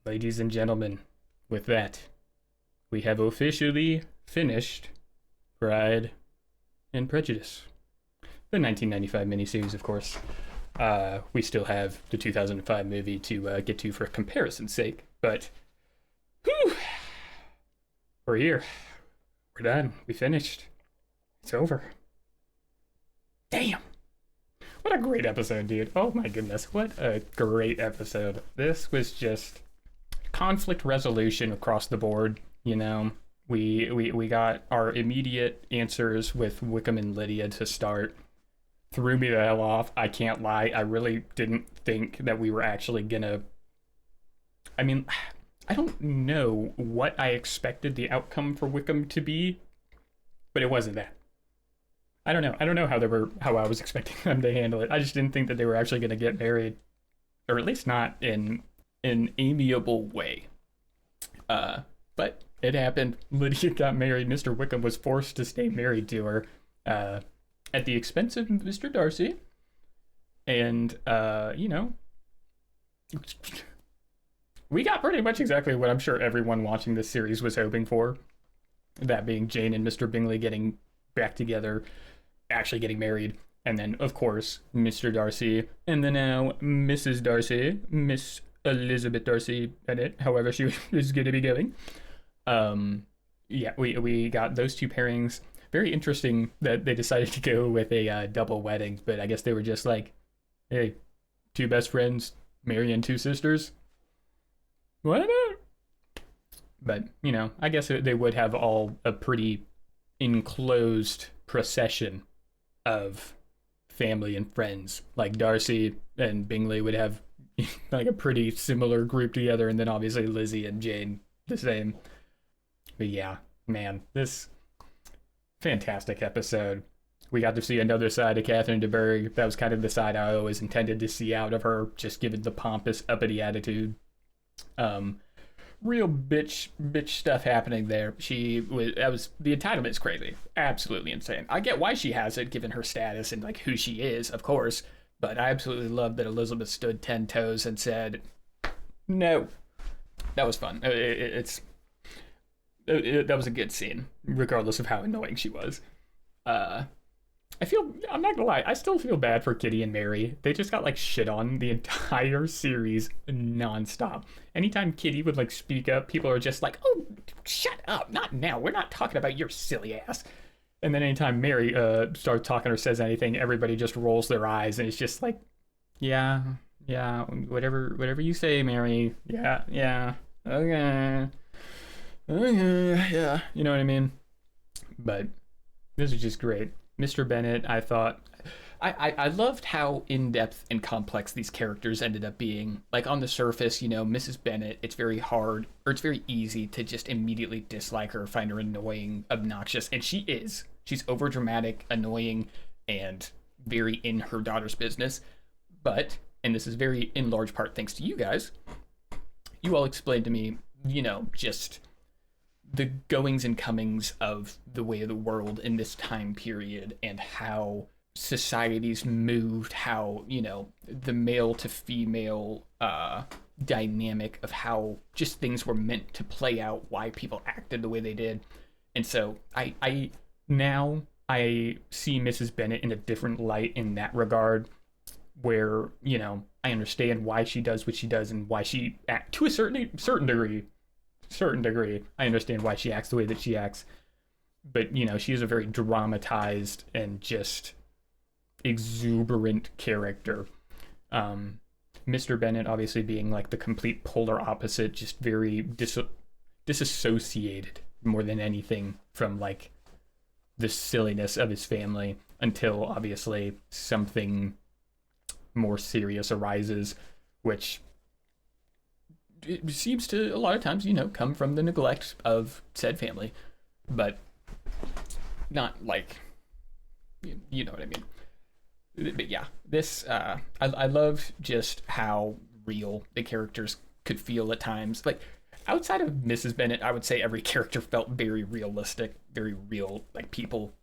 Ladies and gentlemen, with that, we have officially finished Pride and Prejudice. The 1995 miniseries, of course. We still have the 2005 movie to get to for comparison's sake, but whew, we're here. We're done. We finished. It's over. Damn. What a great episode, dude. Oh my goodness. What a great episode. This was just conflict resolution across the board, you know. We got our immediate answers with Wickham and Lydia to start. Threw me the hell off. I can't lie. I really didn't think that we were actually gonna... I mean, I don't know what I expected the outcome for Wickham to be, but it wasn't that. I don't know. I don't know how I was expecting them to handle it. I just didn't think that they were actually gonna get married, or at least not in an amiable way. But it happened. Lydia got married. Mr. Wickham was forced to stay married to her, at the expense of Mr. Darcy. And, you know, we got pretty much exactly what I'm sure everyone watching this series was hoping for. That being Jane and Mr. Bingley getting back together, actually getting married. And then, of course, Mr. Darcy, and then now Mrs. Darcy, Miss Elizabeth Darcy Bennett, however she is going to be going. Yeah, we got those two pairings. very interesting that they decided to go with a double wedding, but I guess they were just like, hey, two best friends marrying two sisters. Why not? But, you know, I guess they would have all a pretty enclosed procession of family and friends. Like Darcy and Bingley would have like a pretty similar group together, and then obviously Lizzie and Jane the same. But yeah, man, this fantastic episode. We got to see another side of Catherine de Bourgh. That was kind of the side I always intended to see out of her, just given the pompous, uppity attitude. Real bitch stuff happening there. The entitlement's crazy. Absolutely insane. I get why she has it, given her status and like who she is, of course, but I absolutely love that Elizabeth stood 10 toes and said, no. That was fun. That was a good scene, regardless of how annoying she was. I'm not gonna lie, I still feel bad for Kitty and Mary. They just got like shit on the entire series nonstop. Anytime Kitty would like speak up, people are just like, oh, shut up, not now. We're not talking about your silly ass. And then anytime Mary starts talking or says anything, everybody just rolls their eyes, and it's just like, yeah, whatever you say, Mary. Yeah, okay, yeah, you know what I mean? But this is just great. Mr. Bennet, I thought, I loved how in-depth and complex these characters ended up being. Like, on the surface, you know, Mrs. Bennet, it's very hard, or it's very easy to just immediately dislike her, find her annoying, obnoxious, and she is. She's overdramatic, annoying, and very in her daughter's business. But, and this is very, in large part, thanks to you guys, you all explained to me, you know, just the goings and comings of the way of the world in this time period and how societies moved, how, you know, the male to female dynamic of how just things were meant to play out, why people acted the way they did. And so I now see Mrs. Bennet in a different light in that regard, where, you know, I understand why she does what she does and why she, to a certain degree, I understand why she acts the way that she acts. But, you know, she is a very dramatized and just exuberant character. Mr. Bennet obviously being like the complete polar opposite, just very disassociated more than anything from like the silliness of his family, until obviously something more serious arises, which it seems to a lot of times, you know, come from the neglect of said family, but not like, you know what I mean. But yeah, this I love just how real the characters could feel at times. Like, outside of Mrs. Bennet, I would say every character felt very realistic, very real, like people.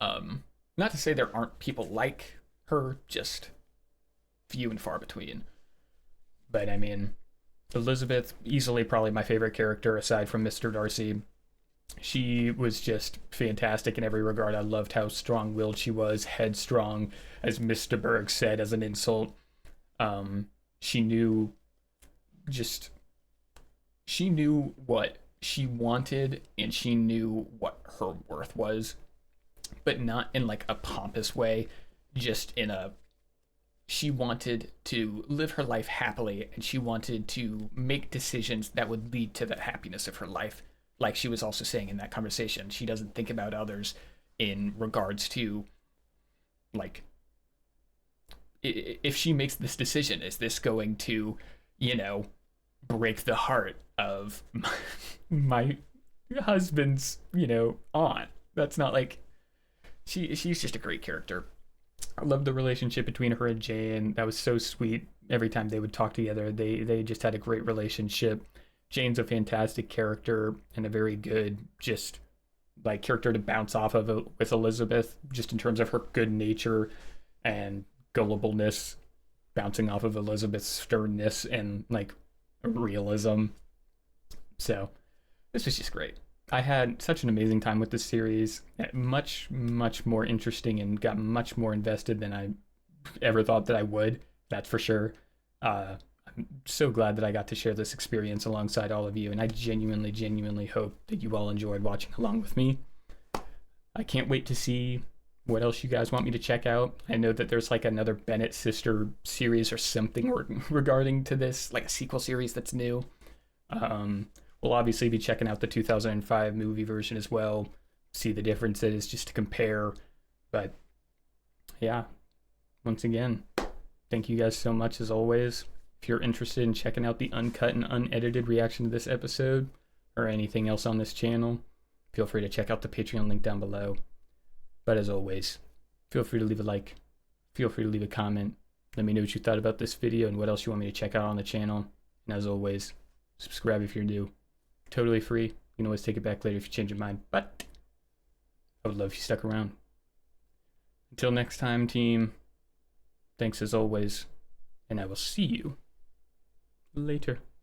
Not to say there aren't people like her, just few and far between. But I mean, Elizabeth, easily probably my favorite character aside from Mr. Darcy. She was just fantastic in every regard. I loved how strong-willed she was, headstrong, as Miss de Bourgh said as an insult. She knew what she wanted, and she knew what her worth was, but not in like a pompous way, just in a, she wanted to live her life happily, and she wanted to make decisions that would lead to the happiness of her life. Like she was also saying in that conversation, she doesn't think about others in regards to, like, if she makes this decision, is this going to, you know, break the heart of my husband's, you know, aunt? That's not like, she's just a great character. I love the relationship between her and Jane. That was so sweet. Every time they would talk together, they just had a great relationship. Jane's a fantastic character and a very good, just like character to bounce off of with Elizabeth, just in terms of her good nature and gullibleness, bouncing off of Elizabeth's sternness and like realism. So this was just great. I had such an amazing time with this series. Much, much more interesting, and got much more invested than I ever thought that I would. That's for sure. I'm so glad that I got to share this experience alongside all of you, and I genuinely hope that you all enjoyed watching along with me. I can't wait to see what else you guys want me to check out. I know that there's like another Bennett sister series or something regarding to this, like a sequel series that's new. We'll obviously be checking out the 2005 movie version as well, see the differences just to compare. But yeah, once again, thank you guys so much as always. If you're interested in checking out the uncut and unedited reaction to this episode or anything else on this channel, feel free to check out the Patreon link down below. But as always, feel free to leave a like, feel free to leave a comment. Let me know what you thought about this video and what else you want me to check out on the channel. And as always, subscribe if you're new. Totally free. You can always take it back later if you change your mind. But I would love if you stuck around. Until next time, team, thanks as always, and I will see you later.